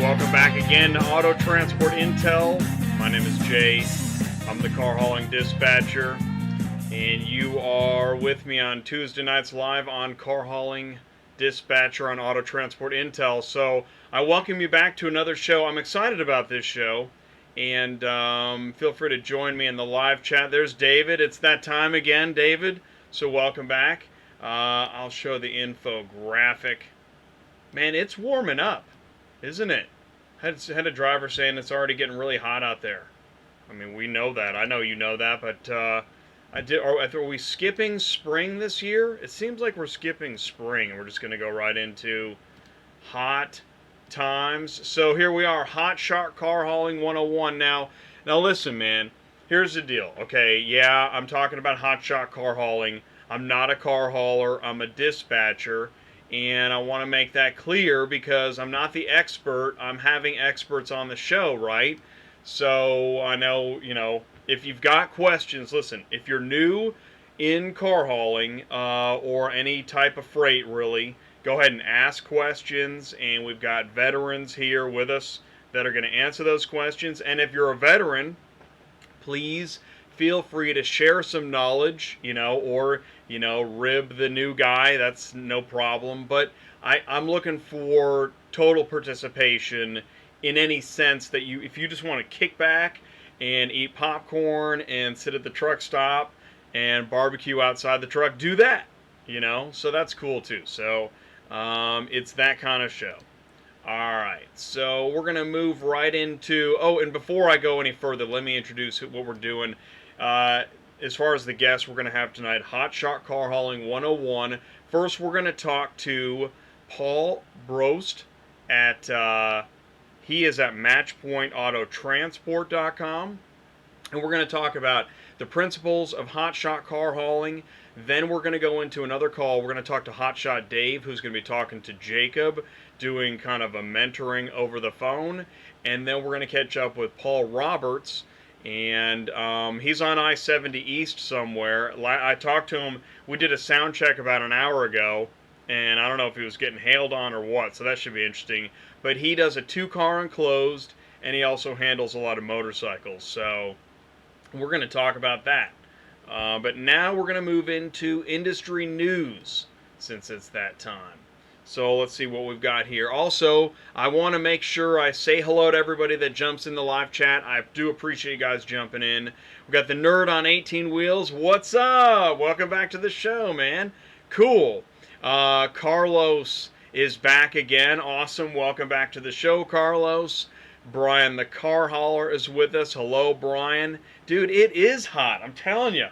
welcome back again to Auto Transport Intel. My name is Jay. I'm the car hauling dispatcher, and you are with me on Tuesday nights live on Car Hauling Dispatcher on Auto Transport Intel. So I welcome you back to another show. I'm excited about this show, and feel free to join me in the live chat. There's David. It's that time again, David. So welcome back. I'll show the infographic. Man, it's warming up, isn't it? Had a driver saying it's already getting really hot out there. I mean, we know that. I know you know that, but are we skipping spring this year? It seems like we're skipping spring, and we're just going to go right into hot times. So here we are, Hotshot Car Hauling 101. Now listen, man. Here's the deal. Okay, yeah, I'm talking about Hotshot Car Hauling. I'm not a car hauler. I'm a dispatcher. And I want to make that clear because I'm not the expert. I'm having experts on the show, right? So I know, if you've got questions, listen, if you're new in car hauling or any type of freight, really, go ahead and ask questions. And we've got veterans here with us that are going to answer those questions. And if you're a veteran, please feel free to share some knowledge, or rib the new guy. That's no problem. But I'm looking for total participation in any sense that if you just want to kick back and eat popcorn and sit at the truck stop and barbecue outside the truck, do that. So that's cool too. So it's that kind of show. Alright, so we're going to move right into... Oh, and before I go any further, let me introduce what we're doing. As far as the guests we're going to have tonight, Hotshot Car Hauling 101. First, we're going to talk to Paul Broast he is at matchpointautotransport.com. And we're going to talk about the principles of Hotshot Car Hauling. Then we're going to go into another call. We're going to talk to Hotshot Dave, who's going to be talking to Jacob, doing kind of a mentoring over the phone. And then we're going to catch up with Paul Roberts, and he's on I-70 East somewhere. I talked to him. We did a sound check about an hour ago, and I don't know if he was getting hailed on or what, so that should be interesting. But he does a 2-car enclosed, and he also handles a lot of motorcycles. So we're going to talk about that. But now we're going to move into industry news, since it's that time. So let's see what we've got here. Also, I want to make sure I say hello to everybody that jumps in the live chat. I do appreciate you guys jumping in. We've got the Nerd on 18 Wheels. What's up? Welcome back to the show, man. Cool. Carlos is back again. Awesome. Welcome back to the show, Carlos. Brian the Car Hauler is with us. Hello, Brian. Dude, it is hot. I'm telling you.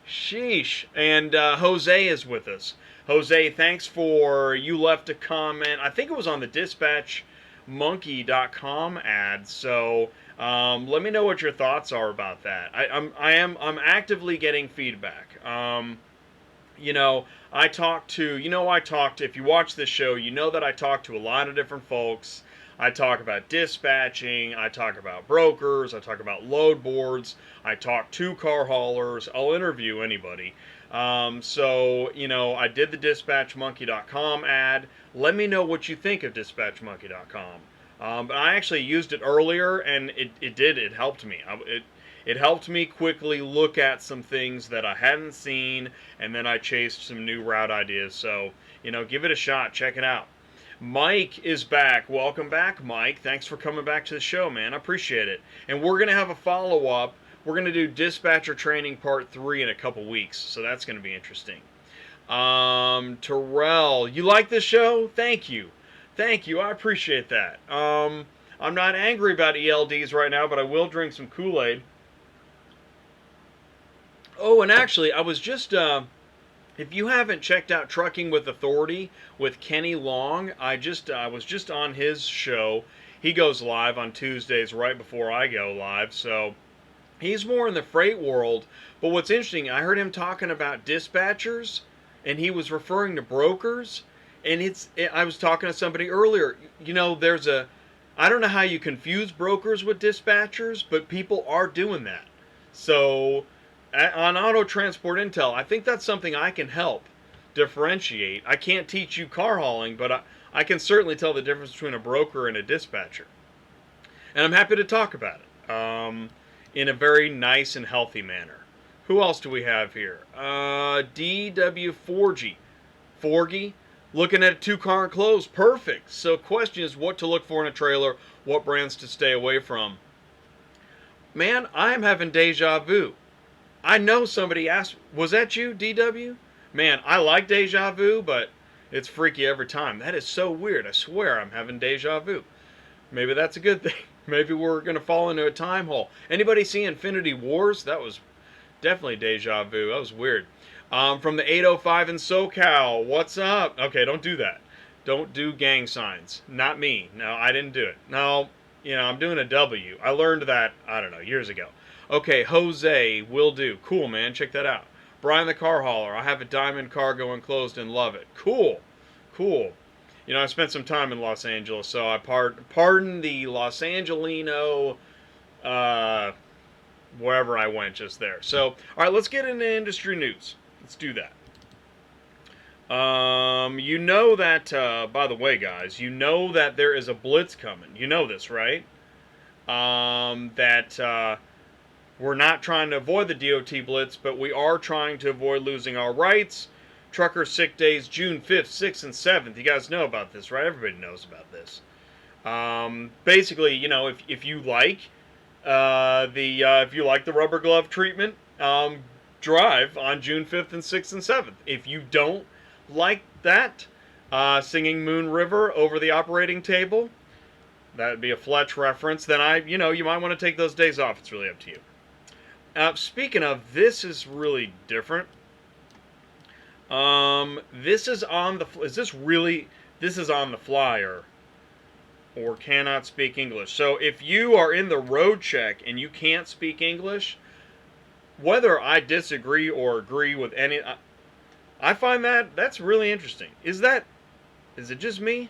Sheesh. And Jose is with us. Jose, thanks you left a comment. I think it was on the dispatchmonkey.com ad. So let me know what your thoughts are about that. I'm actively getting feedback. I talk to, if you watch this show, you know that I talk to a lot of different folks. I talk about dispatching, I talk about brokers, I talk about load boards, I talk to car haulers, I'll interview anybody. I did the dispatchmonkey.com ad. Let me know what you think of dispatchmonkey.com. But I actually used it earlier, and it helped me. It helped me quickly look at some things that I hadn't seen, and then I chased some new route ideas. So, give it a shot. Check it out. Mike is back. Welcome back, Mike. Thanks for coming back to the show, man. I appreciate it. And we're going to have a follow-up. We're going to do Dispatcher Training Part 3 in a couple weeks, so that's going to be interesting. Terrell, you like this show? Thank you. Thank you. I appreciate that. I'm not angry about ELDs right now, but I will drink some Kool-Aid. Oh, and actually, I was just... if you haven't checked out Trucking with Authority with Kenny Long, I was just on his show. He goes live on Tuesdays right before I go live, so he's more in the freight world. But what's interesting, I heard him talking about dispatchers, and he was referring to brokers. And I was talking to somebody earlier. I don't know how you confuse brokers with dispatchers, but people are doing that. So on Auto Transport Intel, I think that's something I can help differentiate. I can't teach you car hauling, but I can certainly tell the difference between a broker and a dispatcher. And I'm happy to talk about it in a very nice and healthy manner. Who else do we have here? DW4G. Forgy, looking at a two-car enclosed. Perfect. So question is what to look for in a trailer, what brands to stay away from. Man, I'm having deja vu. I know somebody asked, was that you, DW? Man, I like deja vu, but it's freaky every time. That is so weird. I swear I'm having deja vu. Maybe that's a good thing. Maybe we're going to fall into a time hole. Anybody see Infinity Wars? That was definitely deja vu. That was weird. From the 805 in SoCal, what's up? Okay, don't do that. Don't do gang signs. Not me. No, I didn't do it. No, I'm doing a W. I learned that, I don't know, years ago. Okay, Jose, will do. Cool, man. Check that out. Brian the Car Hauler. I have a diamond cargo enclosed and love it. Cool. Cool. I spent some time in Los Angeles, so I pardon the Los Angelino wherever I went just there. So, all right, let's get into industry news. Let's do that. By the way, guys, that there is a blitz coming. You know this, right? We're not trying to avoid the DOT blitz, but we are trying to avoid losing our rights. Trucker sick days, June 5th, 6th, and 7th. You guys know about this, right? Everybody knows about this. Basically, if you like if you like the rubber glove treatment, drive on June 5th and 6th and 7th. If you don't like that, singing Moon River over the operating table, that would be a Fletch reference, then you might want to take those days off. It's really up to you. Speaking of, this is really different. This is on the flyer or cannot speak English. So if you are in the road check and you can't speak English, whether I disagree or agree with any, I find that's really interesting. Is it just me,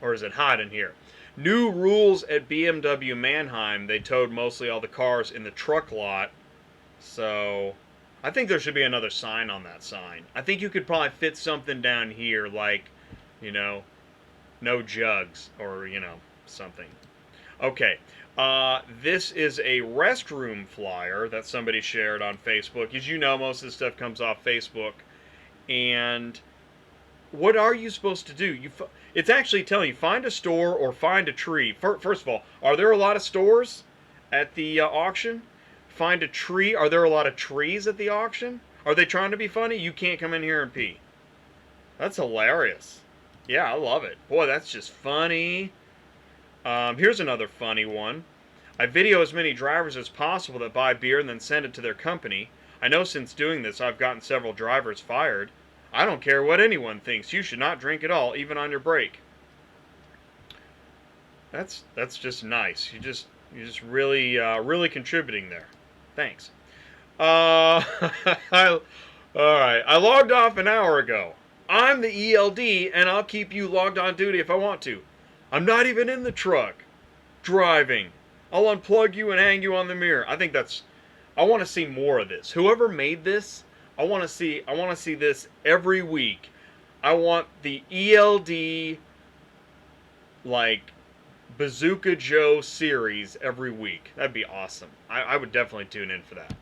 or is it hot in here? New rules at BMW Mannheim. They towed mostly all the cars in the truck lot. So I think there should be another sign on that sign. I think you could probably fit something down here like, no jugs or, something. Okay. This is a restroom flyer that somebody shared on Facebook. As you know, most of this stuff comes off Facebook. And what are you supposed to do? It's actually telling you, find a store or find a tree. First of all, are there a lot of stores at the auction? Find a tree. Are there a lot of trees at the auction? Are they trying to be funny? You can't come in here and pee. That's hilarious. Yeah, I love it. Boy, that's just funny. Here's another funny one. I video as many drivers as possible that buy beer and then send it to their company. I know since doing this I've gotten several drivers fired. I don't care what anyone thinks. You should not drink at all, even on your break. That's just nice. You just really contributing there. Thanks. All right. I logged off an hour ago. I'm the ELD, and I'll keep you logged on duty if I want to. I'm not even in the truck driving. I'll unplug you and hang you on the mirror. I want to see more of this. Whoever made this, I want to see this every week. I want the ELD like Bazooka Joe series every week. That'd be awesome. I would definitely tune in for that.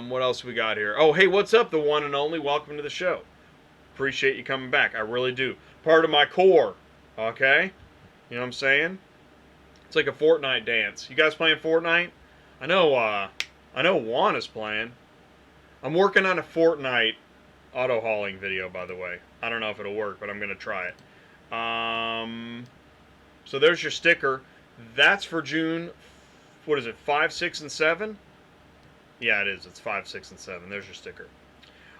What else we got here? Oh, hey, what's up, the one and only? Welcome to the show. Appreciate you coming back. I really do. Part of my core. Okay? You know what I'm saying? It's like a Fortnite dance. You guys playing Fortnite? I know Juan is playing. I'm working on a Fortnite auto hauling video, by the way. I don't know if it'll work, but I'm going to try it. So there's your sticker. That's for June, 5, 6, and 7? Yeah, it is. It's 5, 6, and 7. There's your sticker.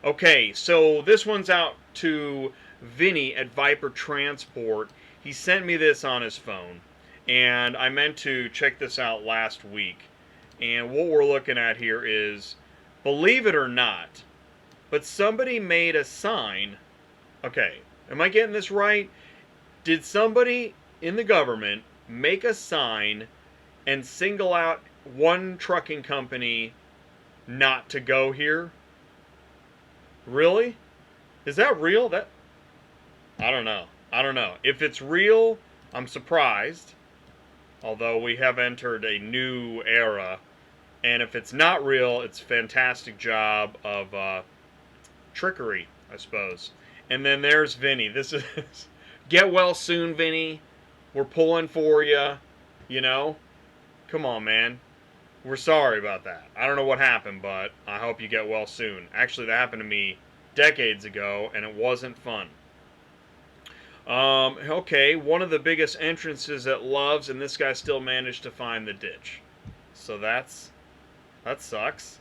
Okay, so this one's out to Vinny at Viper Transport. He sent me this on his phone, and I meant to check this out last week. And what we're looking at here is, believe it or not, but somebody made a sign. Okay, am I getting this right? Did somebody in the government make a sign and single out one trucking company not to go here? Really? Is that real? I don't know. If it's real, I'm surprised. Although we have entered a new era, and if it's not real, it's a fantastic job of trickery, I suppose. And then there's Vinny. This is get well soon, Vinny. We're pulling for you. You know, come on, man. We're sorry about that. I don't know what happened, but I hope you get well soon. Actually, that happened to me decades ago, and it wasn't fun. Okay, one of the biggest entrances at Love's, and this guy still managed to find the ditch. So that sucks.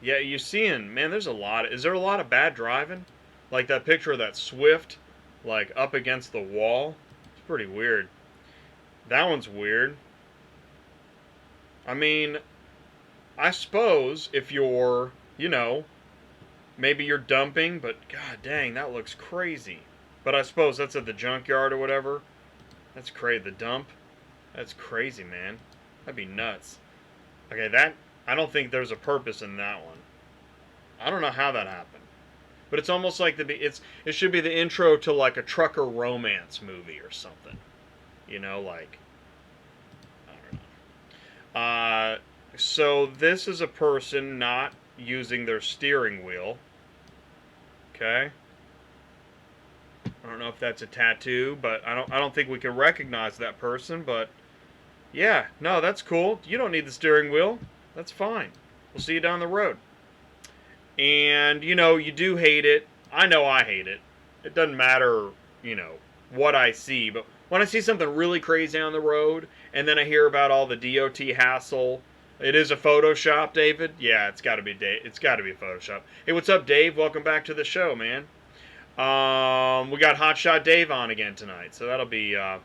Yeah, you're seeing, man. There's a lot. Is there a lot of bad driving? Like that picture of that Swift, like up against the wall. It's pretty weird. That one's weird. I mean, I suppose if you're, maybe you're dumping, but god dang, that looks crazy. But I suppose that's at the junkyard or whatever. That's crazy. The dump. That's crazy, man. That'd be nuts. Okay, that I don't think there's a purpose in that one. I don't know how that happened, but it's almost like it should be the intro to like a trucker romance movie or something. Like I don't know. So this is a person not using their steering wheel. Okay. I don't know if that's a tattoo, but I don't think we can recognize that person, but yeah, no, that's cool. You don't need the steering wheel. That's fine. We'll see you down the road. And you do hate it. I know I hate it. It doesn't matter, what I see, but when I see something really crazy on the road and then I hear about all the DOT hassle, it is a Photoshop, David. Yeah, it's got to be Dave. It's got to be a Photoshop. Hey, what's up, Dave? Welcome back to the show, man. We got Hotshot Dave on again tonight, so that'll be. We're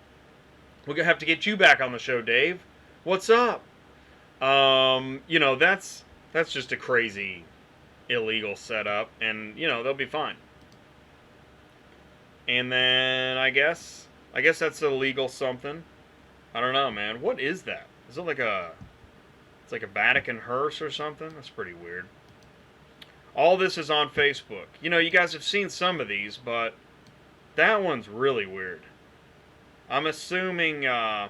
gonna have to get you back on the show, Dave. What's up? That's just a crazy, illegal setup, and they'll be fine. And then I guess that's illegal something. I don't know, man. What is that? Is it like it's like a Vatican hearse or something? That's pretty weird. All this is on Facebook. You guys have seen some of these, but that one's really weird. I'm assuming a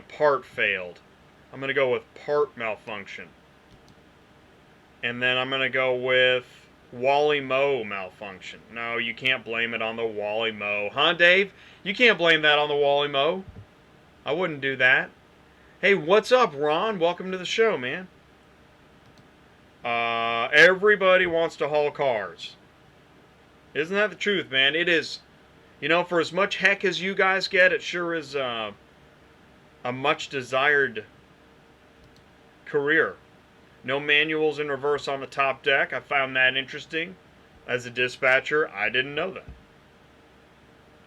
part failed. I'm going to go with part malfunction. And then I'm going to go with Wally Mo malfunction. No, you can't blame it on the Wally Mo. Huh, Dave? You can't blame that on the Wally Mo. I wouldn't do that. Hey, what's up, Ron? Welcome to the show, man. Everybody wants to haul cars. Isn't that the truth, man? It is, for as much heck as you guys get, it sure is a much desired career. No manuals in reverse on the top deck. I found that interesting. As a dispatcher, I didn't know that.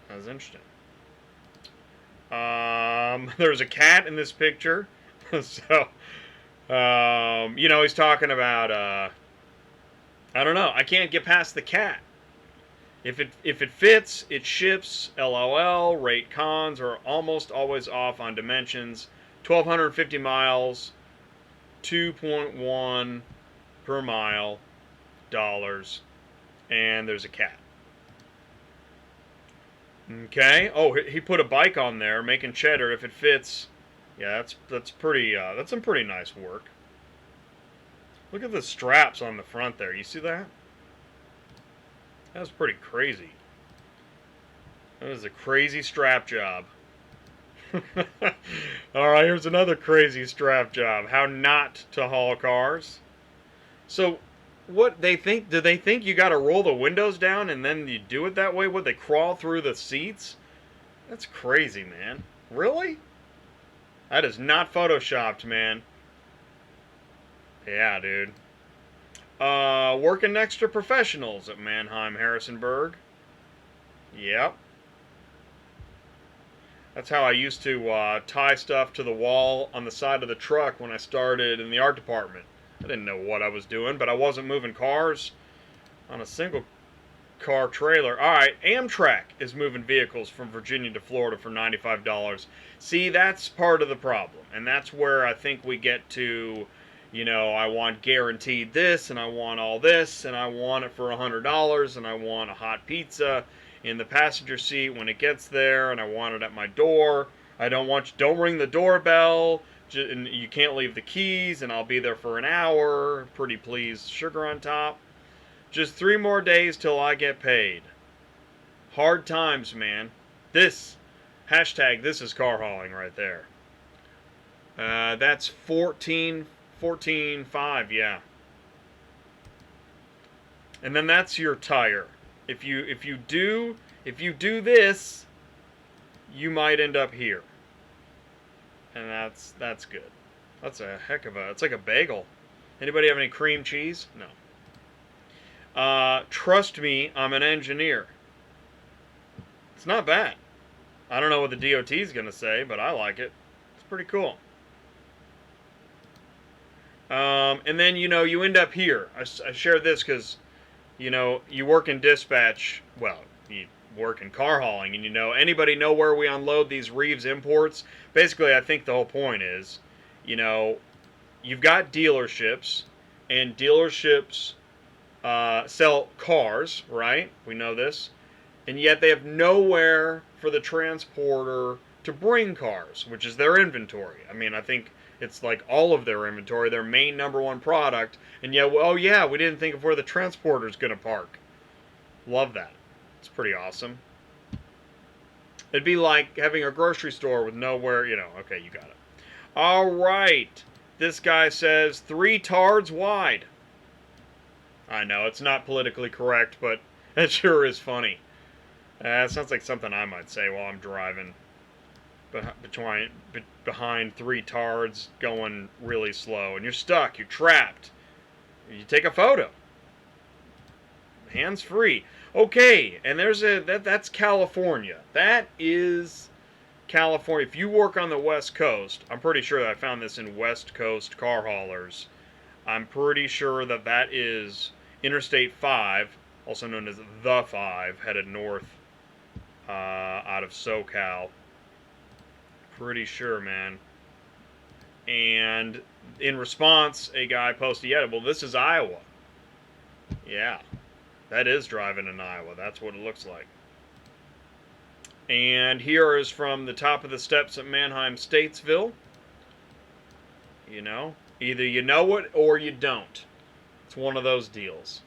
That was interesting. There's a cat in this picture. So, he's talking about, I don't know. I can't get past the cat. If it fits, it ships. LOL. Rate cons are almost always off on dimensions. 1,250 miles. 2.1 per mile. Dollars. And there's a cat. Okay. Oh, he put a bike on there, making cheddar. If it fits, yeah, that's pretty. That's some pretty nice work. Look at the straps on the front there. You see that? That's pretty crazy. That is a crazy strap job. Alright, here's another crazy strap job. How not to haul cars. So, what they think, do they think you gotta roll the windows down and then you do it that way? Would they crawl through the seats? That's crazy, man. Really? That is not photoshopped, man. Yeah, dude. Working next to professionals at Mannheim, Harrisonburg. Yep. That's how I used to tie stuff to the wall on the side of the truck when I started in the art department. I didn't know what I was doing, but I wasn't moving cars on a single car trailer. Alright, Amtrak is moving vehicles from Virginia to Florida for $95. See, that's part of the problem. And that's where I think we get to, I want guaranteed this, and I want all this, and I want it for $100, and I want a hot pizza. in the passenger seat when it gets there, and I want it at my door. I don't ring the doorbell, and you can't leave the keys, and I'll be there for an hour. Pretty please, sugar on top. Just 3 more days till I get paid. Hard times, man. This this is car hauling right there. That's 14.5, yeah. And then that's your tire. If you do this, you might end up here. And that's good. That's a heck of a, it's like a bagel. Anybody have any cream cheese? No. Trust me, I'm an engineer. It's not bad. I don't know what the DOT is going to say, but I like it. It's pretty cool. And then, you end up here. I share this because, you work in dispatch. Well, you work in car hauling, and anybody know where we unload these Reeves imports? Basically, I think the whole point is, you've got dealerships, and dealerships sell cars, right? We know this. And yet they have nowhere for the transporter to bring cars, which is their inventory. I mean, I think it's like all of their inventory, their main #1 product. And yet, oh yeah, we didn't think of where the transporter's going to park. Love that. It's pretty awesome. It'd be like having a grocery store with nowhere, okay, you got it. All right. This guy says 3 tards wide. I know, it's not politically correct, but it sure is funny. It sounds like something I might say while I'm driving behind 3 tards going really slow. And you're stuck, you're trapped. You take a photo. Hands free. Okay, and that's California. That is California. If you work on the West Coast, I'm pretty sure that I found this in West Coast car haulers. I'm pretty sure that is Interstate 5, also known as the 5, headed north out of SoCal. Pretty sure, man. And in response, a guy posted, yeah, well, this is Iowa. Yeah, that is driving in Iowa. That's what it looks like. And here is from the top of the steps at Manheim, Statesville. Either you know it or you don't. It's one of those deals.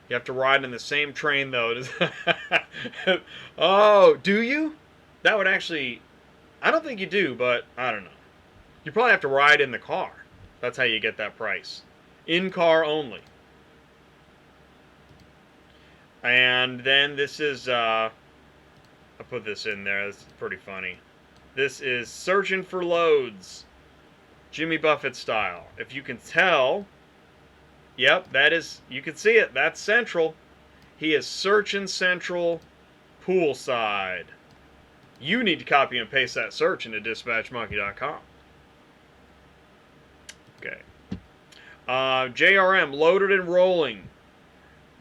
You have to ride in the same train, though. Oh, do you? That would actually... I don't think you do, but I don't know. You probably have to ride in the car. That's how you get that price. In-car only. And then this is... I put this in there. This is pretty funny. This is searching for loads. Jimmy Buffett style. If you can tell... Yep, that is, you can see it. That's Central. He is searching Central poolside. You need to copy and paste that search into dispatchmonkey.com. Okay. JRM, loaded and rolling.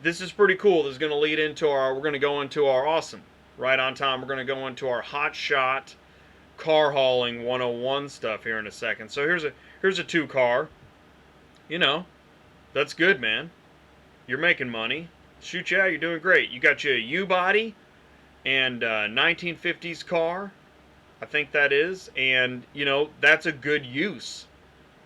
This is pretty cool. This is going to lead into we're going to go into our awesome, right on time, we're going to go into our Hotshot Car Hauling 101 stuff here in a second. So here's a 2-car. That's good, man. You're making money. Shoot you out, you're doing great. You got your U-body and 1950s car, I think that is. And, that's a good use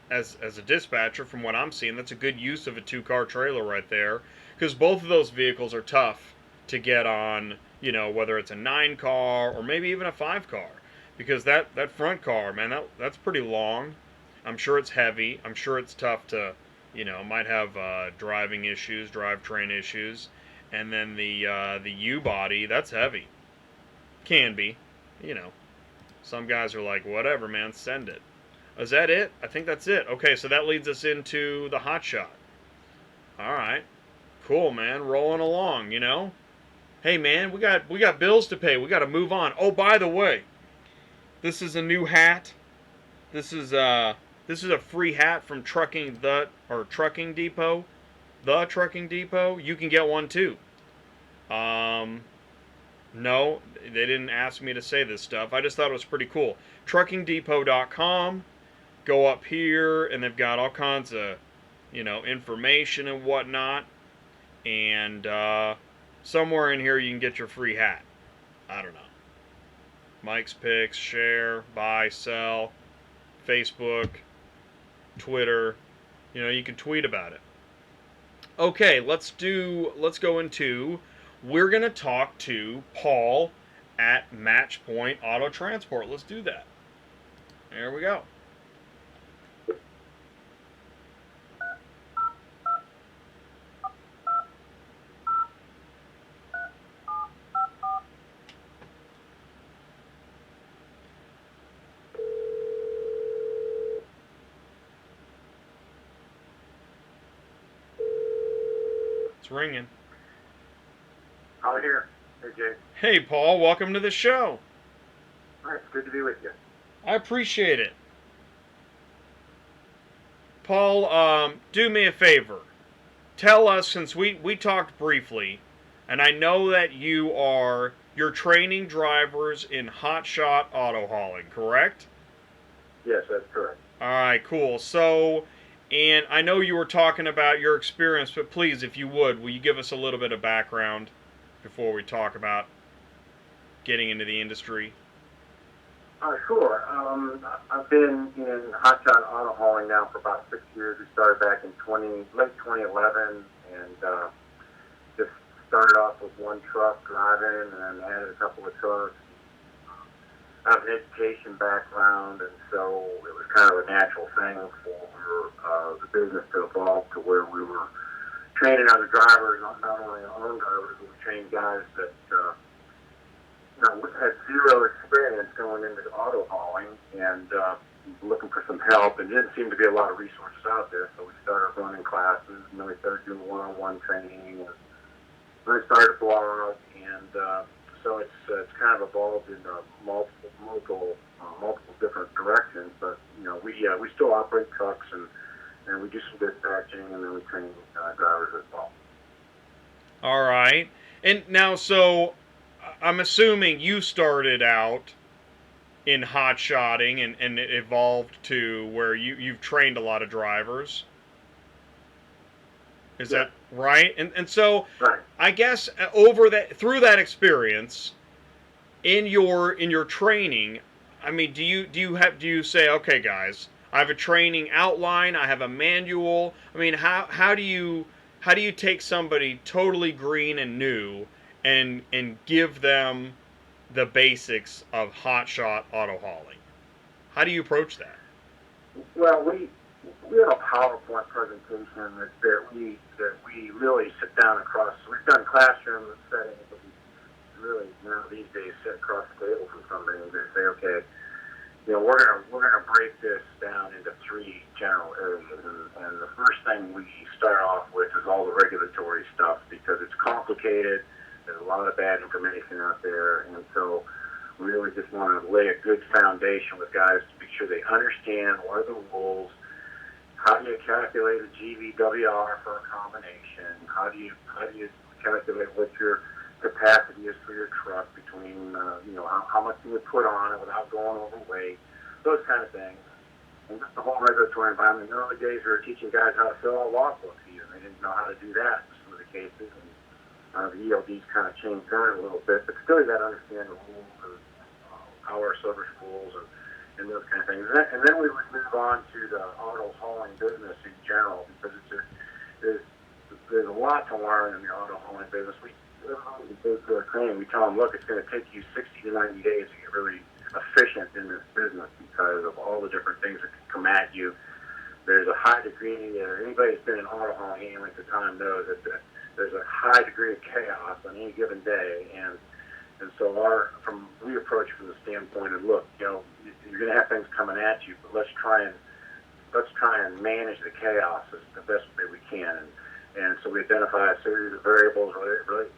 as a dispatcher from what I'm seeing. That's a good use of a 2-car trailer right there. Because both of those vehicles are tough to get on, whether it's a 9-car or maybe even a 5-car. Because that front car, man, that's pretty long. I'm sure it's heavy. I'm sure it's tough to... might have driving issues, drivetrain issues, and then the U-body, that's heavy. Can be, Some guys are like, whatever, man, send it. Is that it? I think that's it. Okay, so that leads us into the Hotshot. All right, cool, man, rolling along. Hey, man, we got bills to pay. We got to move on. Oh, by the way, this is a new hat. This is a free hat from Trucking Depot. The Trucking Depot. You can get one too. No, they didn't ask me to say this stuff. I just thought it was pretty cool. TruckingDepot.com. Go up here, and they've got all kinds of, information and whatnot. And somewhere in here you can get your free hat. I don't know. Mike's Picks, share, buy, sell, Facebook, Twitter. You can tweet about it. Okay, let's go into, we're going to talk to Paul at Matchpoint Auto Transport. Let's do that. There we go. It's ringing. I'm here. Hey, Jay. Hey, Paul, welcome to the show. All right, it's good to be with you. I appreciate it. Paul, do me a favor. Tell us, since we talked briefly, and I know that you're training drivers in Hotshot Auto Hauling, correct? Yes, that's correct. All right, cool. So, and I know you were talking about your experience, but please, if you would, will you give us a little bit of background before we talk about getting into the industry? Sure. I've been in Hotshot Auto Hauling now for about 6 years. We started back in late 2011, and just started off with one truck driving, and then added a couple of trucks. I have an education background, and so it was kind of a natural thing for the business to evolve to where we were training other drivers, not only our own drivers, but we trained guys that had zero experience going into auto hauling and looking for some help, and didn't seem to be a lot of resources out there. So we started running classes, and then we started doing one-on-one training, and then I started a blog, and so it's kind of evolved into multiple different directions. But we still operate trucks, and we do some dispatching, and then we train drivers as well. All right. And now, so I'm assuming you started out in hotshotting, and it evolved to where you've trained a lot of drivers. Is that right? And so right. I guess through that experience in your training, I mean, do you say, okay, guys, I have a training outline, I have a manual. I mean, how do you take somebody totally green and new and give them the basics of hotshot auto hauling? How do you approach that? Well, we have a PowerPoint presentation that we really sit down across. We've done classroom settings, but we really now these days sit across the table from somebody and just say, okay, we're gonna break this down into three general areas, and the first thing we start off with is all the regulatory stuff, because it's complicated. There's a lot of bad information out there, and so we really just want to lay a good foundation with guys to make sure they understand what are the rules. How do you calculate a GVWR for a combination? How do you calculate what your capacity is for your truck between how much can you put on it without going overweight? Those kind of things. And just the whole regulatory environment. In the early days, we were teaching guys how to fill out logbooks even. They didn't know how to do that in some of the cases. And the ELDs kind of changed that a little bit, but still you got to understand the rules and our service rules and those kind of things. And then we would move on to the auto hauling business in general, because there's a lot to learn in the auto hauling business. We go through our training, we tell them, look, it's going to take you 60 to 90 days to get really efficient in this business because of all the different things that can come at you. There's a high degree, anybody who's been in auto hauling any length of time knows that there's a high degree of chaos on any given day, and so we approach from the standpoint of, look, you're going to have things coming at you, but let's try and manage the chaos as the best way we can. And so we identify a series of variables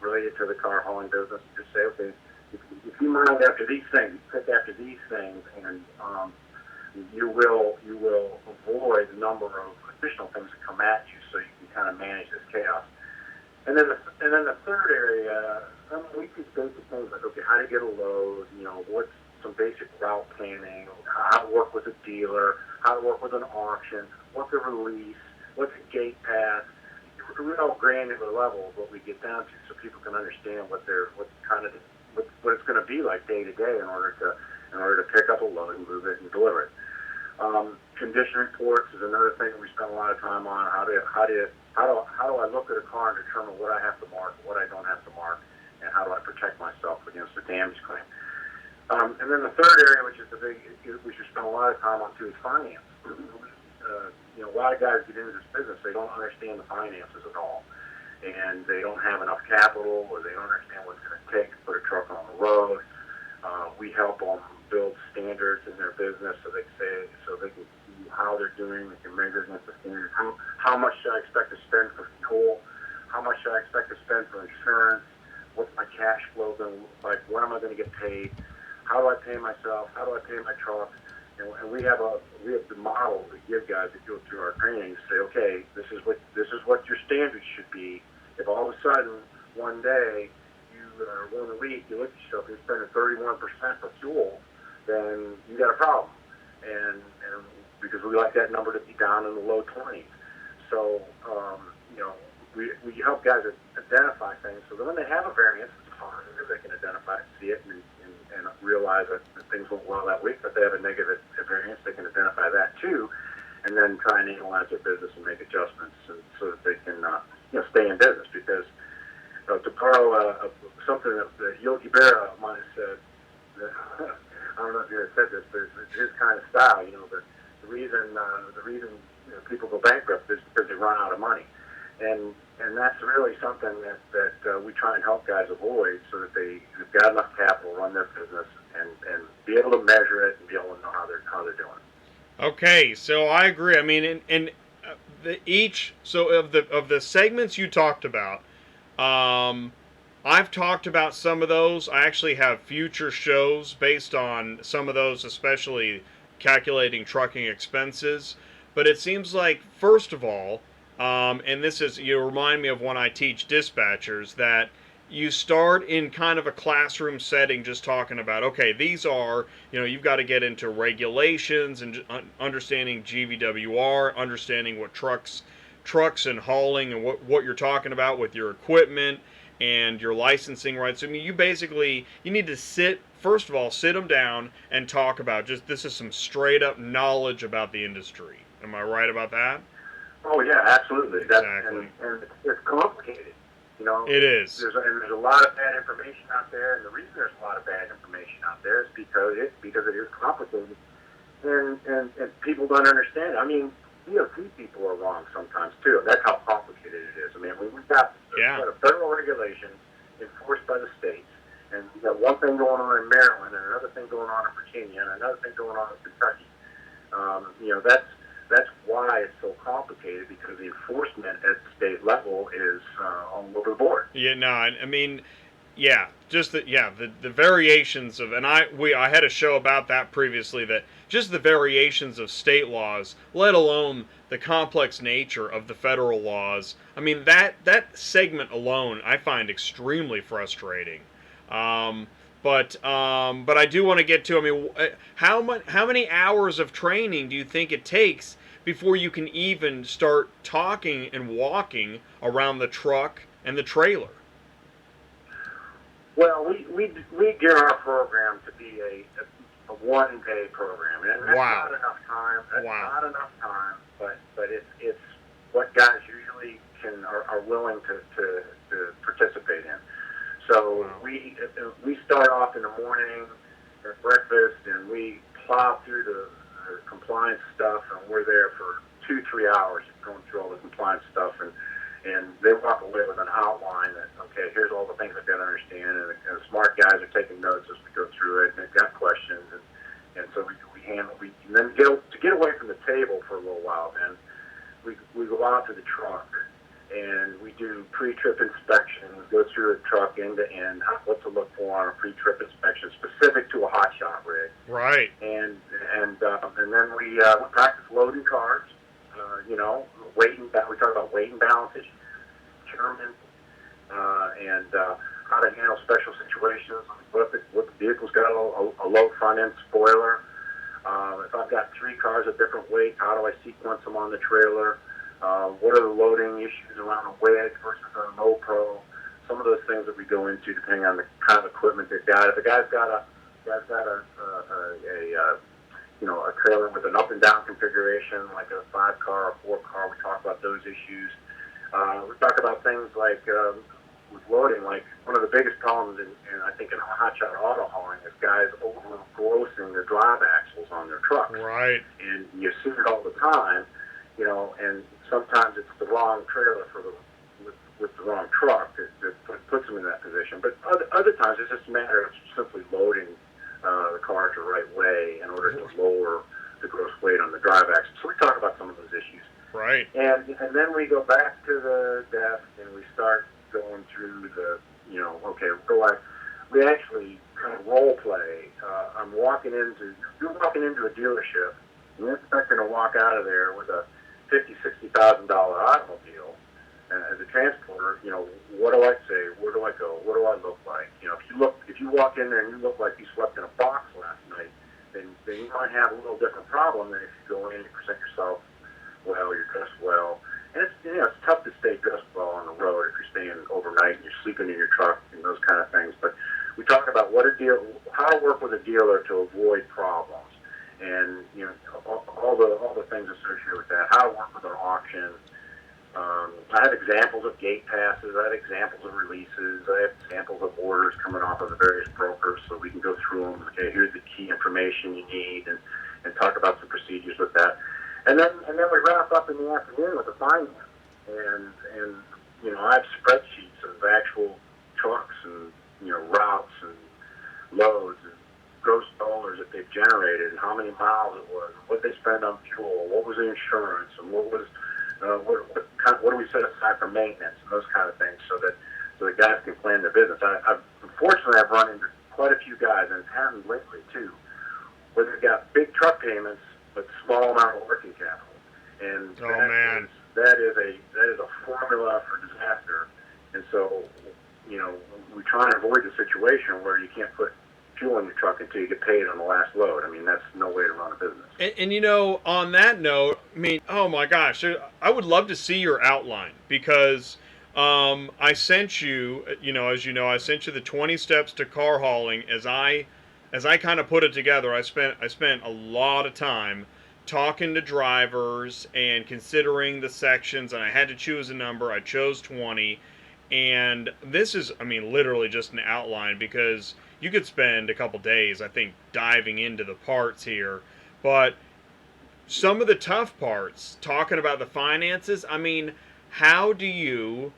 related to the car hauling business. And just say, okay, if you mind after these things, pick after these things, and you will avoid a number of additional things that come at you, so you can kind of manage this chaos. And then the third area, we could basic things like, okay, how to get a load, what's some basic route planning, how to work with a dealer, how to work with an auction, what's a release, what's a gate pass. Real granular level of what we get down to, so people can understand what what it's going to be like day to day in order to pick up a load and move it and deliver it. Condition reports is another thing we spend a lot of time on. How do I look at a car and determine what I have to mark, what I don't have to mark, and how do I protect myself against a damage claim? And then the third area, which is the big, we should spend a lot of time on too, is finance. A lot of guys get into this business, they don't understand the finances at all, and they don't have enough capital, or they don't understand what it's going to take to put a truck on the road. We help them build standards in their business so they can see how they're doing, they can measure against the standards. How much should I expect to spend for fuel? How much should I expect to spend for insurance? What's my cash flow going to look like? When am I going to get paid? How do I pay myself? How do I pay my truck? And we have the model to give guys that go through our training to say, okay, this is what your standards should be. If all of a sudden one day one week you look at yourself and you're spending 31% for fuel, then you got a problem. And because we like that number to be down in the low 20s. So we help guys identify things so that when they have a variance, it's fine. They can identify it, see it, and realize that things went well that week. But if they have a negative variance, they can identify that too, and then try and analyze their business and make adjustments so that they can stay in business. Because to borrow something that Yogi Berra might have said, I don't know if you had said this, but it's his kind of style. The reason people go bankrupt is because they run out of money, and that's really something that we try and help guys avoid, so that they've got enough capital to run their business and be able to measure it and be able to know how they're doing. Okay, so I agree. I mean, of the segments you talked about, I've talked about some of those. I actually have future shows based on some of those, especially calculating trucking expenses. But it seems like, first of all, and you remind me of when I teach dispatchers, that you start in kind of a classroom setting just talking about, okay, these are, you've got to get into regulations and understanding GVWR, understanding what trucks and hauling and what you're talking about with your equipment and your licensing rights. I mean, you need to sit them down and talk about this is some straight up knowledge about the industry. Am I right about that? Oh yeah, absolutely. Exactly. And it's complicated. It is. There's a lot of bad information out there, and the reason there's a lot of bad information out there is because it is complicated, and people don't understand it. I mean, DOT people are wrong sometimes too. That's how complicated it is. I mean, we've got a federal regulation enforced by the states, and we've got one thing going on in Maryland, and another thing going on in Virginia, and another thing going on in Kentucky. That's why it's so complicated, because the enforcement at the state level is all over the board. Yeah, no, I mean, yeah, just the variations of, and I had a show about that previously, that just the variations of state laws, let alone the complex nature of the federal laws. I mean, that segment alone I find extremely frustrating. But I do want to get to, I mean, how many hours of training do you think it takes before you can even start talking and walking around the truck and the trailer? Well, we gear our program to be a one-day program, and that's Wow. not enough time. That's Wow. not enough time, but it's what guys usually are willing to participate in. So wow. we start off in the morning at breakfast, and we plow through the compliance stuff, and we're there for 2-3 hours going through all the compliance stuff, and they walk away with an outline that, okay, here's all the things I've got to understand, and the smart guys are taking notes as we go through it, and they've got questions, and so and then to get away from the table for a little while, then we go out to the truck, and we do pre-trip inspections, go through a truck end to end, what to look for on a pre-trip inspection specific to a hotshot rig. Right. And then we practice loading cars, we talk about weight and balancing, procurement, and how to handle special situations. What if the vehicle's got a low front end spoiler? If I've got 3 cars of different weight, how do I sequence them on the trailer? What are the loading issues around a wedge versus a low pro? some of those things that we go into, depending on the kind of equipment they've got. If the guy's got a a trailer with an up and down configuration, like a 5-car or 4-car, we talk about those issues. We talk about things like with loading, like one of the biggest problems I think in hotshot auto hauling is guys over-grossing their drive axles on their trucks. Right. And you see it all the time, and sometimes it's the wrong trailer with the wrong truck that puts them in that position. But other times it's just a matter of simply loading the cars the right way in order to lower the gross weight on the drive axle. So we talk about some of those issues. Right. And then we go back to the desk and we start going through we actually kind of role play. You're walking into a dealership and you're expecting to walk out of there with a $50,000-$60,000 automobile. As a transporter, what do I say? Where do I go? What do I look like? If you walk in there and you look like you slept in a box last night, then you might have a little different problem than if you go in and you present yourself well, you're dressed well. And it's tough to stay dressed well on the road if you're staying overnight and you're sleeping in your truck and those kind of things. But we talk about how to work with a dealer to avoid problems, and all the things associated with that. How to work with an auction. I have examples of gate passes. I have examples of releases. I have examples of orders coming off of the various brokers, so we can go through them. Okay, here's the key information you need, and talk about some procedures with that. And then we wrap up in the afternoon with a finance. And I have spreadsheets of actual trucks and routes and loads and gross dollars that they've generated and how many miles it was, what they spend on fuel, what was the insurance, and what do we set aside for maintenance and those kind of things, so that the guys can plan their business. Unfortunately, I've run into quite a few guys, and it's happened lately too, where they've got big truck payments but small amount of working capital, and that is a formula for disaster. And so, we try and avoid the situation where you can't put fuel in your truck until you get paid on the last load. I mean, that's no way to run a business. And on that note, oh my gosh, I would love to see your outline, because I sent you, as you know, I sent you the 20 steps to car hauling. As I kind of put it together, I spent a lot of time talking to drivers and considering the sections, and I had to choose a number. I chose 20, and this is, literally just an outline, because you could spend a couple days, I think, diving into the parts here. But some of the tough parts, talking about the finances, how do you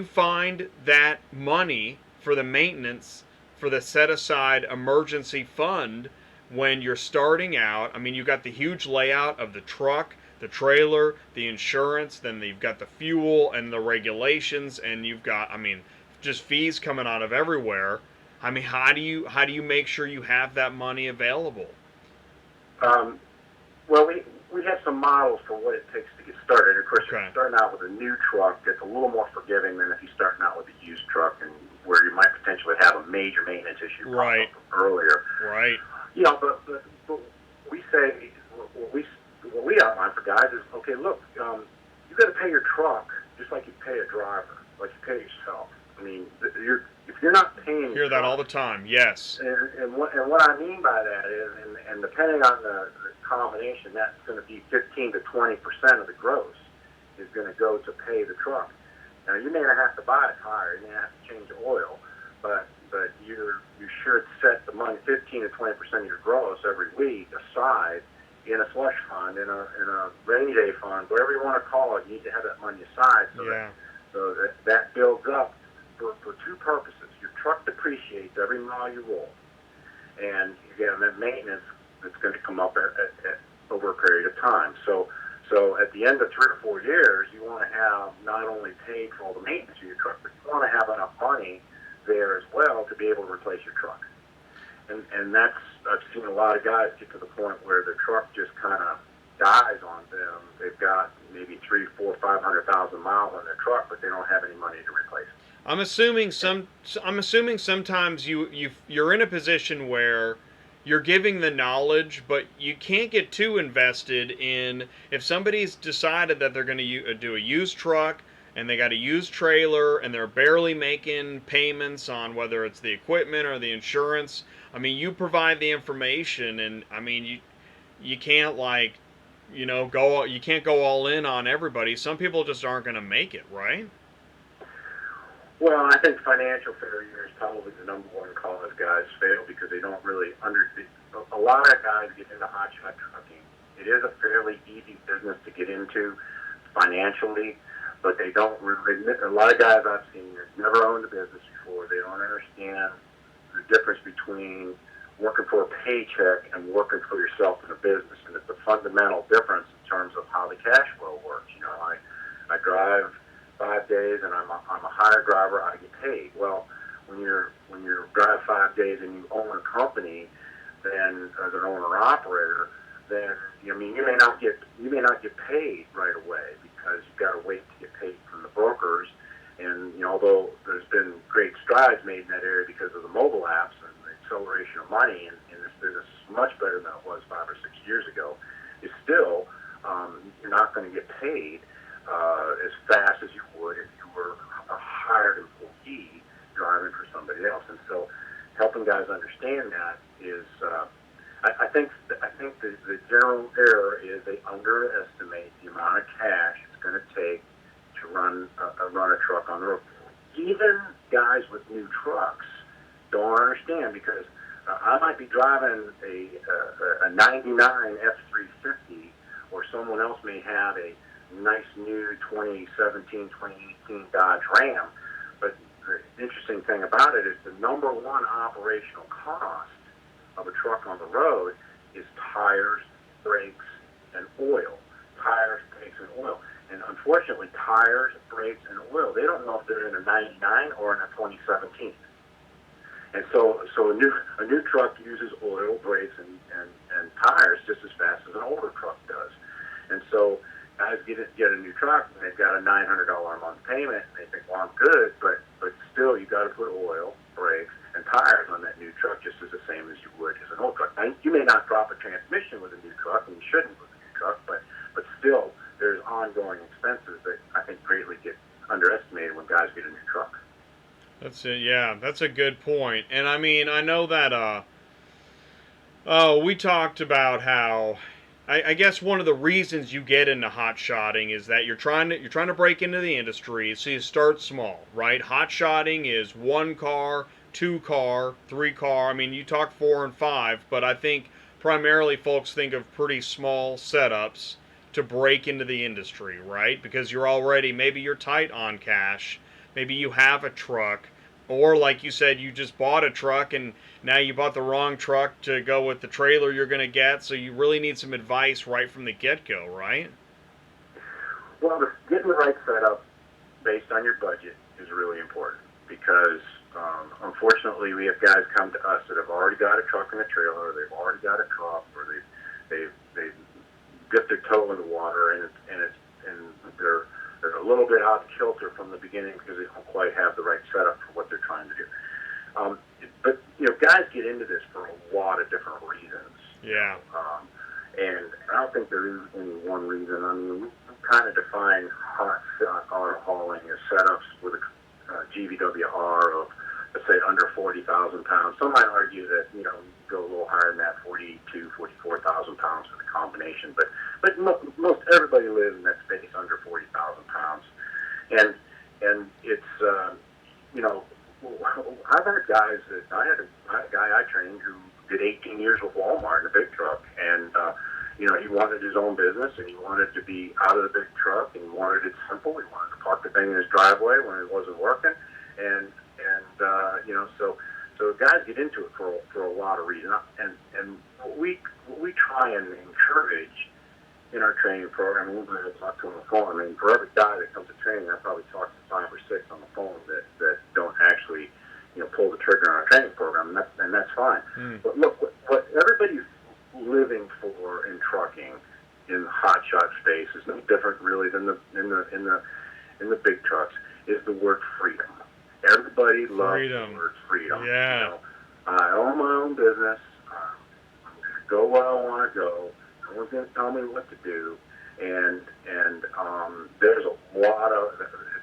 find that money for the maintenance, for the set-aside emergency fund when you're starting out? You've got the huge layout of the truck, the trailer, the insurance, then you've got the fuel and the regulations, and you've got, just fees coming out of everywhere. How do you make sure you have that money available? Well, we have some models for what it takes to get started. Of course, if you're starting out with a new truck, it's a little more forgiving than if you're starting out with a used truck, and where you might potentially have a major maintenance issue right earlier. Right. But we say what we outline for guys is, okay, look, you got to pay your truck just like you pay a driver, like you pay yourself. If you're not paying, hear that all the time. Yes. And what I mean by that is, and depending on the combination, that's going to be 15 to 20% of the gross is going to go to pay the truck. Now, you may not have to buy a tire, you may not have to change oil, but you should set the money, 15 to 20% of your gross every week aside in a slush fund, in a rainy day fund, whatever you want to call it. You need to have that money aside so that builds up for two purposes. Your truck depreciates every mile you roll, and you get that maintenance that's going to come up at over a period of time. So at the end of 3 or 4 years, you want to have not only paid for all the maintenance of your truck, but you want to have enough money there as well to be able to replace your truck. And that's, I've seen a lot of guys get to the point where the truck just kind of dies on them. They've got maybe 300,000, 400,000, 500,000 miles on their truck, but they don't have any money to replace it. I'm assuming sometimes you're in a position where you're giving the knowledge, but you can't get too invested in, if somebody's decided that they're going to do a used truck and they got a used trailer, and they're barely making payments on whether it's the equipment or the insurance. I mean, you provide the information, and I mean, you can't like, you can't go all in on everybody. Some people just aren't going to make it, right? Well, I think financial failure is probably the number one cause guys fail because they don't really understand. A lot of guys get into hotshot trucking. It is a fairly easy business to get into financially, but they don't really. A lot of guys I've seen have never owned a business before. They don't understand the difference between working for a paycheck and working for yourself in a business, and it's a fundamental difference in terms of how the cash flow works. I drive 5 days, and I'm a hire driver. I get paid. Well, when you drive 5 days and you own a company, then as an owner operator, then you may not get paid right away because you've got to wait to get paid from the brokers. And although there's been great strides made in that area because of the mobile apps and the acceleration of money in this business, much better than it was 5 or 6 years ago, is still you're not going to get paid as fast as you would if you were a hired employee driving for somebody else. And so helping guys understand that is, I think the general error is they underestimate the amount of cash it's going to take to run a truck on the road. Even guys with new trucks don't understand because I might be driving a 99 F350, or someone else may have a nice new 2017, 2018 Dodge Ram. But the interesting thing about it is the number one operational cost of a truck on the road is tires, brakes, and oil. Tires, brakes, and oil. And unfortunately, tires, brakes, and oil, they don't know if they're in a 99 or in a 2017. And so a new truck uses oil, brakes, and tires just as fast as an older truck does. And so guys get a new truck, and they've got a $900 a month payment, and they think, well, I'm good, but still you got to put oil, brakes, and tires on that new truck just as the same as you would as an old truck. Now, you may not drop a transmission with a new truck, and you shouldn't with a new truck, but still there's ongoing expenses that I think greatly get underestimated when guys get a new truck. That's it. Yeah, that's a good point. And I mean, I know that we talked about how I guess one of the reasons you get into hot shotting is that you're trying to break into the industry, so you start small, right? Hot shotting is 1 car, 2 car, 3 car. I mean, you talk 4 and 5, but I think primarily folks think of pretty small setups to break into the industry, right? Because maybe you're tight on cash, maybe you have a truck, or like you said, you just bought a truck and now you bought the wrong truck to go with the trailer you're going to get, so you really need some advice right from the get-go, right? Well, getting the right setup based on your budget is really important because unfortunately we have guys come to us that have already got a truck and a trailer, or they've already got a truck, or they've dipped their toe in the water, and they're a little bit out of kilter from the beginning because they don't quite have the right setup for what they're trying to do. But guys get into this for a lot of different reasons. Yeah. And I don't think there is any one reason. I mean, we kind of define hotshot car hauling as setups with a GVWR of, let's say, under 40,000 pounds. Some might argue that go a little higher than that, 42, 44,000 pounds for the combination. But most everybody lives in that space under 40,000 pounds, and it's I've had guys that I had a guy I trained who did 18 years with Walmart in a big truck, and he wanted his own business, and he wanted to be out of the big truck, and he wanted it simple. He wanted to park the thing in his driveway when it wasn't working, and so guys get into it for a lot of reasons, and what we try and encourage in our training program, and we're going to talk to on the phone. I mean, for every guy that comes to training, I probably talk to 5 or 6 on the phone that don't actually pull the trigger on our training program, and that's fine. But look, what everybody's living for in trucking in the hotshot space is no different really than in the big trucks, is the word freedom. Everybody loves the word freedom. Yeah. I own my own business. I'm going to go where I want to go. No one's going to tell me what to do. And there's a lot of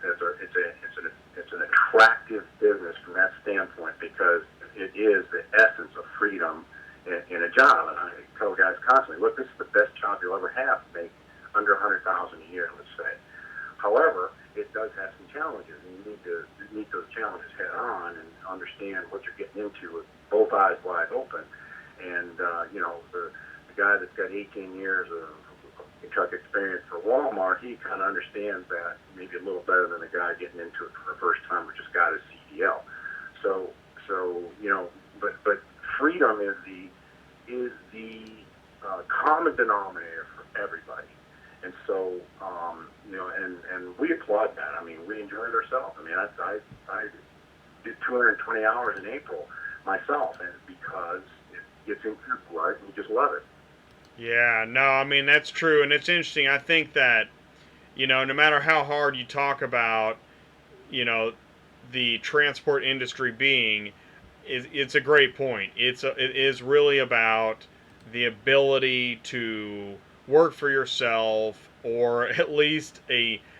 it's an attractive business from that standpoint because it is the essence of freedom in a job. And I tell guys constantly, look, this is the best job you'll ever have to make under $100,000 a year, let's say. However, it does have some challenges, and you need to meet those challenges head on and understand what you're getting into with both eyes wide open. And the guy that's got 18 years of truck experience for Walmart, he kind of understands that maybe a little better than the guy getting into it for the first time who just got his CDL. So but freedom is the common denominator for everybody. And so, and we applaud that. I mean, we enjoyed ourselves. I mean, I did 220 hours in April myself, and because it gets into your blood, and you just love it. Yeah, no, I mean, that's true, and it's interesting. I think that, no matter how hard you talk about, the transport industry being, it's a great point. It is really about the ability to work for yourself, or at least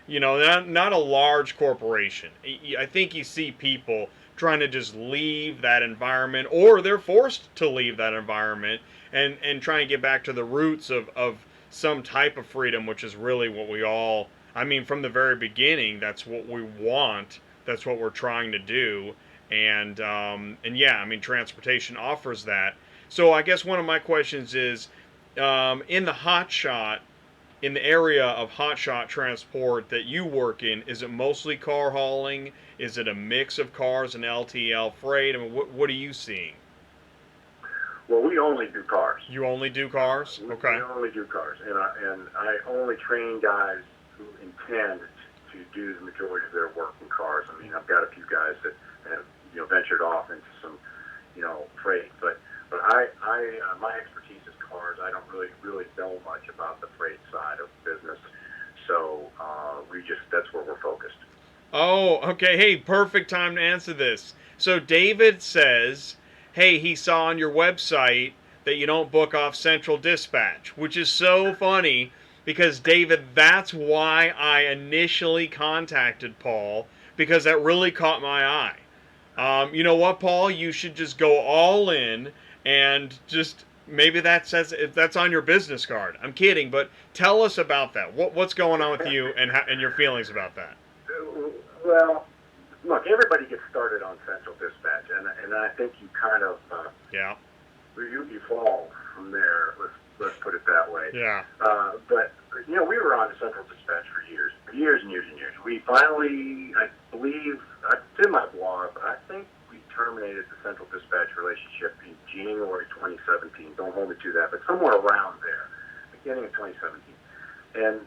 not a large corporation. I think you see people trying to just leave that environment, or they're forced to leave that environment and try and get back to the roots of some type of freedom, which is really what we all, I mean, from the very beginning, that's what we want. That's what we're trying to do. And yeah, I mean, transportation offers that. So I guess one of my questions is, in the area of hotshot transport that you work in, is it mostly car hauling? Is it a mix of cars and LTL freight? I mean, what are you seeing? Well, we only do cars. You only do cars? Okay. We only do cars, and I only train guys who intend to do the majority of their work in cars. I mean, I've got a few guys that have ventured off into some freight, but I my expertise is cars. I don't really know much about the freight side of business, so that's where we're focused. Oh, okay. Hey, perfect time to answer this. So David says, hey, he saw on your website that you don't book off Central Dispatch, which is so funny because, David, that's why I initially contacted Paul, because that really caught my eye. You know what, Paul? You should just go all in and just maybe that's on your business card. I'm kidding, but tell us about that. What's going on with you and your feelings about that? Well, look, everybody gets started on Central Dispatch, and I think you kind of yeah, you fall from there. Let's put it that way. Yeah. But we were on Central Dispatch for years and years and years. We finally, I believe, it's in my blog, but I think we terminated the Central Dispatch relationship in January 2017. Don't hold me to that, but somewhere around there, beginning of 2017. And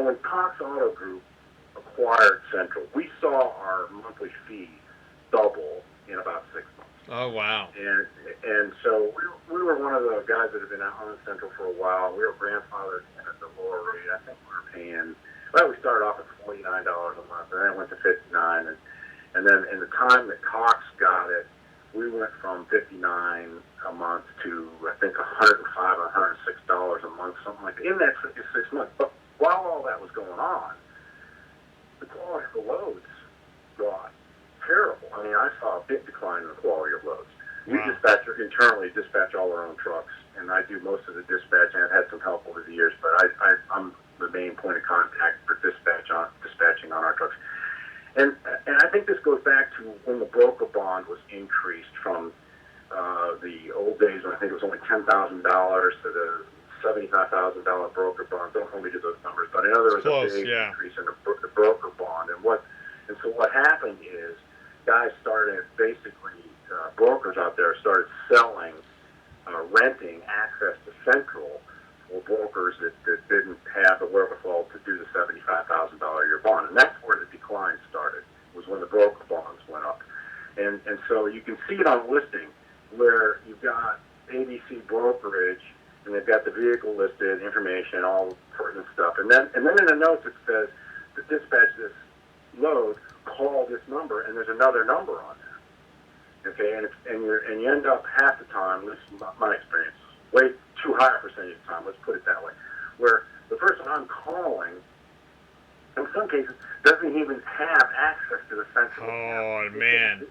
when Cox Auto Group acquired Central, we saw our monthly fee double in about 6 months. Oh, wow. And so we were one of the guys that had been out on Central for a while. We were grandfathered in at the lower rate. I think we were paying, we started off at $49 a month, and then it went to $59. And then in the time that Cox got it, we went from $59 a month to, I think, $105 or $106 a month, something like that, in that 6 months. But while all that was going on, the quality of the loads got terrible. I mean, I saw a big decline in the quality of loads. We internally dispatch all our own trucks, and I do most of the dispatch, and I've had some help over the years, but I'm the main point of contact for dispatching on our trucks. And I think this goes back to when the broker bond was increased from the old days when I think it was only $10,000 to the $75,000 broker bond. Don't hold me to those numbers, but I know there was a big increase in the broker bond. And so what happened is guys started basically, brokers out there started selling, renting access to Central for brokers that didn't have the wherewithal to do the $75,000 a year bond. And that's where the decline started, was when the broker bonds went up. And so you can see it on listing where you've got ABC brokerage, and they've got the vehicle listed, information, all pertinent stuff. And then in the notes it says, to dispatch this load, call this number, and there's another number on there. Okay, and you end up half the time, this is my experience, way too high a percentage of the time, let's put it that way, where the person I'm calling, in some cases, doesn't even have access to the central Oh, account. man.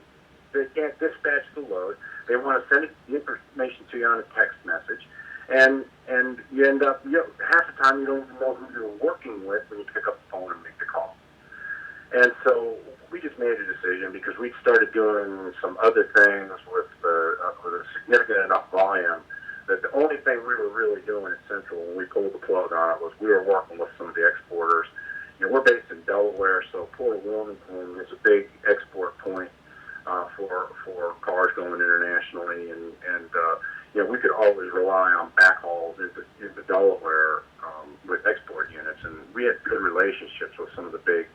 They can't dispatch the load. They want to send the information to you on a text message, and you end up, half the time you don't even know who you're working with when you pick up the phone and make the call. And so we just made a decision because we started doing some other things with a significant enough volume that the only thing we were really doing at Central when we pulled the plug on it was we were working with some of the exporters. We're based in Delaware, so Port of Wilmington is a big export point for cars going internationally, and we could always rely on backhauls into Delaware with export units, and we had good relationships with some of the big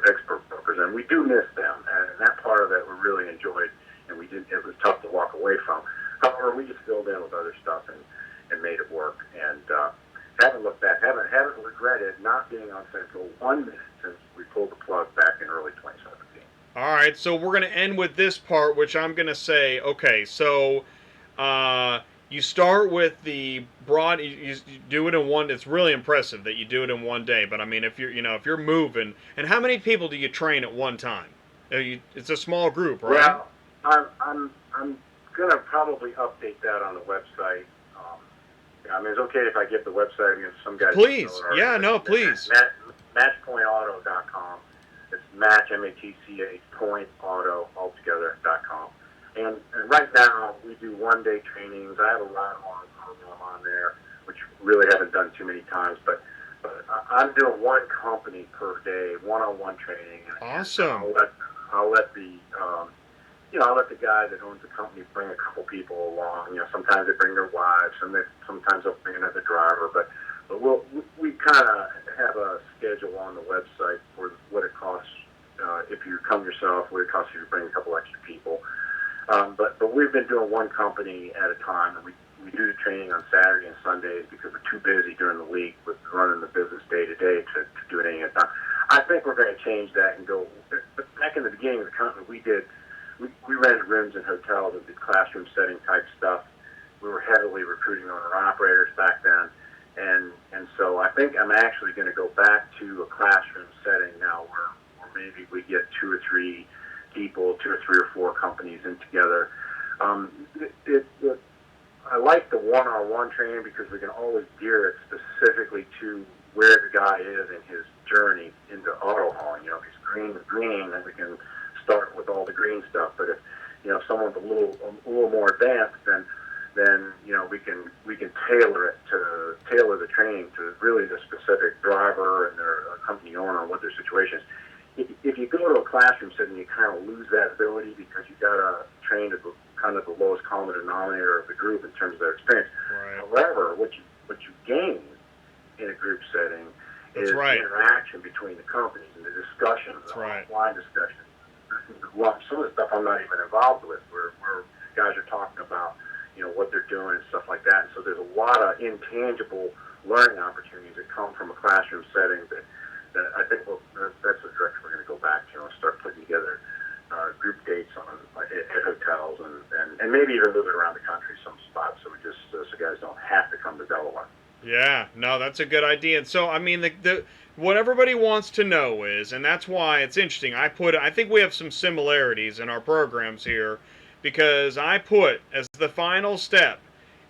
export brokers, and we do miss them, and that part of it we really enjoyed, and it was tough to walk away from. However, we just filled in with other stuff and made it work, and haven't looked back, haven't regretted not being on Central 1 minute since we pulled the plug back in early 2017. All right, so we're going to end with this part, which I'm going to say, okay, so you start with the broad, you do it in one, it's really impressive that you do it in one day, but I mean, if you're moving, and how many people do you train at one time? It's a small group, right? Well, I'm going to probably update that on the website. I mean, it's okay if I give the website. I mean, some guys. Please, yeah, no, please. Matchpointauto.com. It's match, M-A-T-C-H, pointauto altogether.com. And right now, we do one-day trainings. I have a ride-along program on there, which really haven't done too many times. But I'm doing one company per day, one-on-one training. Awesome. I'll let the guy that owns the company bring a couple people along. Sometimes they bring their wives, and sometimes they'll bring another driver. But we kind of have a schedule on the website for what it costs if you come yourself, what it costs you to bring a couple extra people. But we've been doing one company at a time, and we do the training on Saturday and Sundays because we're too busy during the week with running the business day to day to do it any at a time. I think we're going to change that and go. Back in the beginning of the company, we rented rooms in hotels and did classroom setting type stuff. We were heavily recruiting owner-operators back then. And so I think I'm actually going to go back to a classroom setting now where maybe we get two or three or four companies in together. I like the one-on-one training because we can always gear it specifically to where the guy is in his journey into auto hauling. If he's green, then we can start with all the green stuff. But if someone's a little more advanced, then we can tailor the training to really the specific driver and their company owner and what their situation is. If you go to a classroom setting, you kind of lose that ability because you got to train at kind of the lowest common denominator of the group in terms of their experience. Right. However, what you gain in a group setting is the interaction between the companies and the discussions, offline discussions. Some of the stuff I'm not even involved with, where guys are talking about what they're doing and stuff like that. And so there's a lot of intangible learning opportunities that come from a classroom setting that I think that's the direction we're going to go back to and start putting together group dates at hotels and maybe even moving around the country some spots so guys don't have to come to Delaware. Yeah, no, that's a good idea. And so, I mean, what everybody wants to know is, and that's why it's interesting, I think we have some similarities in our programs here, because I put as the final step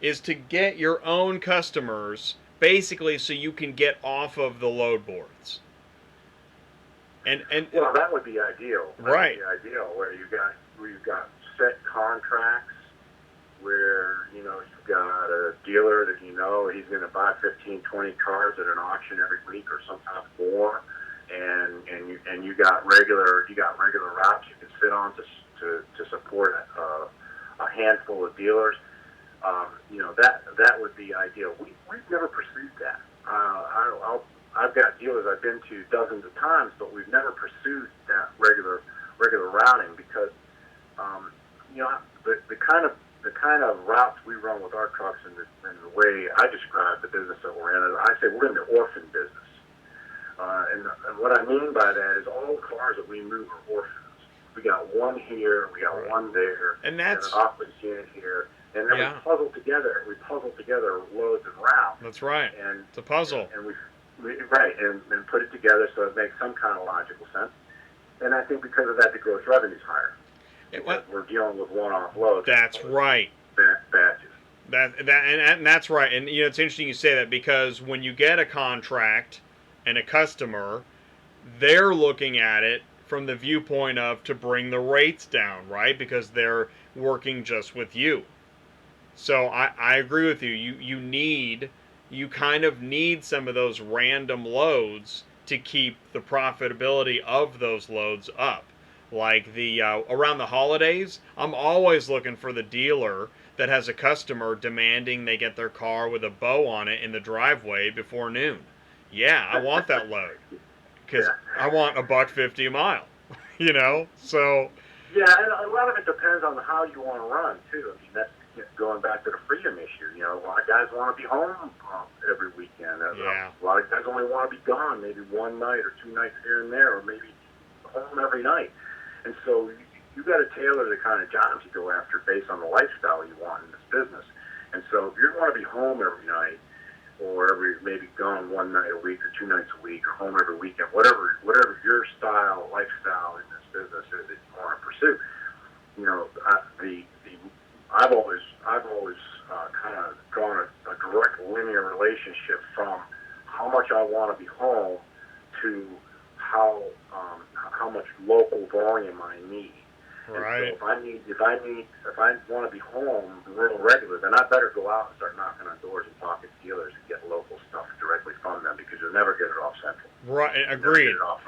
is to get your own customers, basically so you can get off of the load boards. And well, that would be ideal. Right. That would be ideal, where you've got set contracts, where you've got a dealer that he's going to buy 15, 20 cars at an auction every week or sometimes more, and you got regular routes you can sit on to support a handful of dealers. That would be ideal. We've never pursued that. I've got dealers I've been to dozens of times, but we've never pursued that regular routing because the kind of routes we run with our trucks and the way I describe the business that we're in, I say we're in the orphan business. And what I mean by that is all the cars that we move are orphans. We got one here, we got one there, and that's an office unit here, and then we puzzle together loads and routes. That's right. And it's a puzzle. And Right, and put it together so it makes some kind of logical sense. And I think because of that, the gross revenue's higher. Because we're dealing with one-off loads. That's right. Batches. And that's right. And it's interesting you say that, because when you get a contract and a customer, they're looking at it from the viewpoint of to bring the rates down, right? Because they're working just with you. So I agree with you. You kind of need some of those random loads to keep the profitability of those loads up. Like the around the holidays, I'm always looking for the dealer that has a customer demanding they get their car with a bow on it in the driveway before noon. Yeah, I want that load because I want $1.50 a mile. So. Yeah, and a lot of it depends on how you want to run too. I mean, that's going back to the freedom issue. A lot of guys want to be home every weekend. Yeah. A lot of guys only want to be gone maybe one night or 2 nights here and there, or maybe home every night. And so you got to tailor the kind of jobs you go after based on the lifestyle you want in this business. And so if you want to be home every night, or maybe gone 1 night a week or 2 nights a week, or home every weekend, whatever your lifestyle in this business is that you want to pursue, I've always kind of drawn a direct linear relationship from how much I want to be home to how much local volume I need. Right. And so if I want to be home real regular, then I better go out and start knocking on doors and talking to dealers and get local stuff directly from them, because you'll never get it off central. Right. Agreed. Get it off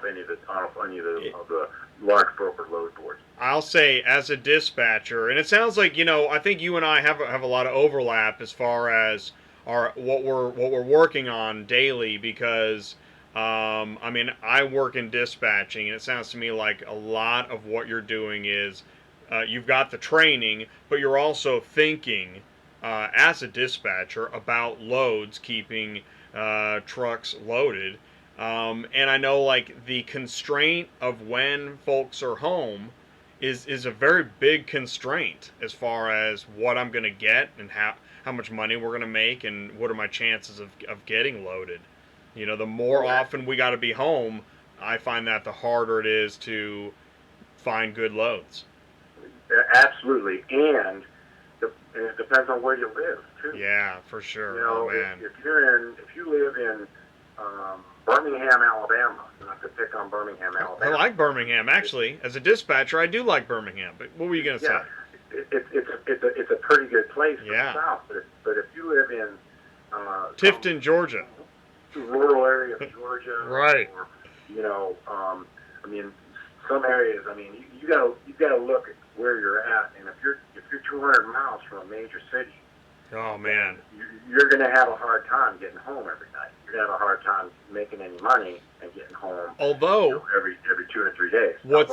any of the large broker load boards. I'll say, as a dispatcher, and it sounds like I think you and I have a lot of overlap as far as what we're working on daily, because I work in dispatching, and it sounds to me like a lot of what you're doing is you've got the training, but you're also thinking as a dispatcher about loads, keeping trucks loaded. And I know, like, the constraint of when folks are home is a very big constraint as far as what I'm going to get and how much money we're going to make and what are my chances of getting loaded. The more often we got to be home, I find that the harder it is to find good loads. Absolutely, and it depends on where you live too. Yeah, for sure. Man. If you live in Birmingham, Alabama, not to pick on Birmingham, Alabama. I like Birmingham, actually. As a dispatcher, I do like Birmingham. But what were you going to say? It's a pretty good place for the South. But if you live in Tifton, Georgia, rural area of Georgia, right? Or, some areas. You gotta look at where you're at, and if you're 200 miles from a major city, oh man, you're gonna have a hard time getting home every night. You're gonna have a hard time making any money and getting home. Although every 2 or 3 days, unless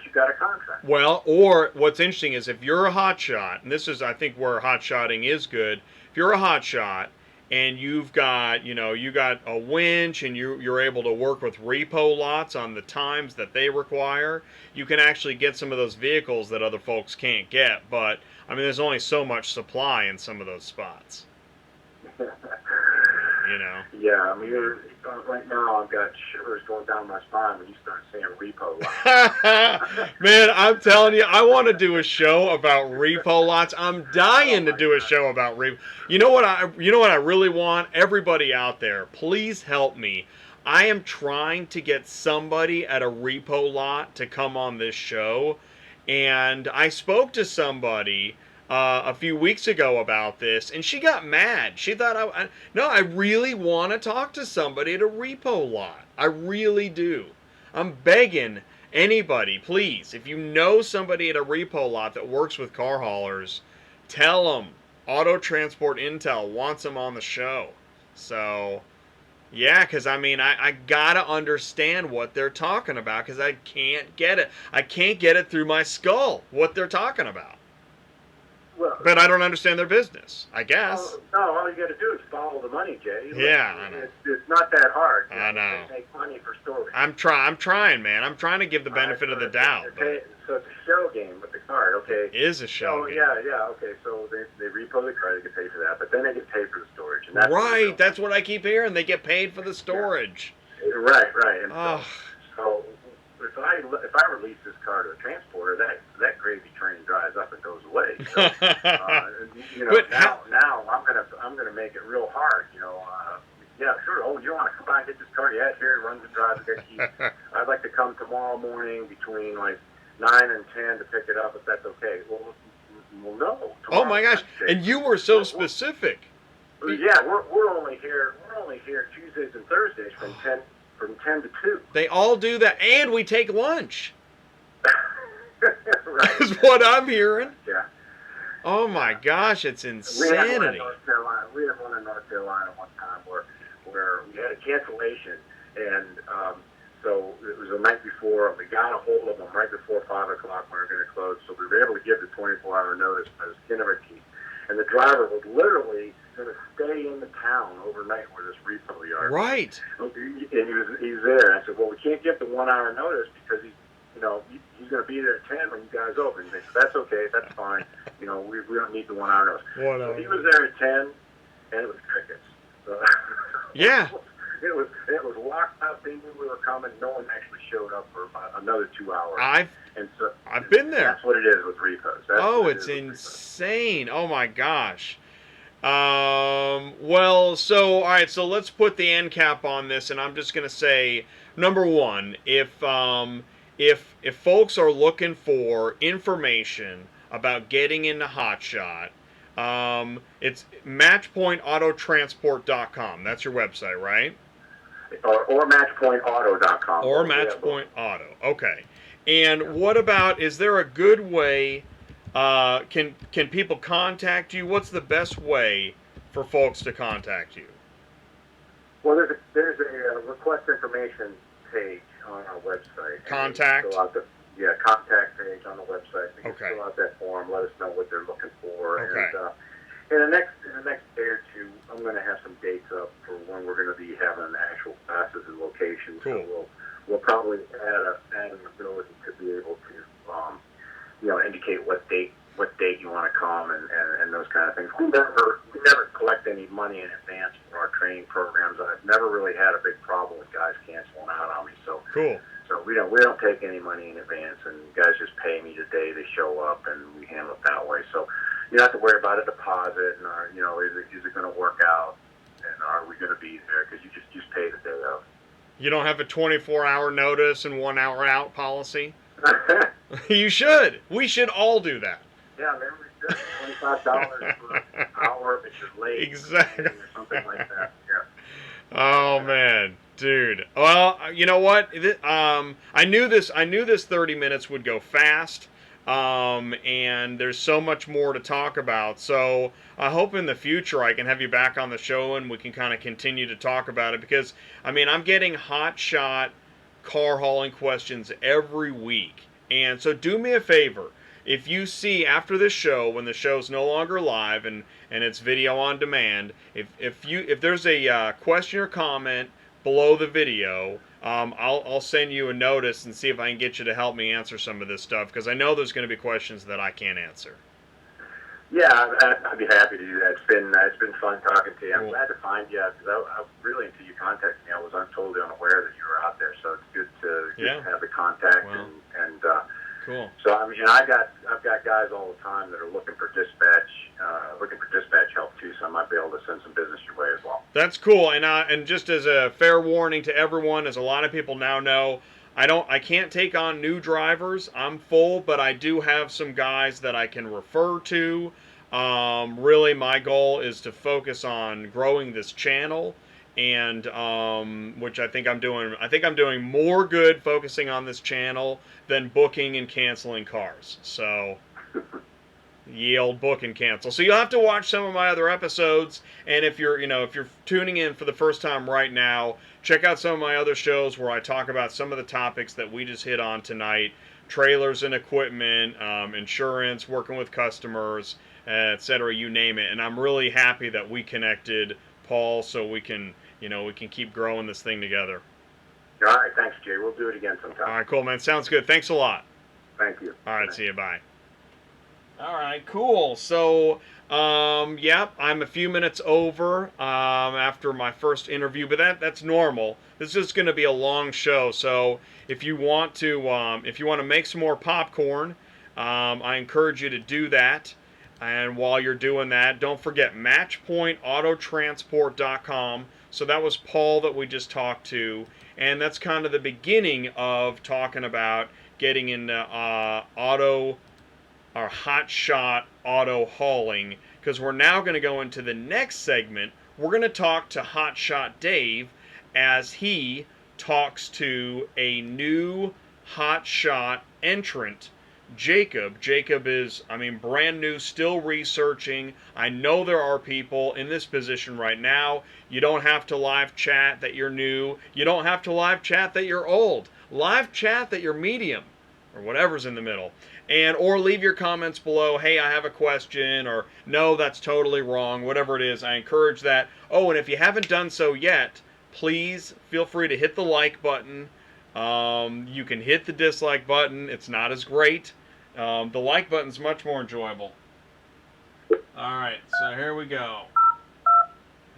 you got a contract. Well, or what's interesting is if you're a hotshot, and this is I think where hotshotting is good. If you're a hotshot and you've got, you got a winch and you're able to work with repo lots on the times that they require, you can actually get some of those vehicles that other folks can't get. But, there's only so much supply in some of those spots. Yeah, right now I've got shivers going down my spine when you start saying repo lots. Man, I'm telling you, I want to do a show about repo lots. I'm dying to do a show about repo. You know what I really want? Everybody out there, please help me. I am trying to get somebody at a repo lot to come on this show, and I spoke to somebody a few weeks ago about this, and she got mad. She thought, I really want to talk to somebody at a repo lot. I really do. I'm begging anybody, please, if you know somebody at a repo lot that works with car haulers, tell them Auto Transport Intel wants them on the show. So, yeah, because I gotta understand what they're talking about, because I can't get it. I can't get it through my skull what they're talking about. But I don't understand their business, I guess. No, all you got to do is follow the money, Jay. Yeah, I know. It's not that hard. I know. Make money for storage. I'm trying, man. I'm trying to give the benefit of the doubt. So it's a show game, but the card. Okay. It is a shell Oh, game. yeah. Okay, so they repo the card, they get paid for that, but then they get paid for the storage, and that's Right, that's what I keep hearing. They get paid for the yeah. storage. Right. And Oh. so if I release this car to a transporter, that gravy train dries up and goes away. So, But now I'm gonna make it real hard. Yeah, sure. Oh, you want to come by and get this car? Yeah, here, runs and drives. I'd like to come tomorrow morning between like 9 and 10 to pick it up if that's okay. Well, no. Oh my gosh! And you were so specific. Yeah, we're only here Tuesdays and Thursdays from 10 to 2. They all do that, and we take lunch. Right. That's what I'm hearing. Yeah. Oh my gosh, it's insanity. We had one in North Carolina one time where we had a cancellation, and so it was the night before. We got a hold of them right before 5 o'clock when we were going to close, so we were able to give the 24-hour notice by the skin of our teeth. And the driver was literally going to stay in the town overnight where this repo yard. Right. And he was there. And I said, well, we can't give the 1 hour notice because he's going to be there at 10 when you guys open. And they said, that's okay, that's fine. We don't need the 1 hour notice. So he was there at 10, and it was crickets. So yeah. It was locked up. They knew we were coming. No one actually showed up for another 2 hours. I've been there. That's what it is with repos. It's insane. Oh my gosh. Well, all right, so let's put the end cap on this, and I'm just gonna say, number one, if folks are looking for information about getting into Hotshot, it's matchpointautotransport.com. That's your website, right? Or matchpointauto.com. Or Matchpoint Auto. Okay. And what about, is there a good way, can people contact you? What's the best way for folks to contact you? Well, there's a request information page on our website. Contact? Contact page on the website. You can Okay. fill out that form, let us know what they're looking for. Okay. And in the next day or two, I'm going to have some dates up for when we're going to be having actual classes and locations. Cool. So we'll probably add an ability to be able to, indicate what date you want to come and those kind of things. We never collect any money in advance for our training programs. I've never really had a big problem with guys canceling out on me. So cool. So we don't take any money in advance, and guys just pay me the day they show up, and we handle it that way. So you don't have to worry about a deposit, and is it going to work out, and are we going to be there? Because you just pay the day of. You don't have a 24-hour notice and 1 hour out policy? You should. We should all do that. Yeah, maybe we should. $25 for an hour if you're late. Exactly. Or something like that. Yeah. Oh man, dude. Well, you know what? I knew this 30 minutes would go fast. And there's so much more to talk about. So I hope in the future I can have you back on the show and we can kind of continue to talk about it, because I'm getting Hotshot Car Hauling questions every week. And so do me a favor. If you see after this show, when the show's no longer live and it's video on demand, if there's a question or comment below the video, I'll send you a notice and see if I can get you to help me answer some of this stuff, because I know there's going to be questions that I can't answer. Yeah, I'd be happy to do that. It's been fun talking to you. I'm glad to find you, because I really, until you contacted me, I was totally unaware that you were out there. So it's good to have the contact. Well, and cool. So I've got guys all the time that are looking for dispatch help too. So I might be able to send some business your way as well. That's cool. And just as a fair warning to everyone, as a lot of people now know, I can't take on new drivers. I'm full, but I do have some guys that I can refer to. Really, my goal is to focus on growing this channel, and which I think I'm doing. I think I'm doing more good focusing on this channel than booking and canceling cars. So, ye old book and cancel. So you'll have to watch some of my other episodes, and if you're tuning in for the first time right now, check out some of my other shows where I talk about some of the topics that we just hit on tonight: trailers and equipment, insurance, working with customers, etc. You name it. And I'm really happy that we connected, Paul, so we can keep growing this thing together. All right, thanks, Jay. We'll do it again sometime. All right, cool, man. Sounds good. Thanks a lot. Thank you. All right, see you. Bye. All right, cool. So, yeah, I'm a few minutes over after my first interview, but that's normal. This is just going to be a long show. So, if you want to make some more popcorn, I encourage you to do that. And while you're doing that, don't forget matchpointautotransport.com. So that was Paul that we just talked to, and that's kind of the beginning of talking about getting into auto our Hotshot Auto Hauling, because we're now going to go into the next segment. We're going to talk to Hotshot Dave as he talks to a new Hotshot entrant, Jacob. Jacob is, brand new, still researching. I know there are people in this position right now. You don't have to live chat that you're new. You don't have to live chat that you're old. Live chat that you're medium, or whatever's in the middle. And or leave your comments below. Hey, I have a question, or no, that's totally wrong. Whatever it is, I encourage that. Oh, and if you haven't done so yet, please feel free to hit the like button. You can hit the dislike button. It's not as great. The like button's much more enjoyable. All right, so here we go.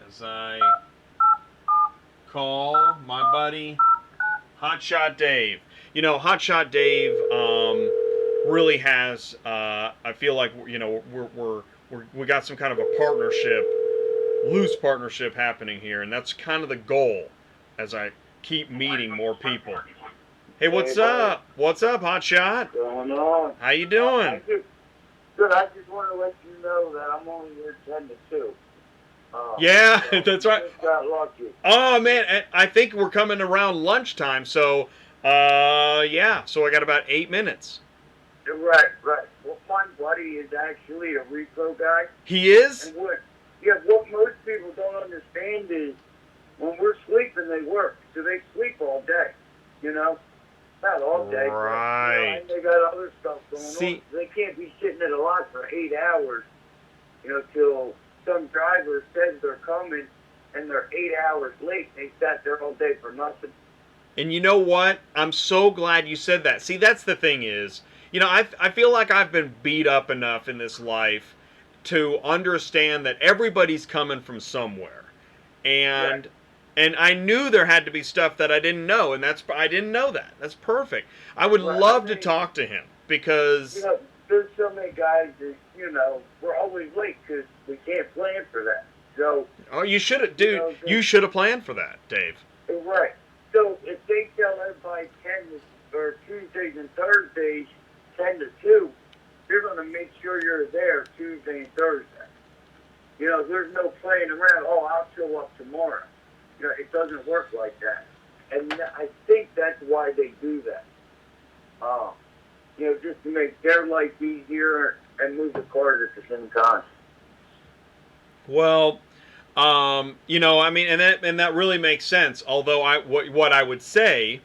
As I call my buddy Hotshot Dave. You know, Hotshot Dave really has. I feel like we got some kind of a partnership, loose partnership happening here, and that's kind of the goal. As I keep meeting more people. Hey, what's up? What's up, Hotshot? What's going on? How you doing? Good. I just want to let you know that I'm only here 10 to 2. Yeah, that's right. Just got lucky. Oh man, I think we're coming around lunchtime, so yeah, so I got about 8 minutes. Right. Well, my buddy is actually a repo guy. He is? And what most people don't understand is when we're sleeping, they work. So they sleep all day, you know? Not all day. Right. But, they got other stuff going See, on. They can't be sitting at a lot for 8 hours, till some driver says they're coming and they're 8 hours late. They sat there all day for nothing. And you know what? I'm so glad you said that. See, that's the thing is, I feel like I've been beat up enough in this life to understand that everybody's coming from somewhere. And and I knew there had to be stuff that I didn't know, and I didn't know that. That's perfect. I would love to talk to him because there's so many guys that we're always late because we can't plan for that. So you should have, dude. You should have planned for that, Dave. Right. So if they tell everybody 10 or Tuesdays and Thursdays 10 to 2, you're going to make sure you're there Tuesday and Thursday. There's no playing around. Oh, I'll show up tomorrow. It doesn't work like that. And I think that's why they do that. Just to make their life easier and move the cars at the same time. Well, and that really makes sense. Although what I would say,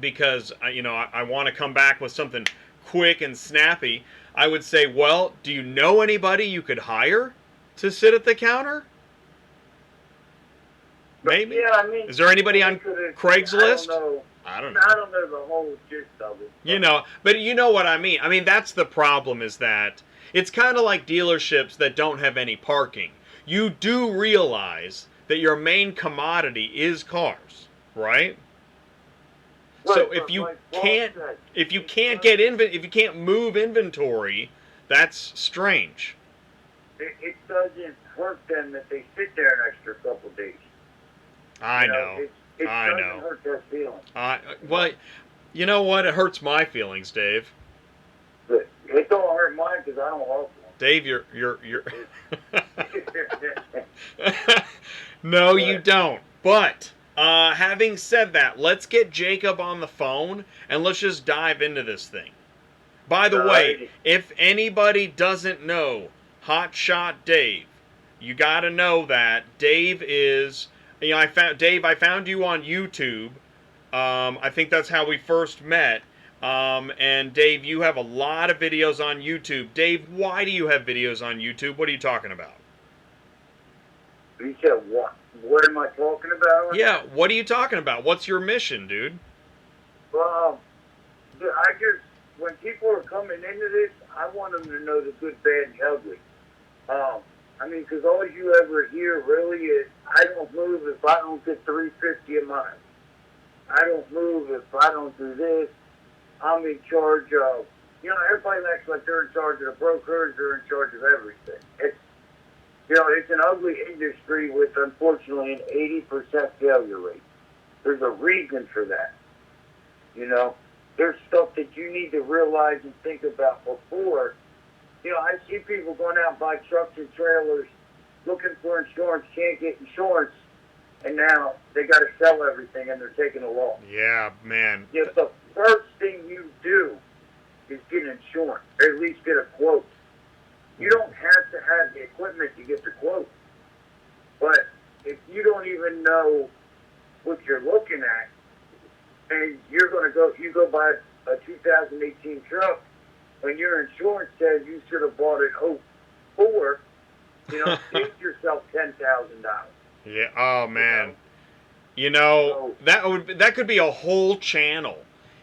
because I want to come back with something quick and snappy, I would say, well, do you know anybody you could hire to sit at the counter? Maybe. Yeah, is there anybody on Craigslist? I don't know the whole gist of it. But you know what I mean. I mean, that's the problem, is that it's kind of like dealerships that don't have any parking. You do realize that your main commodity is cars, right? So if you can't move inventory, that's strange. It doesn't hurt them that they sit there an extra couple days. I know. It doesn't hurt their feelings. Well, you know what? It hurts my feelings, Dave. But it don't hurt mine because I don't love them. Dave, you're No, you don't. But having said that, let's get Jacob on the phone and let's just dive into this thing. By the way, if anybody doesn't know Hotshot Dave, you got to know that Dave is. I found you on YouTube. I think that's how we first met. And Dave, you have a lot of videos on YouTube. Dave, why do you have videos on YouTube? What are you talking about? You said what? What am I talking about? Yeah, what are you talking about? What's your mission, dude? Well, when people are coming into this, I want them to know the good, bad, and ugly. I mean, because all you ever hear really is, I don't move if I don't get $3.50 a month. I don't move if I don't do this. I'm in charge of, everybody acts like they're in charge of the brokers, they're in charge of everything. It's an ugly industry with, unfortunately, an 80% failure rate. There's a reason for that. There's stuff that you need to realize and think about before. I see people going out and buy trucks and trailers, looking for insurance, can't get insurance, and now they got to sell everything and they're taking a loss. Yeah, man. The first thing you do is get insurance, or at least get a quote. You don't have to have the equipment to get the quote. But if you don't even know what you're looking at, and you go buy a 2018 truck, when your insurance says you should have bought it 04, save yourself $10,000. Yeah. Oh man. That could be a whole channel.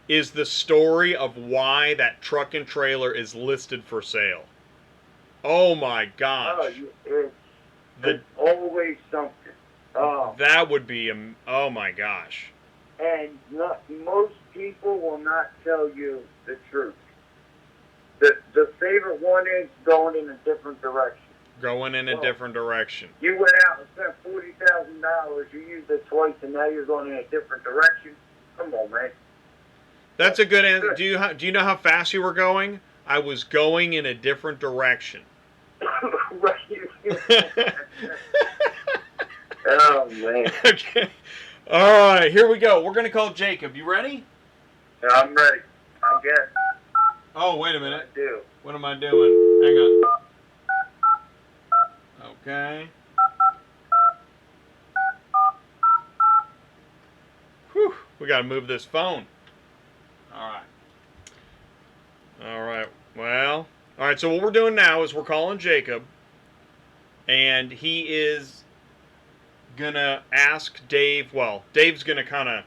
Is the story of why that truck and trailer is listed for sale? Oh my gosh. It's always something. That would be oh my gosh. And most people will not tell you the truth. The favorite one is going in a different direction. Going in a different direction. You went out and spent $40,000. You used it twice, and now you're going in a different direction. Come on, man. That's a good answer. Do you know how fast you were going? I was going in a different direction. Oh man. Okay. All right, here we go. We're gonna call Jacob. You ready? Yeah, I'm ready. I guess. Oh, wait a minute. I do. What am I doing? Hang on. Okay. Whew. We gotta move this phone. All right. Well. All right. So what we're doing now is we're calling Jacob, and he is gonna ask Dave. Well, Dave's gonna kind of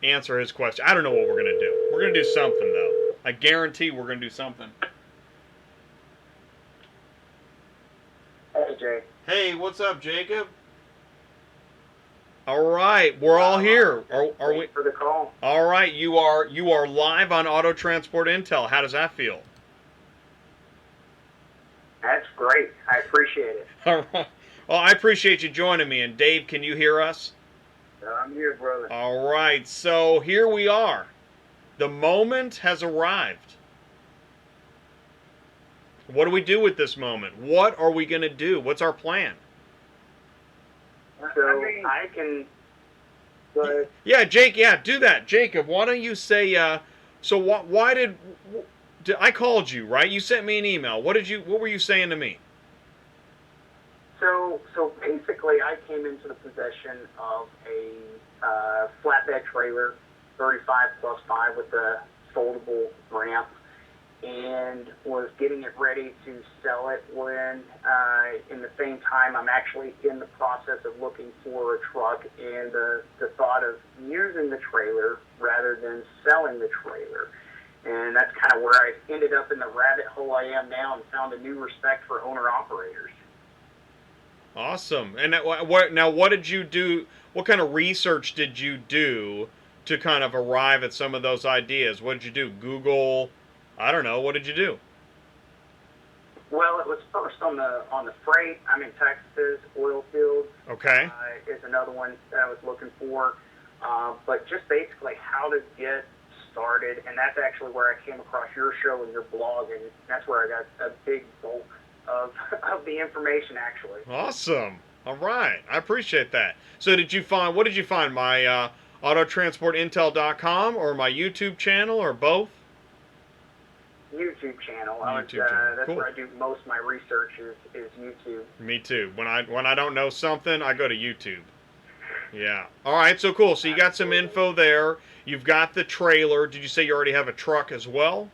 answer his question. I don't know what we're gonna do. We're gonna do something though. I guarantee we're gonna do something. Hey, Jay. Hey, what's up, Jacob? All right, we're all here. Are we for the call? All right, you are live on Auto Transport Intel. How does that feel? That's great. I appreciate it. All right. Well, I appreciate you joining me. And Dave, can you hear us? I'm here, brother. All right, so here we are. The moment has arrived. What do we do with this moment? What are we going to do? What's our plan? So I can. Go ahead. Yeah, Jake. Yeah, do that, Jacob. Why don't you say? So why did I called you? Right? You sent me an email. What were you saying to me? So basically, I came into the possession of a flatbed trailer, 35+5 with a foldable ramp, and was getting it ready to sell it when, in the same time, I'm actually in the process of looking for a truck, and the thought of using the trailer rather than selling the trailer. And that's kind of where I ended up in the rabbit hole I am now and found a new respect for owner-operators. Awesome. And what did you do? What kind of research did you do to kind of arrive at some of those ideas? What did you do? Google? I don't know. What did you do? Well, it was first on the freight. I'm in Texas. Oil fields. Okay. Is another one that I was looking for. But just basically how to get started, and that's actually where I came across your show and your blog, and that's where I got a big bulk of the information, actually. Awesome. All right. I appreciate that. So what did you find? My autotransportintel.com or my YouTube channel or both? YouTube channel. That's Cool. where I do most of my research is YouTube. Me too. When I don't know something, I go to YouTube. Yeah. All right. So cool. So you got some info there. You've got the trailer. Did you say you already have a truck as well?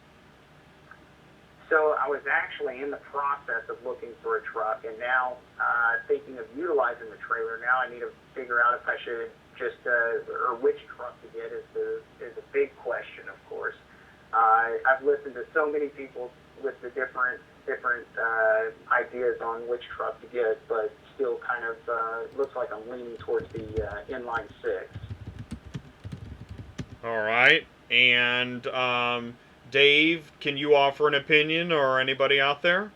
So I was actually in the process of looking for a truck, and now thinking of utilizing the trailer. Now I need to figure out if I should just or which truck to get is a big question, of course. I've listened to so many people with the different ideas on which truck to get, but still kind of looks like I'm leaning towards the inline six. All right. And Dave, can you offer an opinion, or anybody out there?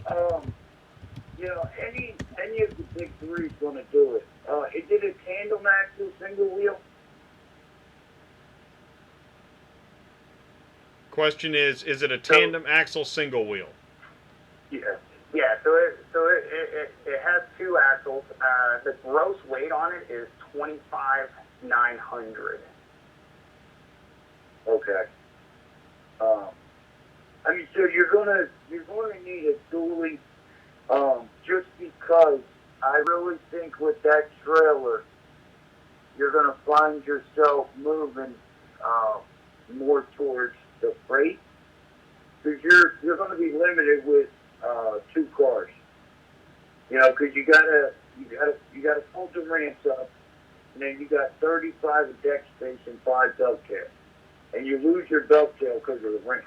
You know, any of the big three is going to do it. Is it a tandem axle single wheel? Question is it a tandem axle single wheel? Yeah. Yeah, so it has two axles. The gross weight on it is 25,900. Okay. I mean, so you're gonna need a dually, just because I really think with that trailer, you're gonna find yourself moving more towards the freight, because you're gonna be limited with two cars. You know, because you gotta pull the ramps up, and then you got 35 of deck space and 5 dovetail, and you lose your dovetail because of the ramp.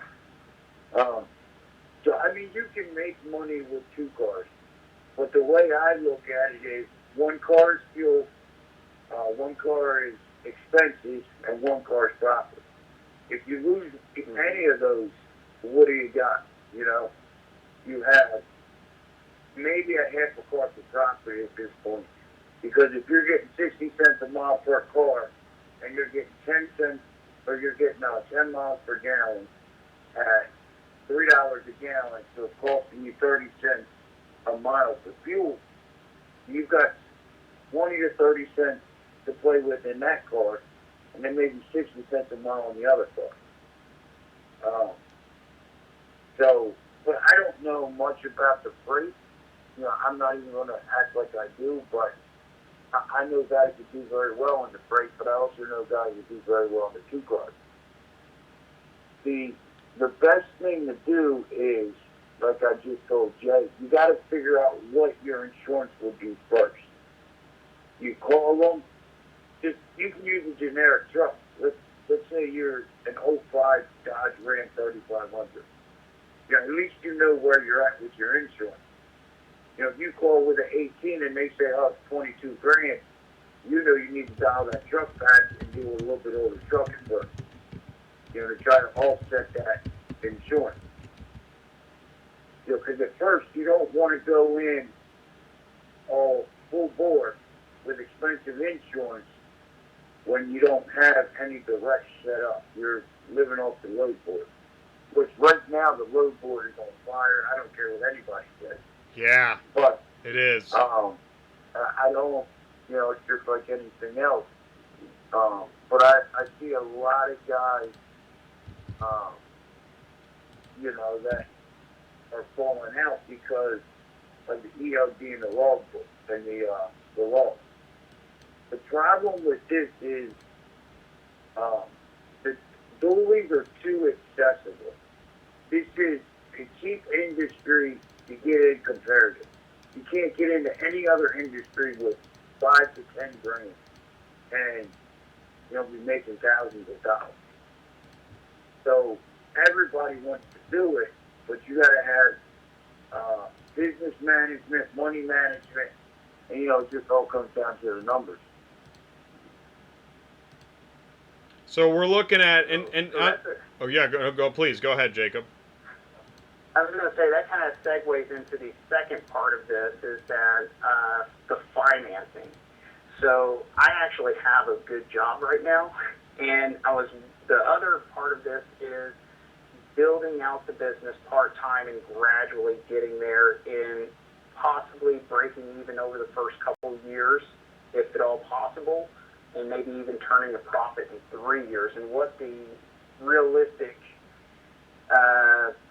So I mean, you can make money with two cars, but the way I look at it is one car is fuel, one car is expenses, and one car is profit. If you lose any of those, what do you got? You know, you have maybe a half a car for profit at this point. Because if you're getting 60 cents a mile per car, and you're getting 10 cents, or you're getting 10 miles per gallon at $3 a gallon, so it's costing you 30 cents a mile for fuel, you've got 20 to 30 cents to play with in that car, and then maybe 60 cents a mile in the other car. But I don't know much about the freight. You know, I'm not even going to act like I do, but I know guys that do very well in the freight, but I also know guys that do very well in the two cars. The best thing to do is, like I just told Jay, you got to figure out what your insurance will do first. You call them. You can use a generic truck. Let's say you're an '05 Dodge Ram 3500. You know, at least you know where you're at with your insurance. You know, if you call with an 18 and they say, oh, it's 22 grand, you know you need to dial that truck back and deal with a little bit older trucking first. You know, to try to offset that insurance. You know, because at first you don't want to go in all full board with expensive insurance when you don't have any direct set up. You're living off the load board, which right now the load board is on fire. I don't care what anybody says. Yeah, but it is. I don't, you know, it's just like anything else. But I see a lot of guys, you know, that are falling out because of the ELD and the logbook and the law. The problem with this is the dualies are too accessible. This is a cheap industry to get in comparative. You can't get into any other industry with 5 to 10 grand and, you know, be making thousands of dollars. So everybody wants to do it, but you got to have business management, money management, and, you know, it just all comes down to the numbers. So we're looking at oh yeah, go please go ahead, Jacob. I was going to say that kind of segues into the second part of this, is that the financing. So I actually have a good job right now, and the other part of this is building out the business part-time and gradually getting there, in possibly breaking even over the first couple of years, if at all possible, and maybe even turning a profit in 3 years. And what the realistic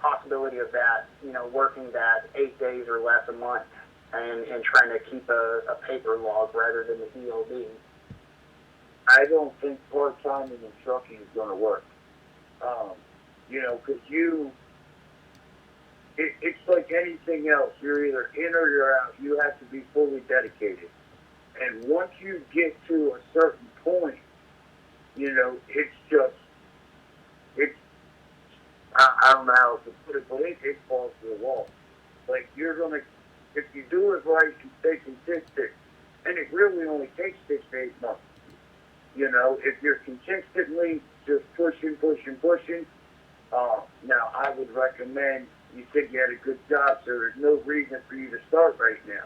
possibility of that, you know, working that 8 days or less a month, and trying to keep a paper log rather than the ELD. I don't think part-time in trucking is going to work. You know, because it's like anything else. You're either in or you're out. You have to be fully dedicated. And once you get to a certain point, you know, it's I don't know how to put it, but it falls to the wall. Like, if you do it right, you stay consistent, and it really only takes 6 to 8 months. You know, if you're consistently just pushing, now I would recommend, you said you had a good job, so there's no reason for you to start right now.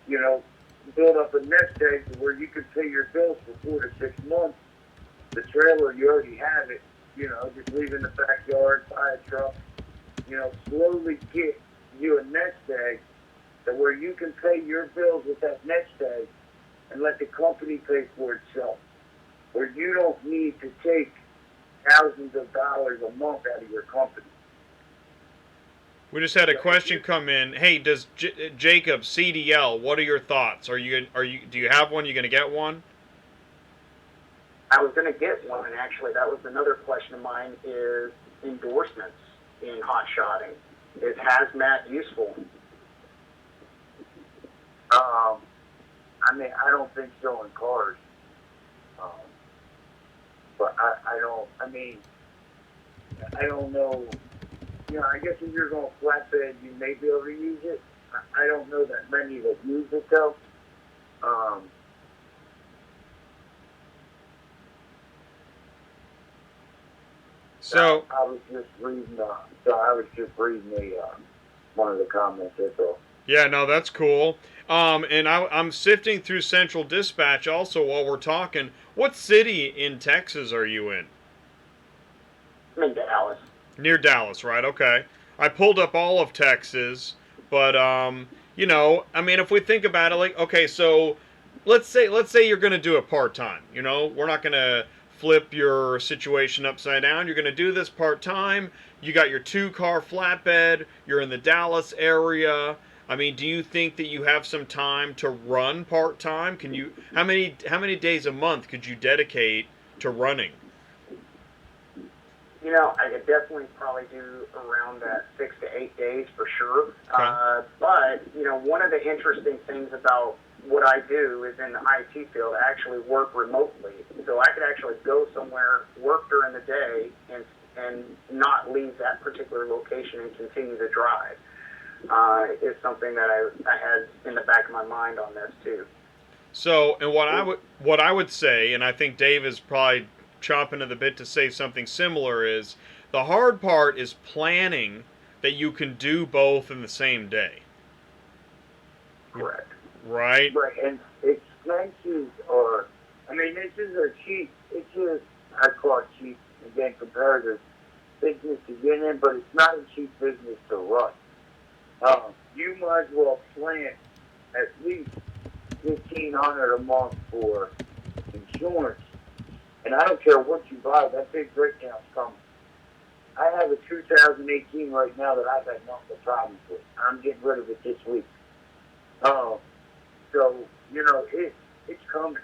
You know, build up a nest egg to where you can pay your bills for 4 to 6 months. The trailer, you already have it. You know, just leave it in the backyard, buy a truck. You know, slowly get you a nest egg to where you can pay your bills with that nest egg and let the company pay for itself. Where you don't need to take thousands of dollars a month out of your company. We just had a question come in. Hey, does Jacob CDL? What are your thoughts? Do you have one? You going to get one? I was going to get one, and actually that was another question of mine, is endorsements in hot shotting. Is hazmat useful? I mean, I don't think so in cars. But I don't know. You know, I guess if you're going flatbed, you may be able to use it. I don't know that many that use it, though. So I was just reading. One of the comments. That's all. yeah, no, that's cool. And I'm sifting through Central Dispatch also while we're talking. What city in Texas are you in? I'm in Dallas. Near Dallas, right? Okay. I pulled up all of Texas, but you know, I mean, if we think about it, like, okay, so let's say you're going to do it part time. You know, we're not going to flip your situation upside down. You're going to do this part time. You got your 2-car flatbed. You're in the Dallas area. I mean, do you think that you have some time to run part time? Can you? How many days a month could you dedicate to running? You know, I could definitely probably do around that 6 to 8 days for sure. Okay. But, you know, one of the interesting things about what I do is in the IT field, I actually work remotely. So I could actually go somewhere, work during the day, and not leave that particular location and continue to drive. Is something that I had in the back of my mind on this too. So, and what I would say, and I think Dave is probably chomping at the bit to say something similar, is the hard part is planning that you can do both in the same day. Correct. Right? Right, and expenses are, I mean, this is a cheap, I call it cheap, again, comparative business to get in, but it's not a cheap business to run. You might as well plan at least $1,500 a month for insurance. And I don't care what you buy, that big breakdown's coming. I have a 2018 right now that I've had nothing but problems with. I'm getting rid of it this week. So, you know, it's coming.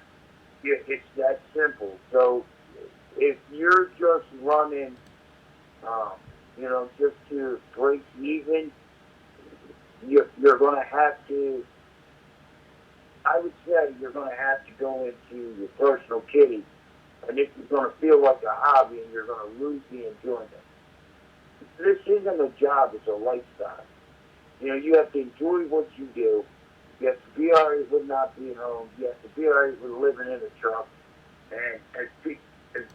It's that simple. So if you're just running, you know, just to break even, you're going to have to, I would say you're going to have to go into your personal kitty, and this is going to feel like a hobby, and you're going to lose the enjoyment. This isn't a job, it's a lifestyle. You know, you have to enjoy what you do. You have to be all right with not being home. You have to be all right with living in a truck. And as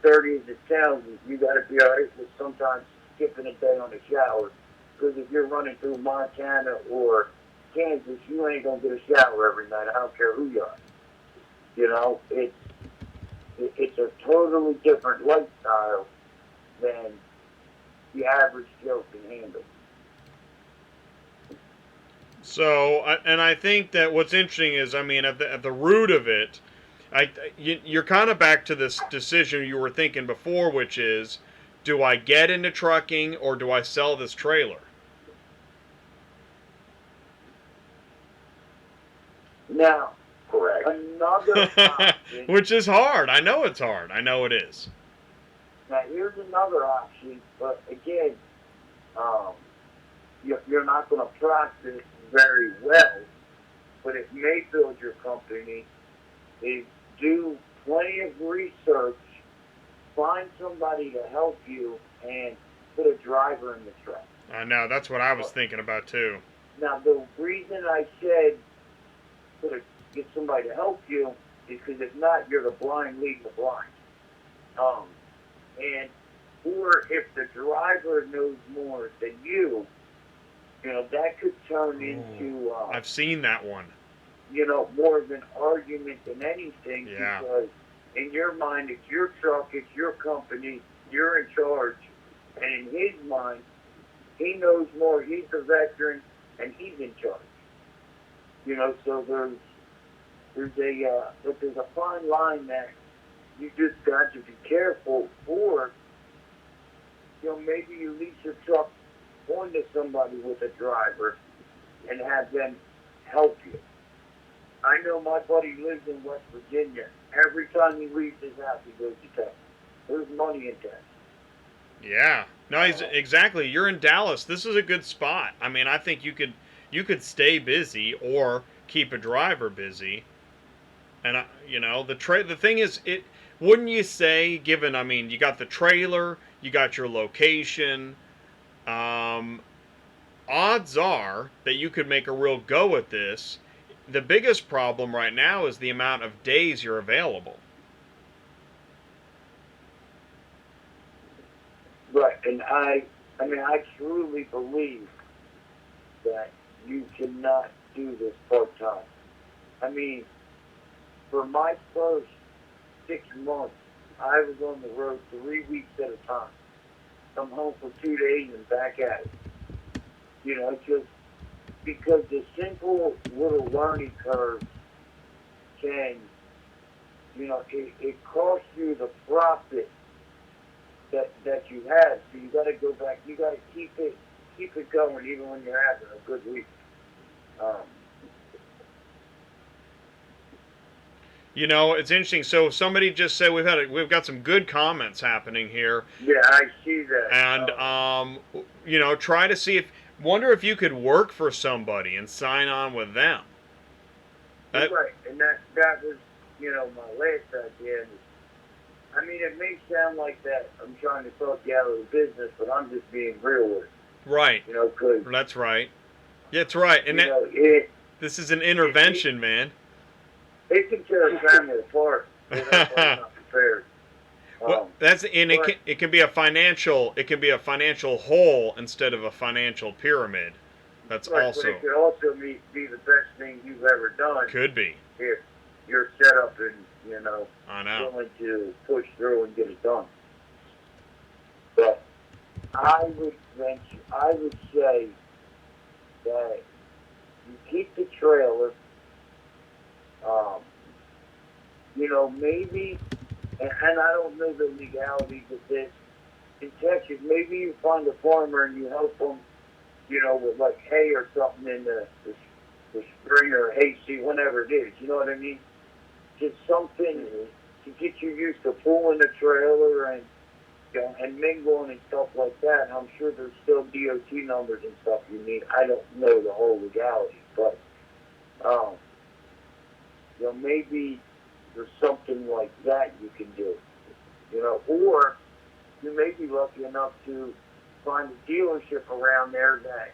dirty as it sounds, you got to be all right with sometimes skipping a day on the shower. Because if you're running through Montana or Kansas, you ain't going to get a shower every night. I don't care who you are. You know, it's a totally different lifestyle than the average Joe can handle. So, and I think that what's interesting is, I mean, at the root of it, you're kind of back to this decision you were thinking before, which is, do I get into trucking or do I sell this trailer? Now, Correct. another option. Which is hard. I know it's hard. I know it is. Now, here's another option, but again, you're not going to practice very well, but it may build your company, is do plenty of research, find somebody to help you, and put a driver in the truck. I know, that's what I was thinking about too. Now, the reason I said get somebody to help you is because if not, you're the blind leading the blind. And or if the driver knows more than you, that could turn into I've seen that one. More of an argument than anything. Yeah. Because in your mind, it's your truck, it's your company, you're in charge, and in his mind, he knows more. He's the veteran, and he's in charge. So there's a fine line that you just got to be careful for. Maybe you lease your truck onto somebody with a driver and have them help you. I know my buddy lives in West Virginia. Every time he leaves his house, he goes to Texas. There's money in Texas. Yeah. No, exactly. You're in Dallas. This is a good spot. I mean, I think you could stay busy or keep a driver busy. And the thing is, wouldn't you say, given, I mean, you got the trailer, you got your location, odds are that you could make a real go at this. The biggest problem right now is the amount of days you're available. Right, and I truly believe that you cannot do this part-time. I mean, for my first 6 months, I was on the road 3 weeks at a time. Come home for 2 days and back at it. Just because the simple little learning curve can, it costs you the profit that you have. So you got to go back. You got to keep it going even when you're having a good week. It's interesting. So somebody just said we've got some good comments happening here. Yeah, I see that. And try to wonder if you could work for somebody and sign on with them. Right, and that was my last idea. I mean, it may sound like that I'm trying to talk you out of the business, but I'm just being real with it. Right. Cause that's right. Yeah, it's right. And this is an intervention, man. It can tear a family apart. That's not prepared. Well, it can be a financial hole instead of a financial pyramid. That's right, also. But it could also be the best thing you've ever done. Could be. If you're set up and I know. willing to push through and get it done. But I would say that you keep the trailer. Maybe, and I don't know the legalities of this, in Texas, maybe you find a farmer and you help them, with like hay or something in the spring or hay seed, whenever it is, you know what I mean? Just something to get you used to pulling the trailer and mingling and stuff like that. And I'm sure there's still DOT numbers and stuff you need. I don't know the whole legality, but maybe there's something like that you can do. Or you may be lucky enough to find a dealership around there that,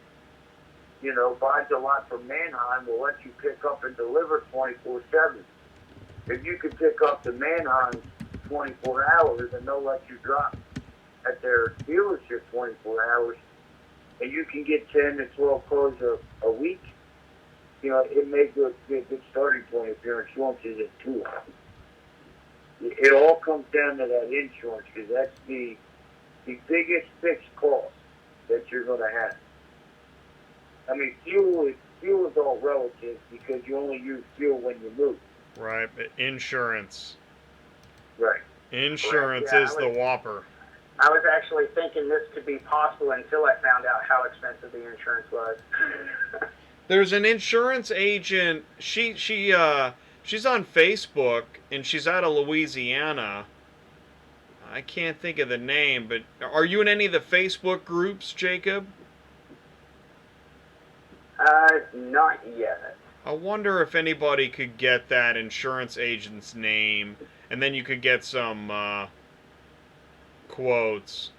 buys a lot from Manheim, will let you pick up and deliver 24/7. If you could pick up the Manheim 24 hours and they'll let you drop at their dealership 24 hours, and you can get 10 to 12 cars a week, it may be a good starting point if your insurance isn't too high. It all comes down to that insurance, because that's the biggest fixed cost that you're going to have. I mean, fuel is all relative because you only use fuel when you move. Right, but insurance. Right. Insurance is the whopper. I was actually thinking this could be possible until I found out how expensive the insurance was. There's an insurance agent. She's on Facebook and she's out of Louisiana. I can't think of the name, but are you in any of the Facebook groups, Jacob? Not yet. I wonder if anybody could get that insurance agent's name, and then you could get some quotes.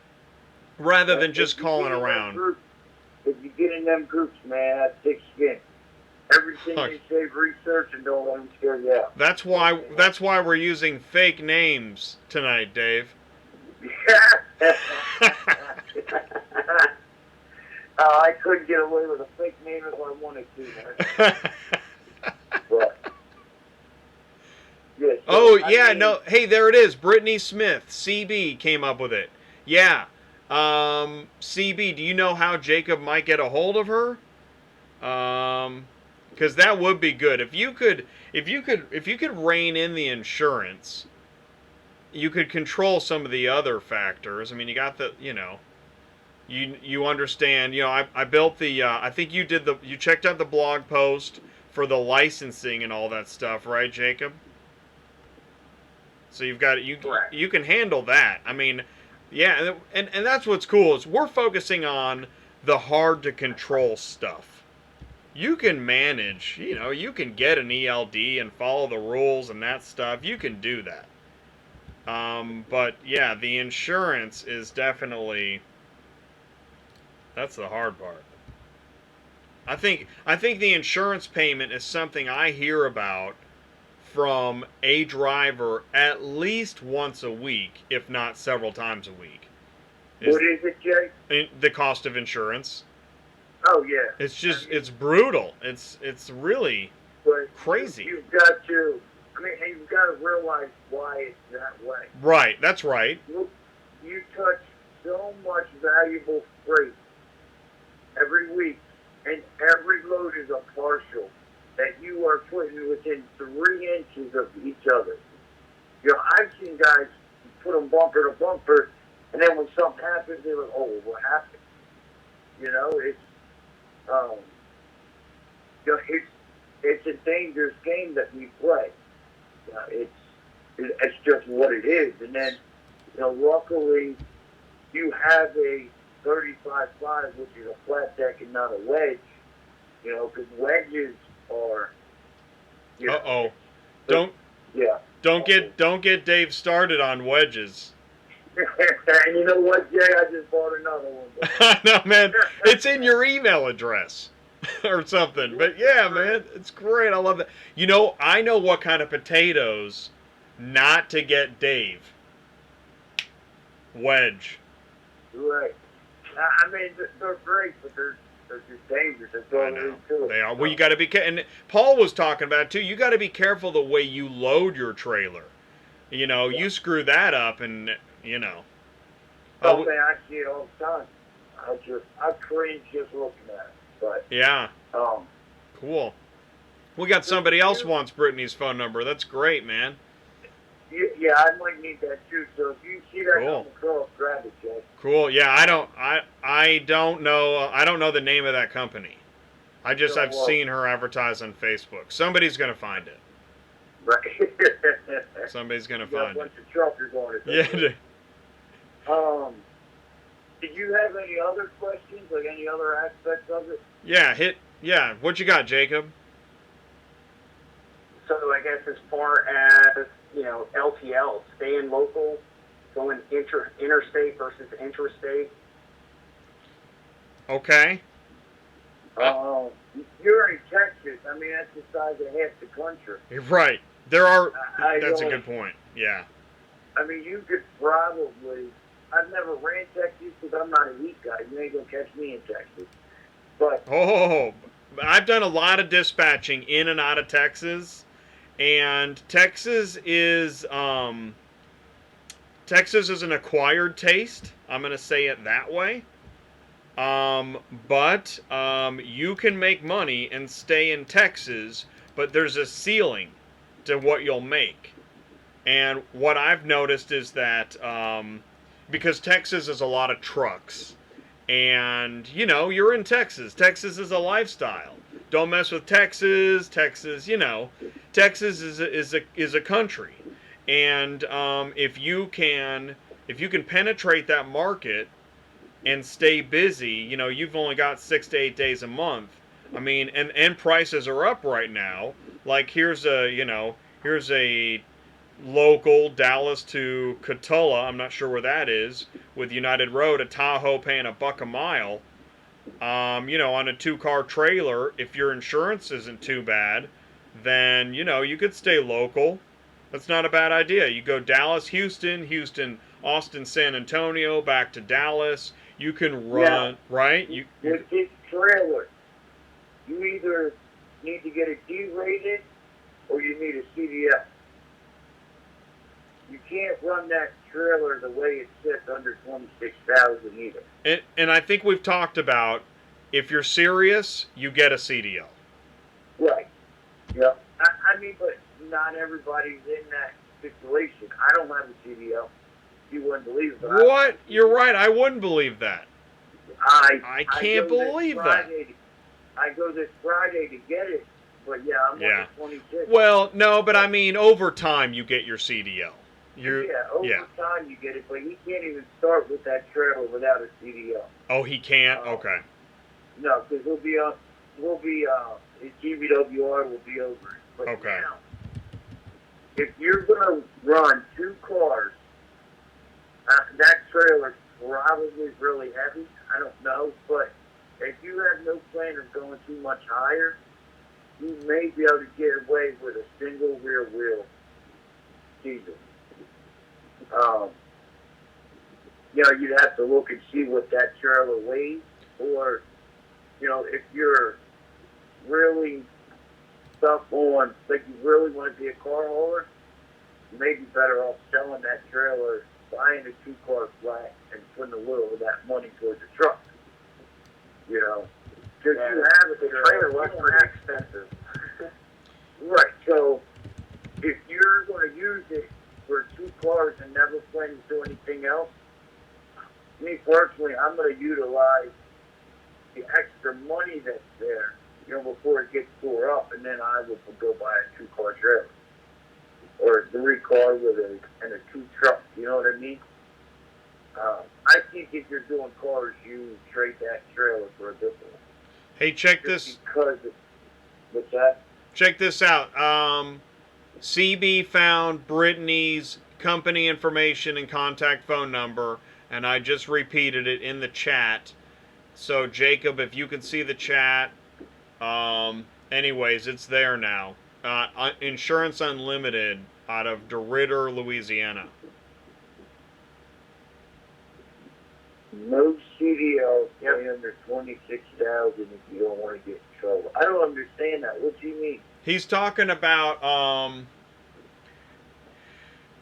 rather than just calling around. If you get in them groups, man, that's thick skin. Everything they say, research, and don't let them scare you out. That's why we're using fake names tonight, Dave. I couldn't get away with a fake name if I wanted to, man. But, yeah, so, no. Hey, there it is. Brittany Smith, CB, came up with it. Yeah. CB, do you know how Jacob might get a hold of her? Because that would be good. If you could rein in the insurance, you could control some of the other factors. I mean, you got the, you understand. I built the. I think you checked out the blog post for the licensing and all that stuff, right, Jacob? So you've got you can handle that. I mean, yeah, and that's what's cool is we're focusing on the hard to control stuff. You can manage, you can get an ELD and follow the rules and that stuff. You can do that. But yeah, the insurance is definitely, that's the hard part. I think the insurance payment is something I hear about from a driver at least once a week, if not several times a week. What is it, Jay? The cost of insurance. Oh yeah. It's just it's brutal. It's really crazy. You've got to. You've got to realize why it's that way. Right. That's right. You touch so much valuable freight every week, and every load is a partial that you are putting within 3 inches of each other. I've seen guys put them bumper to bumper, and then when something happens, they're like, "Oh, what happened?" It's a dangerous game that we play. It's just what it is. And then, luckily, you have a 35.5, which is a flat deck and not a wedge. Because wedges are. Don't get Dave started on wedges. And you know what, Jay? I just bought another one. No, man, it's in your email address or something. But yeah, man, it's great. I love that. I know what kind of potatoes not to get Dave. Wedge. Right. They're great, but they're just dangerous. That's all there is to it. They are. Well, you got to be careful. And Paul was talking about it too. You got to be careful the way you load your trailer. You screw that up, and Oh man, I see it all the time. I cringe just looking at it. But yeah. Cool. We got somebody else wants Brittany's phone number. That's great, man. Yeah, I might need that too. So if you see that Cool. on the cross, grab it, Jay. Cool. Yeah, I don't know the name of that company. I've seen her advertise on Facebook. Somebody's gonna find it. Right. Somebody's gonna You got find a bunch it. of truckers on it. Yeah. Did you have any other questions, like any other aspects of it? Yeah. What you got, Jacob? So I guess as far as, LTL, staying local, going interstate versus intrastate. Okay. You're in Texas. That's the size of half the country. You're right. That's a good point. Yeah. You could probably. I've never ran Texas because I'm not a heat guy. You ain't gonna catch me in Texas. But I've done a lot of dispatching in and out of Texas, and Texas is an acquired taste. I'm gonna say it that way. But you can make money and stay in Texas, but there's a ceiling to what you'll make. And what I've noticed is that because Texas is a lot of trucks, and you're in Texas. Texas is a lifestyle. Don't mess with Texas. Texas is a country, and if you can penetrate that market and stay busy, you've only got 6 to 8 days a month. And prices are up right now. Like here's a local Dallas to Cotulla, I'm not sure where that is, with United Road, a Tahoe paying $1 a mile, on a 2-car trailer, if your insurance isn't too bad, then, you could stay local. That's not a bad idea. You go Dallas, Houston, Houston, Austin, San Antonio, back to Dallas. You can run, right? With this trailer, you either need to get a D-rated or you need a CDL. You can't run that trailer the way it sits under 26,000 either. And I think we've talked about, if you're serious, you get a CDL. Right. Yeah. I mean, but not everybody's in that situation. I don't have a CDL. You wouldn't believe that. What? You're right. I wouldn't believe that. I can't believe that. I go this Friday to get it, but yeah, I'm on the 26th. Well, no, but I mean, over time you get your CDL. Over time you get it, but he can't even start with that trailer without a CDL. Oh, he can't? Okay. No, because his GBWR will be over it. But okay. Now, if you're going to run 2 cars, that trailer's probably really heavy. I don't know, but if you have no plan of going too much higher, you may be able to get away with a single rear wheel diesel. You'd have to look and see what that trailer weighs, or, if you're really stuck on, like you really want to be a car hauler, you may be better off selling that trailer, buying a 2-car flat, and putting a little of that money towards a truck. Because you have it, the trailer was pretty expensive. Right, so if you're going to use it for 2 cars and never plan to do anything else, me personally, I'm going to utilize the extra money that's there, before it gets tore up, and then I will go buy a 2-car trailer. Or a 3-car and a 2 truck, you know what I mean? I think if you're doing cars, you trade that trailer for a different one. Hey, check this. What's that? Check this out. CB found Brittany's company information and contact phone number, and I just repeated it in the chat. So, Jacob, if you can see the chat, anyways, it's there now. Insurance Unlimited out of DeRidder, Louisiana. No CDL pay under 26,000 if you don't want to get in trouble. I don't understand that. What do you mean? He's talking about,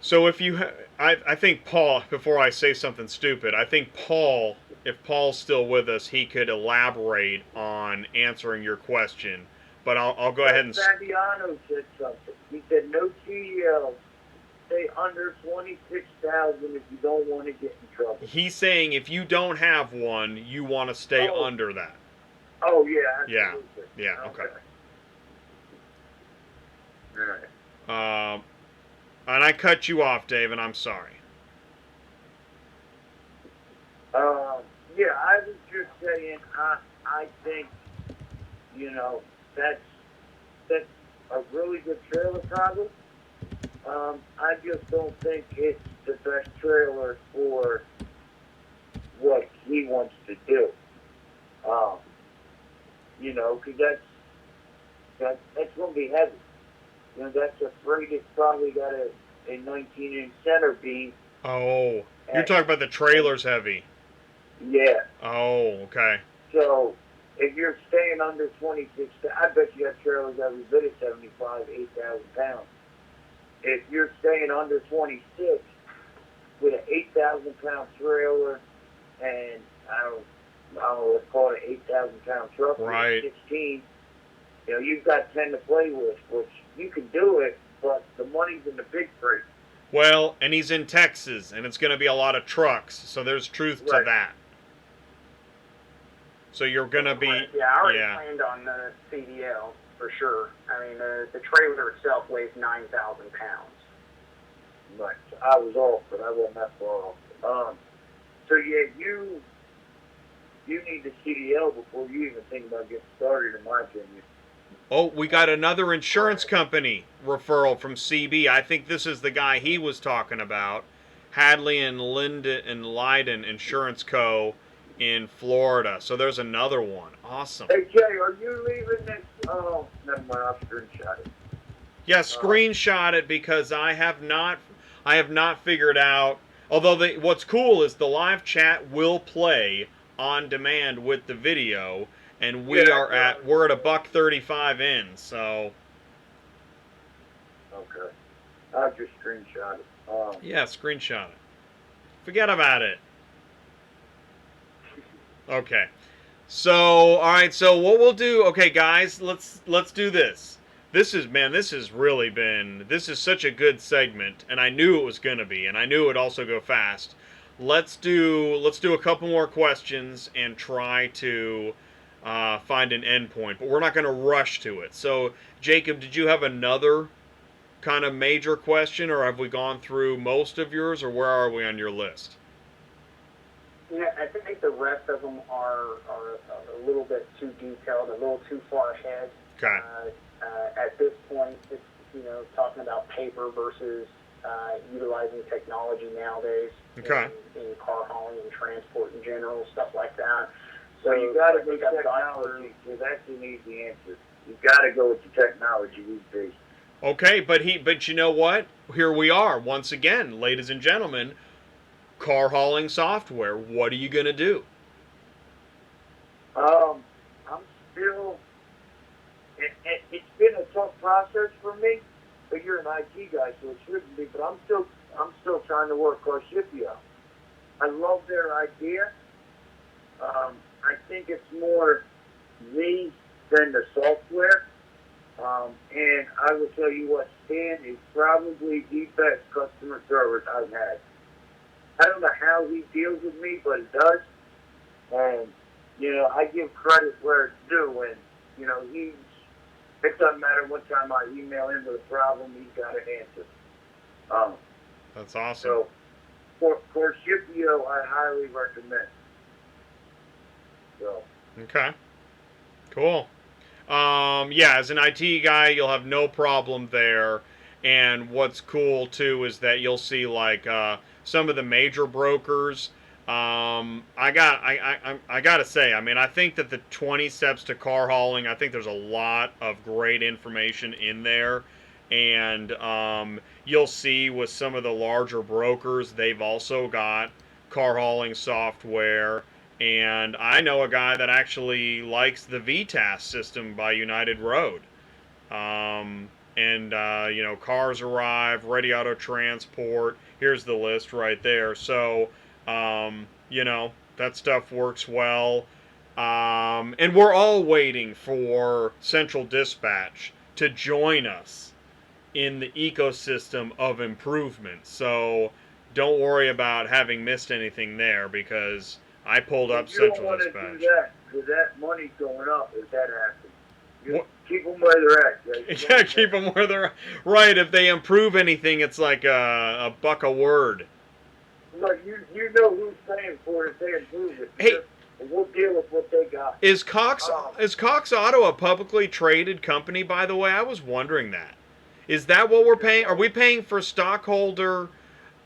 so if you, I think Paul, before I say something stupid, I think Paul, if Paul's still with us, he could elaborate on answering your question. But I'll go ahead and... Fabiano said something. He said no CDL, stay under 26,000 if you don't want to get in trouble. He's saying if you don't have one, you want to stay under that. Oh, yeah. Absolutely. Yeah, okay. All right. And I cut you off, Dave, and I'm sorry. Yeah, I was just saying, I think, that's a really good trailer probably. I just don't think it's the best trailer for what he wants to do. Because that's going to be heavy. That's a freight that's probably got a 19-inch center beam. Oh, you're talking about the trailer's heavy. Yeah. Oh, okay. So, if you're staying under 26, I bet you that trailer's every bit of 75, 8,000 pounds. If you're staying under 26 with an 8,000 pound trailer and I don't know, let's call it an 8,000 pound truck, right? 16. You've got 10 to play with, which you can do it, but the money's in the big freight. Well, and he's in Texas, and it's going to be a lot of trucks, so there's truth to that. So you're going to be... Yeah, I already planned on the CDL, for sure. I mean, the trailer itself weighs 9,000 pounds. Right. I was off, but I wasn't that far off. So, yeah, you need the CDL before you even think about getting started, in my opinion. Oh, we got another insurance company referral from CB. I think this is the guy he was talking about. Hadley and Linden and Leiden Insurance Co. in Florida. So there's another one. Awesome. Hey, Jay, are you leaving this? Oh, never mind. I'll screenshot it. Yeah, screenshot it because I have not figured out. Although what's cool is the live chat will play on demand with the video, and we're at a $1.35 in. So Okay, I'll just screenshot it. yeah, screenshot it. Forget about it. Okay. So all right. So what we'll do? Okay, guys, let's do this. This has really been, this is such a good segment, and I knew it was going to be, and I knew it would also go fast. Let's do a couple more questions and try to find an endpoint, but we're not going to rush to it. So, Jacob, did you have another kind of major question, or have we gone through most of yours, or where are we on your list? Yeah, I think the rest of them are a little bit too detailed, a little too far ahead. Okay. At this point, it's, talking about paper versus utilizing technology nowadays in car hauling and transport in general, stuff like that. So you got to go with technology, because that's an easy answer. You got to go with the technology these days. Okay, but you know what? Here we are once again, ladies and gentlemen. Car hauling software. What are you gonna do? I'm still. It's been a tough process for me, but you're an IT guy, so it shouldn't be. But I'm still trying to work Carshipio. I love their idea. I think it's more me than the software. And I will tell you what, Stan is probably the best customer service I've had. I don't know how he deals with me, but he does. And, I give credit where it's due. And, it doesn't matter what time I email him with a problem, he's got an answer. That's awesome. So, for Scipio, I highly recommend. So. Okay. Cool. Yeah, as an IT guy, you'll have no problem there. And what's cool too is that you'll see like some of the major brokers. I gotta say, I mean, I think that the 20 steps to car hauling, I think there's a lot of great information in there. And you'll see with some of the larger brokers, they've also got car hauling software. And I know a guy that actually likes the VTAS system by United Road. Cars arrive, Ready Auto Transport. Here's the list right there. So, that stuff works well. And we're all waiting for Central Dispatch to join us in the ecosystem of improvement. So, don't worry about having missed anything there because I pulled up Central Dispatch. You don't want to do that because that money's going up if that happens. Keep them where they're at. Yeah, keep them where they're at. Right, if they improve anything, it's like a buck a word. Look, you know who's paying for it if they improve it. Hey, we'll deal with what they got. Is Cox Auto a publicly traded company, by the way? I was wondering that. Is that what we're paying? Are we paying for stockholder...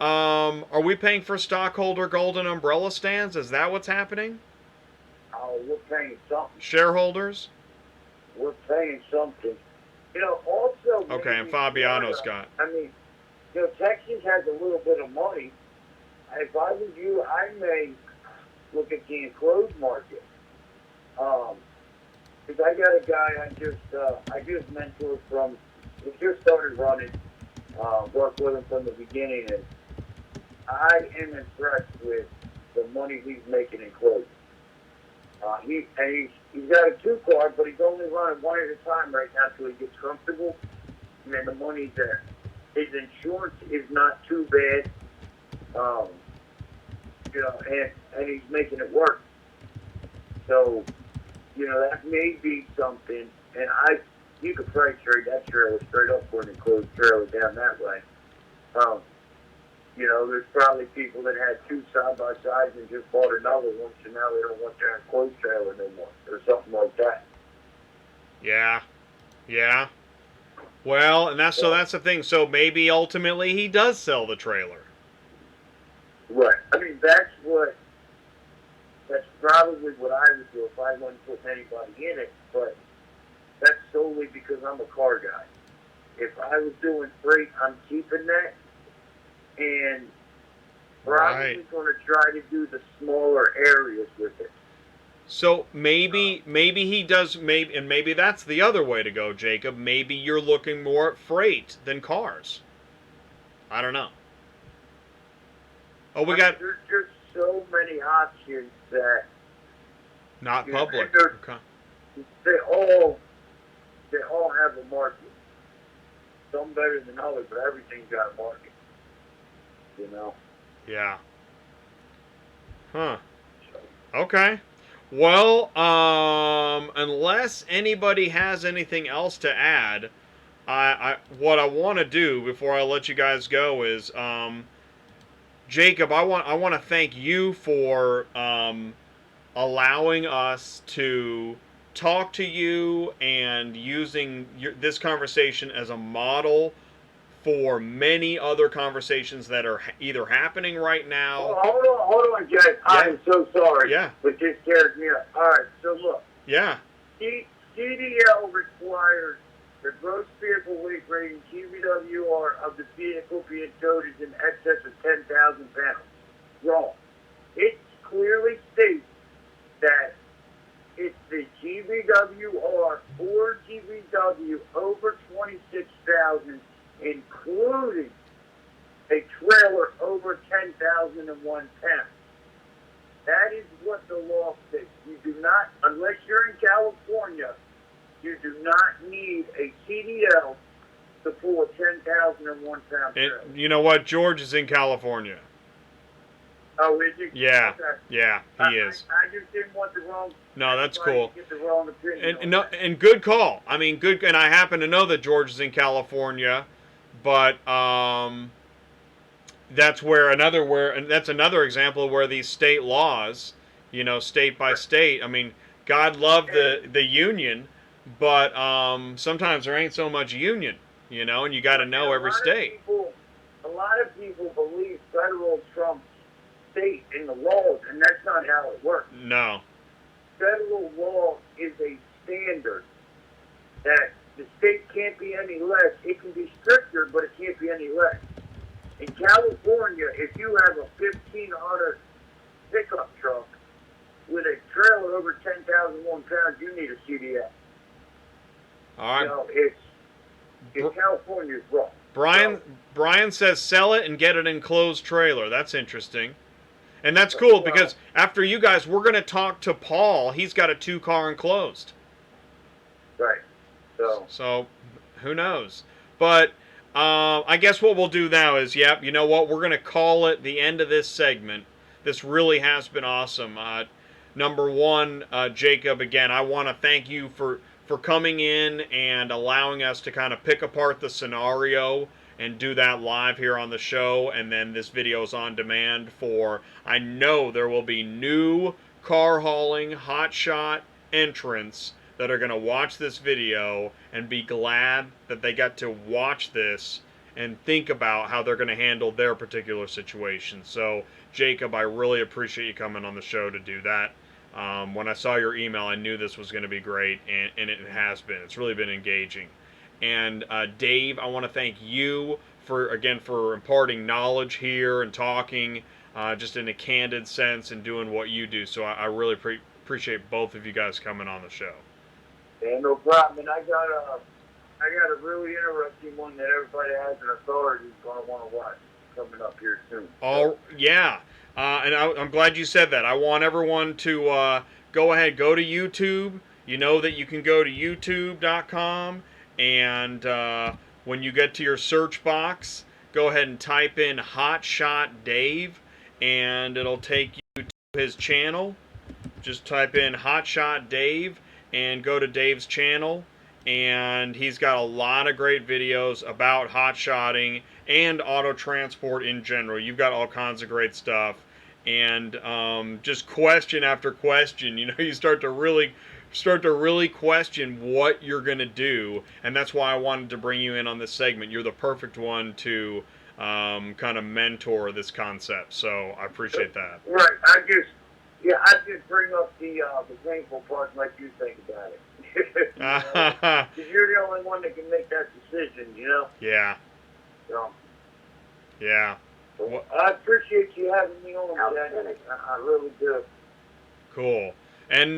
are we paying for stockholder golden umbrella stands? Is that what's happening? Oh, we're paying something. Shareholders? We're paying something. Also... Okay, and Fabiano's got... I mean, Texas has a little bit of money. If I was you, I may look at the enclosed market. Because I got a guy I just mentored from... He just started running. Worked with him from the beginning, and I am impressed with the money he's making in closing. He's got a 2-car, but he's only running one at a time right now till he gets comfortable, and then the money's there. His insurance is not too bad, and he's making it work. So, that may be something, and you could probably trade that trailer straight up for an enclosed trailer down that way. There's probably people that had 2 side-by-sides and just bought another one, so now they don't want their enclosed trailer no more, or something like that. Yeah. Yeah. Well, and that's so So, that's the thing. So maybe ultimately he does sell the trailer. right. I mean, that's probably what I would do if I wasn't putting anybody in it, but that's solely because I'm a car guy. If I was doing freight, I'm keeping that, and probably Right. going to try to do the smaller areas with it. So maybe he does maybe that's the other way to go, Jacob. Maybe you're looking more at freight than cars. I don't know. Oh, we I mean, got there's just so many options that not and public. Okay. they all they all have a market. Some better than others, but everything's got a market. You know. Yeah. Huh. So, Okay. Well, unless anybody has anything else to add, I what I want to do before I let you guys go is, Jacob, I want to thank you for allowing us to talk to you and using this conversation as a model for many other conversations that are either happening right now. well, hold on, Jack. Yeah. I'm so sorry, Yeah. but this scares me up. All right, so look, Yeah. CDL requires the gross vehicle weight rating GVWR of the vehicle being towed is in excess of 10,000 pounds. Wrong. It clearly states that it's the GVWR or GVW over 26,000, including a trailer over 10,001 pounds. That is what the law states. You do not, unless you're in California, you do not need a CDL to pull a 10,001 pound trailer. And you know what? George is in California. Oh, is it? Yeah. Okay. Yeah, he is. I just didn't want the wrong. No, that's everybody cool. to get the wrong opinion. And no, and good call. I mean, good. And I happen to know that George is in California, but that's another example where these state laws, state by state. I mean, God love the union, but sometimes there ain't so much union, and you got to know every state. A lot of people believe federal trumps state in the laws, and that's not how it works. No. Federal law is a standard that the state can't be any less. It can be stricter, but it can't be any less. In California, if you have a 1,500 pickup truck with a trailer over 10,001 pounds, you need a CDL. All right. You know, in California, it's wrong. Brian says sell it and get an enclosed trailer. That's interesting. And that's cool because after you guys, we're going to talk to Paul. He's got a 2-car enclosed. Right. So who knows? But I guess what we'll do now is, you know what? We're going to call it the end of this segment. This really has been awesome. Number one, Jacob, again, I want to thank you for coming in and allowing us to kind of pick apart the scenario and do that live here on the show, and then this video is on demand for, I know there will be new car hauling hotshot entrants that are going to watch this video and be glad that they got to watch this and think about how they're going to handle their particular situation. So, Jacob, I really appreciate you coming on the show to do that. When I saw your email, I knew this was going to be great, and it has been. It's really been engaging. And Dave, I want to thank you for imparting knowledge here and talking just in a candid sense and doing what you do. So I really appreciate both of you guys coming on the show. Yeah, no problem. And I got a really interesting one that everybody has an authority is going to want to watch coming up here soon. Oh, yeah. And I'm glad you said that. I want everyone to go ahead, go to YouTube. You know that you can go to youtube.com, and when you get to your search box, go ahead and type in Hotshot Dave, and it'll take you to his channel. Just type in Hotshot Dave and go to Dave's channel, and he's got a lot of great videos about hotshotting and auto transport in general. You've got all kinds of great stuff, and just question after question, you start to really start to really question what you're going to do, and that's why I wanted to bring you in on this segment. You're the perfect one to kind of mentor this concept, so I appreciate that. Right. I just bring up the painful part, like you think about it. Because you're the only one that can make that decision, you know. Yeah. So. Yeah. Well, I appreciate you having me on, Jack. I really do. Cool. And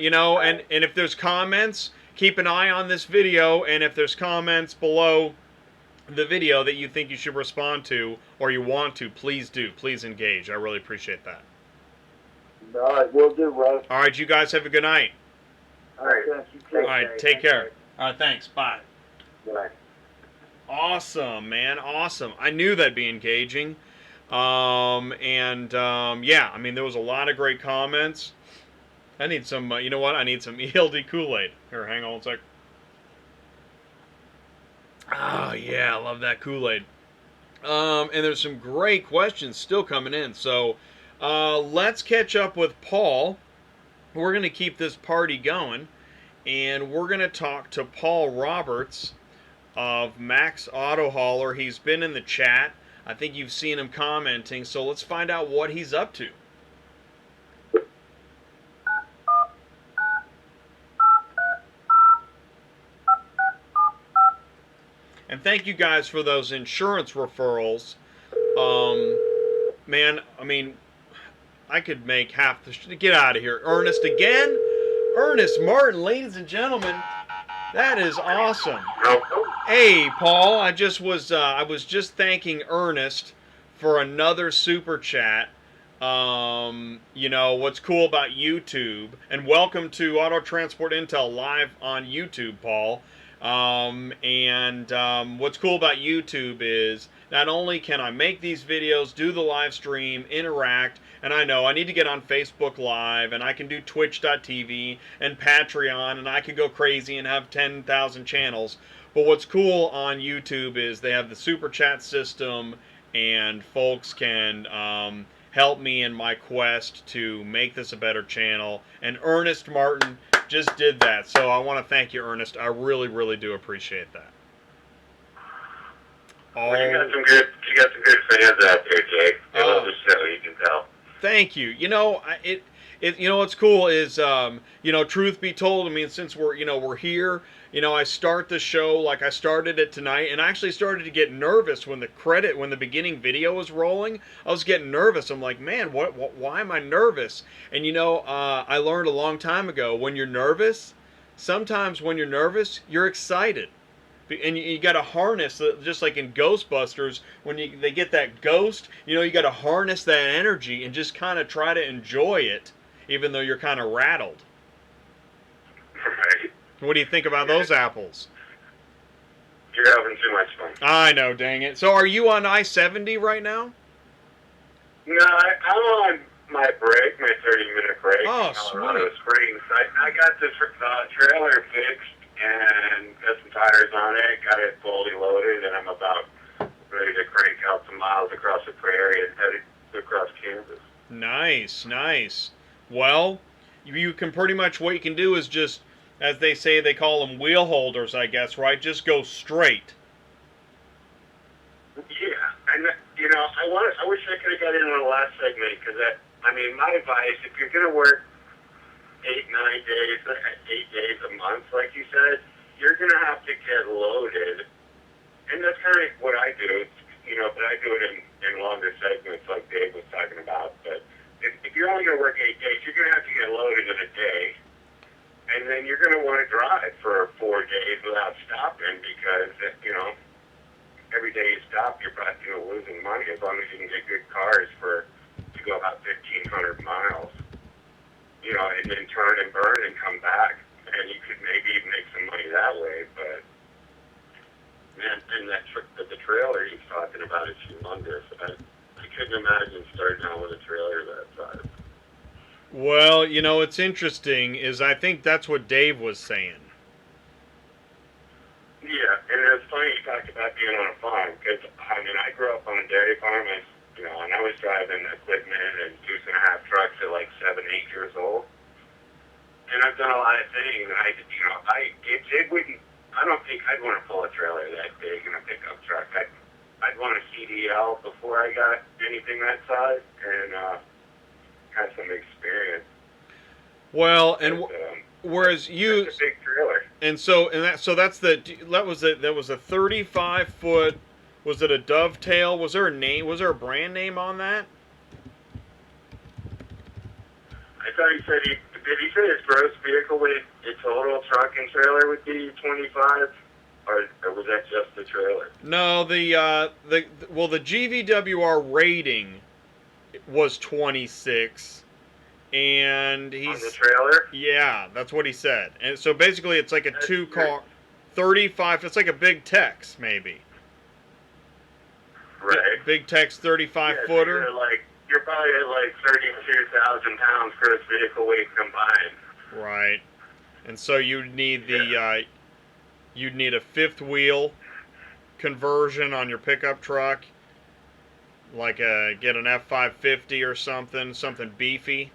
you know, and if there's comments, keep an eye on this video, and if there's comments below the video that you think you should respond to or you want to, please do. Please engage. I really appreciate that. All right, will do, Russ. All right, you guys have a good night. All right, thanks. You too. All right, take care. All right, thanks. Bye. Bye. Awesome, man. Awesome. I knew that'd be engaging. Yeah, I mean, there was a lot of great comments. I need some, you know what? I need some ELD Kool-Aid. Here, hang on one sec. Oh, yeah, I love that Kool-Aid. And there's some great questions still coming in. So, let's catch up with Paul. We're going to keep this party going. And we're going to talk to Paul Roberts of Max Auto Hauler. He's been in the chat. I think you've seen him commenting. So let's find out what he's up to. And thank you guys for those insurance referrals. Man, I mean, I could make half the... Get out of here. Ernest again? Ernest Martin, ladies and gentlemen. That is awesome. Hey, Paul, I was just thanking Ernest for another super chat. You know, what's cool about YouTube, and welcome to Auto Transport Intel live on YouTube, Paul. What's cool about YouTube is not only can I make these videos, do the live stream, interact, and I know I need to get on Facebook Live, and I can do Twitch.tv and Patreon, and I could go crazy and have 10,000 channels. But what's cool on YouTube is they have the super chat system, and folks can help me in my quest to make this a better channel. And Ernest Martin just did that. So I want to thank you, Ernest. I really, really do appreciate that. Well, you got some good fans out there, Jake. They love the show, you can tell. Thank you. You know, you know what's cool is, you know, truth be told, I mean, since we're here, you know, I start the show like I started it tonight, and I actually started to get nervous when the beginning video was rolling. I was getting nervous. I'm like, man, why am I nervous? And you know, I learned a long time ago, when you're nervous, sometimes when you're nervous, you're excited. And you got to harness, just like in Ghostbusters, when they get that ghost, you know, you got to harness that energy and just kind of try to enjoy it, even though you're kind of rattled. Right. What do you think about those apples? You're having too much fun. I know, dang it. So are you on I-70 right now? No, I'm on my break, my 30-minute break. Oh, in Colorado Springs. I got this trailer fixed and got some tires on it, got it fully loaded, and I'm about ready to crank out some miles across the prairie and headed across Kansas. Nice, nice. Well, you can pretty much, what you can do is just, as they say, they call them wheel holders, I guess, right? Just go straight. Yeah, and you know, I wish I could have got in on the last segment, because I mean, my advice, if you're going to work 8 days a month, like you said, you're going to have to get loaded. And that's kind of what I do, you know, but I do it in longer segments like Dave was talking about. But if you're only going to work 8 days, you're going to have to get loaded in a day. And then you're going to want to drive for 4 days without stopping, because, you know, every day you stop, you're probably losing money, as long as you can get good cars to go about 1,500 miles. You know, and then turn and burn and come back, and you could maybe even make some money that way. But man, and the trailer he's talking about is humongous. I couldn't imagine starting out with a trailer that size. Well, you know, what's interesting is I think that's what Dave was saying. Yeah, and it's funny you talked about being on a farm, because I mean, I grew up on a dairy farm. You know, and I was driving equipment and 2.5 trucks at like 7, 8 years old. and I've done a lot of things. And it wouldn't. I don't think I'd want to pull a trailer that big in a pickup truck. I'd want a CDL before I got anything that size, and have some experience. Well, and whereas you, that's a big trailer. And so that was a 35-foot. Was it a Dovetail? Was there a name? Was there a brand name on that? I thought he said did he say his gross vehicle weight, its total truck and trailer would be 25, or was that just the trailer? No, the GVWR rating was 26, and he's on the trailer. Yeah, that's what he said. And so basically, it's like a 2-car, 35. It's like a big Tex, maybe. Right. Big Tex 35-footer. So you're probably at like 32,000 pounds gross vehicle weight combined. Right. And so you'd need you'd need a fifth wheel conversion on your pickup truck, like get an F550 or something beefy.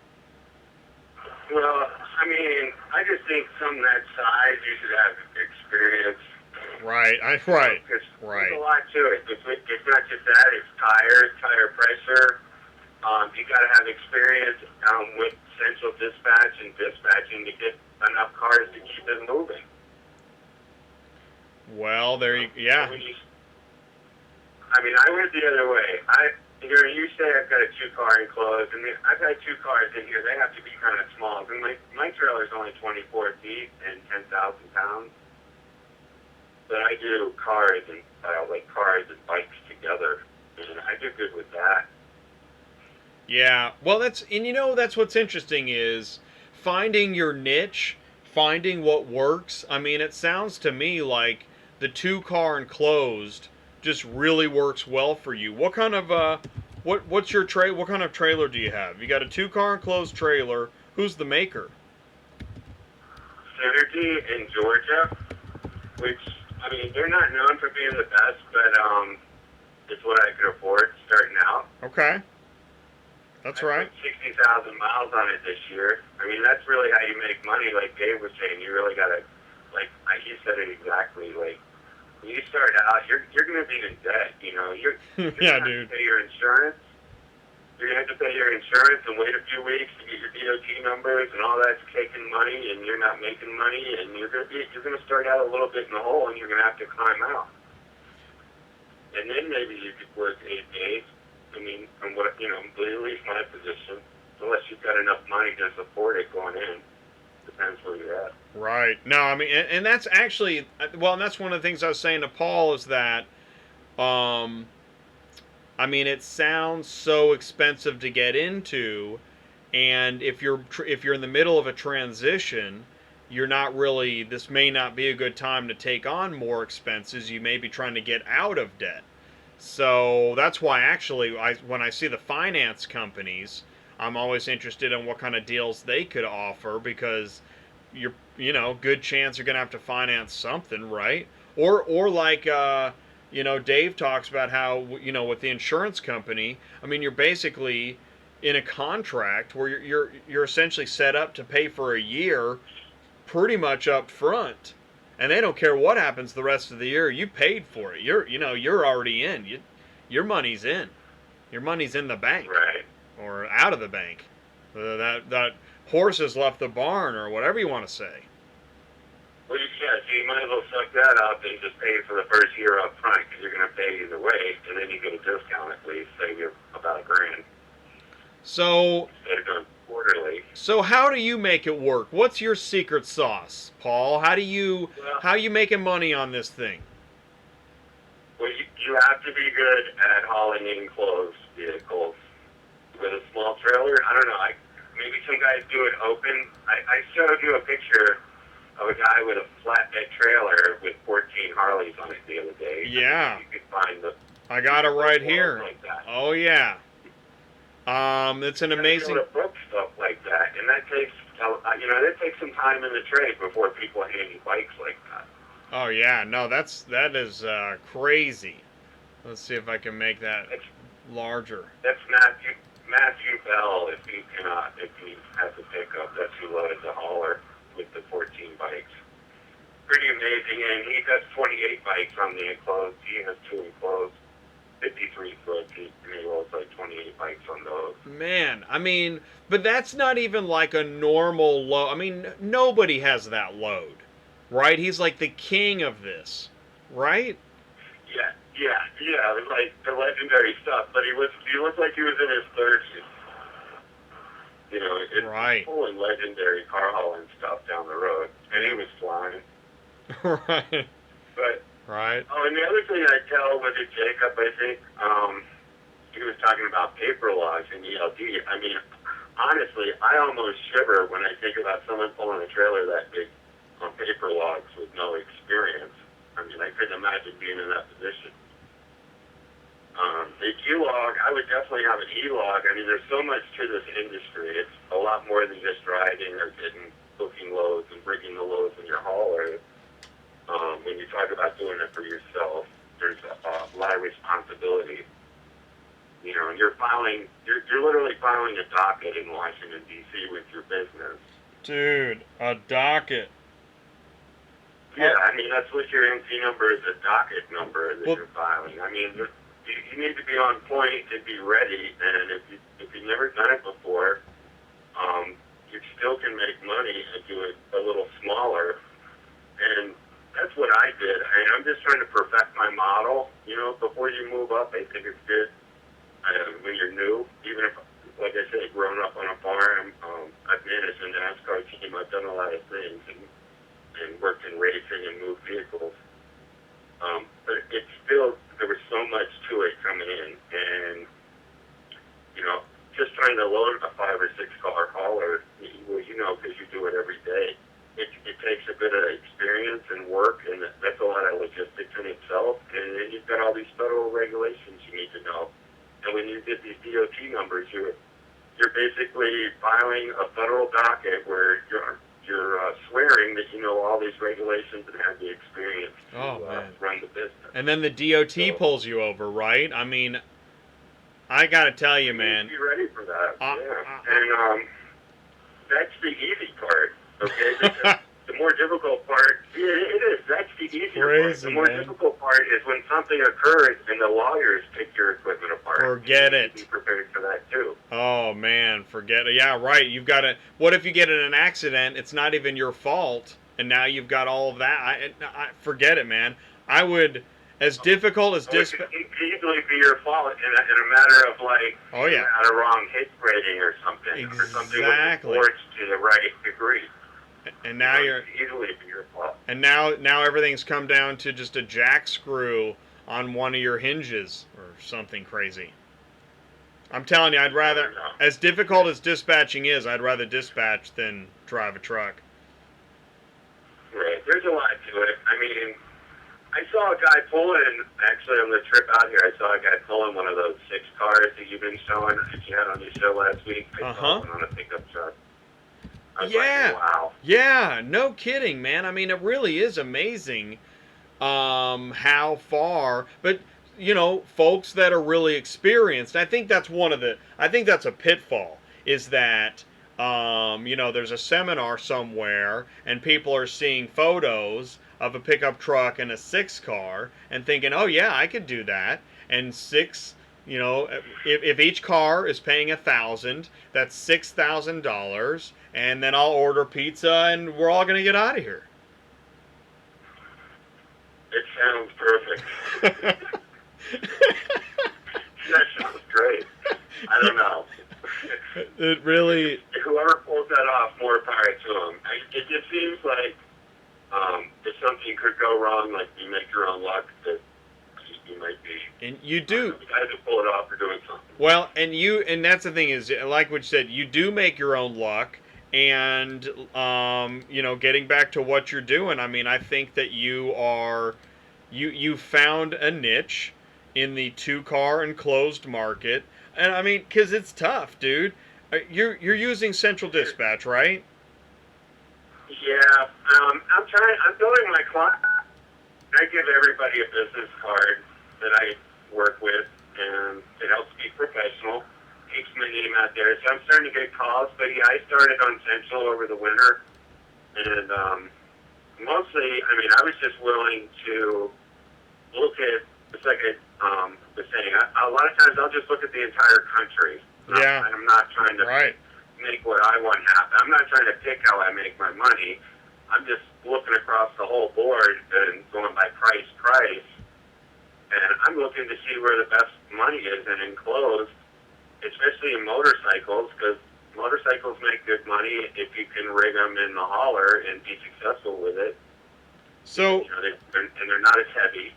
Well, I mean, I just think something that size, you should have experience. Right. Right. There's a lot to it. It's not just that. It's tire pressure. You got to have experience with central dispatch and dispatching to get enough cars to keep it moving. Well, yeah. I mean, I went the other way. You say I've got a 2-car enclosed, and I've had 2 cars in here. They have to be kind of small. And my trailer's only 24 feet and 10,000 pounds. But I do cars and bikes together, and I do good with that. Yeah, well, that's what's interesting is finding your niche, finding what works. I mean, it sounds to me like the 2-car enclosed just really works well for you. What kind of what kind of trailer do you have? You got a 2-car enclosed trailer. Who's the maker? Synergy in Georgia, which I mean they're not known for being the best, but it's what I could afford starting out. Okay. That's right. I put 60,000 miles on it this year. I mean, that's really how you make money. Like Dave was saying, you really gotta, he said it exactly. Like, when you start out, you're gonna be in debt. You know, you're yeah, gonna have dude. to pay your insurance. You're gonna have to pay your insurance and wait a few weeks to get your DOT numbers, and all that's taking money, and you're not making money, and you're gonna start out a little bit in the hole, and you're gonna have to climb out. And then maybe you could work 8 days. I mean, from what, at least my position, unless you've got enough money to support it going in, depends where you're at. Right. No, I mean, and that's actually, well, and that's one of the things I was saying to Paul is that, I mean, it sounds so expensive to get into, and if you're in the middle of a transition, this may not be a good time to take on more expenses. You may be trying to get out of debt. So that's why actually when I see the finance companies, I'm always interested in what kind of deals they could offer, because good chance you're going to have to finance something, right? Or like Dave talks about how with the insurance company, I mean, you're basically in a contract where you're essentially set up to pay for a year pretty much up front. And they don't care what happens the rest of the year. You paid for it. You're already in. Your money's in. Your money's in the bank, right? Or out of the bank. That horse has left the barn, or whatever you want to say. Well, so you might as well suck that up and just pay for the first year up front, because you're going to pay either way, and then you get a discount at least, save you about $1,000. So instead of going quarterly. So how do you make it work? What's your secret sauce, Paul? How you making money on this thing? Well, you have to be good at hauling enclosed vehicles. With a small trailer, I don't know. Maybe some guys do it open. I showed you a picture of a guy with a flatbed trailer with 14 Harleys on it the other day. Yeah. You could find I got it right here. Like that. Oh yeah. It's an amazing. To book stuff like that, and that takes that takes some time in the trade before people hand you bikes like that. Oh yeah, no, that is crazy. Let's see if I can make that larger. That's not Matthew Bell, if he has a pickup, that's who loaded the hauler with the 14 bikes. Pretty amazing, and he has 28 bikes on the enclosed. He has 2 enclosed, 53 foot, and he loads like 28 bikes on those. Man, I mean, but that's not even like a normal load. I mean, nobody has that load, right? He's like the king of this, right? Yeah, it was like the legendary stuff, but he looked like he was in his 30s. You know, it's Right. pulling legendary car hauling stuff down the road, and he was flying. Right. But Right. oh, and the other thing I tell was it Jacob, I think, he was talking about paper logs and ELD. I mean, honestly, I almost shiver when I think about someone pulling a trailer that big on paper logs with no experience. I mean, I couldn't imagine being in that position. The E-log, I would definitely have an E-log. I mean, there's so much to this industry. It's a lot more than just driving or booking loads and bringing the loads in your hauler. When you talk about doing it for yourself, there's a lot of responsibility. You know, and you're literally filing a docket in Washington, D.C. with your business. Dude, a docket. Yeah, I mean, that's what your MC number is, a docket number that you're filing. I mean, you need to be on point and be ready, and if you've never done it before, you still can make money and do it a little smaller. And that's what I did. I'm just trying to perfect my model. You know, before you move up, I think it's good when you're new, even if, like I said, growing up on a farm, I've managed a NASCAR team, I've done a lot of things, and worked in racing and moved vehicles. But it's still, there was so much to it coming in, and, you know, just trying to load a 5 or 6 car hauler, well, you know, because you do it every day, it takes a bit of experience and work, and that's a lot of logistics in itself, and then you've got all these federal regulations you need to know. And when you get these DOT numbers, you're basically filing a federal docket where you're swearing that you know all these regulations and have the experience to run the business. And then the DOT pulls you over, right? I mean, I gotta tell you, man. Be ready for that. And that's the easy part. Okay, because the more difficult part, it is. That's the easier part. The more difficult part is when something occurs and the lawyers pick your equipment apart. Forget it. Be prepared for that too. Oh man, forget it. Yeah, right. You've got to. What if you get in an accident? It's not even your fault, and now you've got all of that. I forget it, man. I would, as difficult as it could easily be your fault in a matter of like, had a wrong hit rating or something, or something was forged to the right degree. And now you're easily be your fault. And now everything's come down to just a jack screw on one of your hinges or something crazy. I'm telling you, I'd rather, as difficult as dispatching is, I'd rather dispatch than drive a truck. Right. There's a lot to it. I mean, I saw a guy pulling, actually on the trip out here, I saw a guy pulling one of those 6 cars that you've been showing, that you had on your show last week. I saw one on a pickup truck. Yeah. Like, wow. Yeah, no kidding, man. I mean, it really is amazing how far, but you know, folks that are really experienced, I think that's a pitfall, is that you know, there's a seminar somewhere and people are seeing photos of a pickup truck and a 6 car and thinking, "Oh yeah, I could do that." And 6, you know, if each car is paying $1,000, that's $6,000, and then I'll order pizza and we're all gonna get out of here. It sounds perfect. That sounds great. I don't know. It really. Whoever pulls that off, more power to them. It just seems like if something could go wrong, like you make your own luck, that you might be. And you do. The guys that pull it off are doing something. Well, and that's the thing is, like what you said, you do make your own luck. And you know, getting back to what you're doing, I mean, I think that you found a niche in the 2-car enclosed market, and I mean, because it's tough, dude. You're using Central Dispatch, right? Yeah, I'm building my client. I give everybody a business card that I work with, and it helps be professional. keeps my name out there. So I'm starting to get calls. But yeah, I started on Central over the winter, and mostly, I mean, I was just willing to look at. It's like was saying. A lot of times, I'll just look at the entire country. Yeah. And I'm not trying to make what I want happen. I'm not trying to pick how I make my money. I'm just looking across the whole board and going by price. And I'm looking to see where the best money is in enclosed, especially in motorcycles, because motorcycles make good money if you can rig them in the hauler and be successful with it. So, they're not as heavy.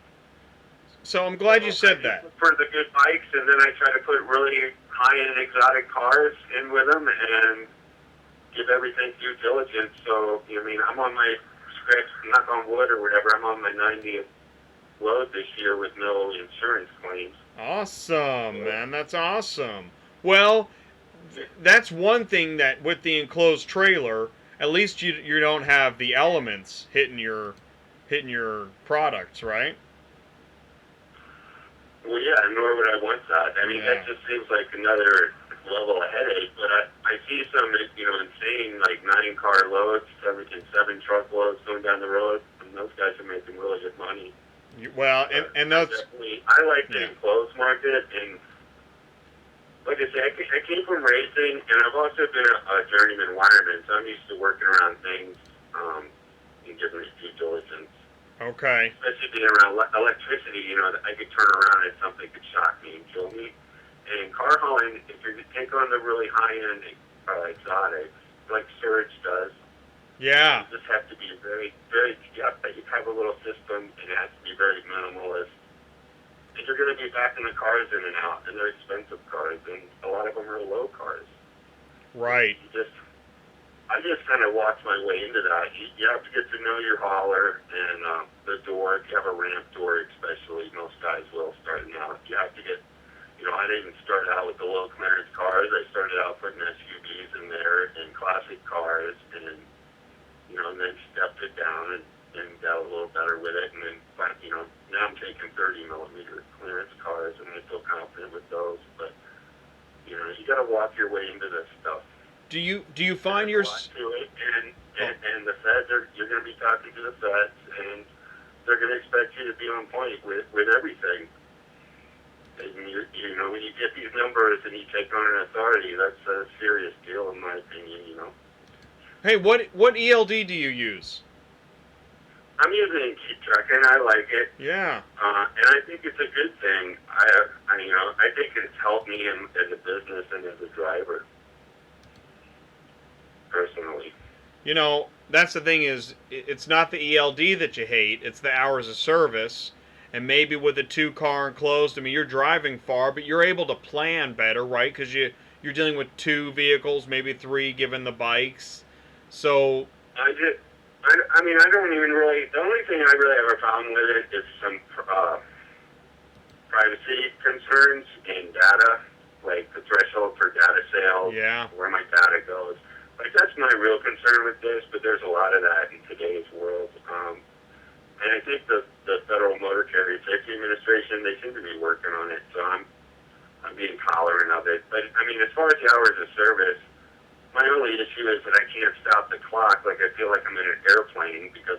So I'm glad you said that. For the good bikes, and then I try to put really high-end exotic cars in with them and give everything due diligence. So, I mean, I'm on my scratch, knock on wood or whatever, I'm on my 90th load this year with no insurance claims. Awesome, man. That's awesome. Well, that's one thing that with the enclosed trailer, at least you don't have the elements hitting your products, right? Well, yeah, nor would I want that. I mean, that just seems like another level of headache. But I see some, insane, like 9-car loads, 7 truckloads going down the road, and those guys are making really good money. Well, and that's... I like the enclosed market, and like I say, I came from racing, and I've also been a journeyman wireman, so I'm used to working around things and giving it due diligence. Okay. Especially being around electricity, I could turn around and something could shock me and kill me. And car hauling, if you take on the really high-end exotics, like Surge does, you just have to be very, very, you have a little system, and it has to be very minimalist. And you're going to be backing the cars in and out, and they're expensive cars, and a lot of them are low cars. Right. I just kind of walked my way into that. You have to get to know your hauler and the door. If you have a ramp door, especially, most guys will starting out. You have to get, I didn't start out with the low clearance cars. I started out putting SUVs in there and classic cars, and then stepped it down and got a little better with it. And then, now I'm taking 30 millimeter clearance cars, and I feel confident with those. But you got to walk your way into this stuff. Do you find your and the feds you're going to be talking to the feds, and they're going to expect you to be on point with everything. And when you get these numbers and you take on an authority, that's a serious deal in my opinion. Hey, what ELD do you use? I'm using Keep Track, and I like it. Yeah. And I think it's a good thing. I think it's helped me as a business and as a driver. Personally. That's the thing is, it's not the ELD that you hate, it's the hours of service. And maybe with the 2-car enclosed, I mean, you're driving far, but you're able to plan better, right? Because you're dealing with 2 vehicles, maybe 3, given the bikes. So... I don't even really... The only thing I really have a problem with it is some privacy concerns and data, like the threshold for data sales, where my data goes. Like, that's my real concern with this, but there's a lot of that in today's world. And I think the Federal Motor Carrier Safety Administration, they seem to be working on it, so I'm being tolerant of it. But, as far as the hours of service, my only issue is that I can't stop the clock. Like, I feel like I'm in an airplane, because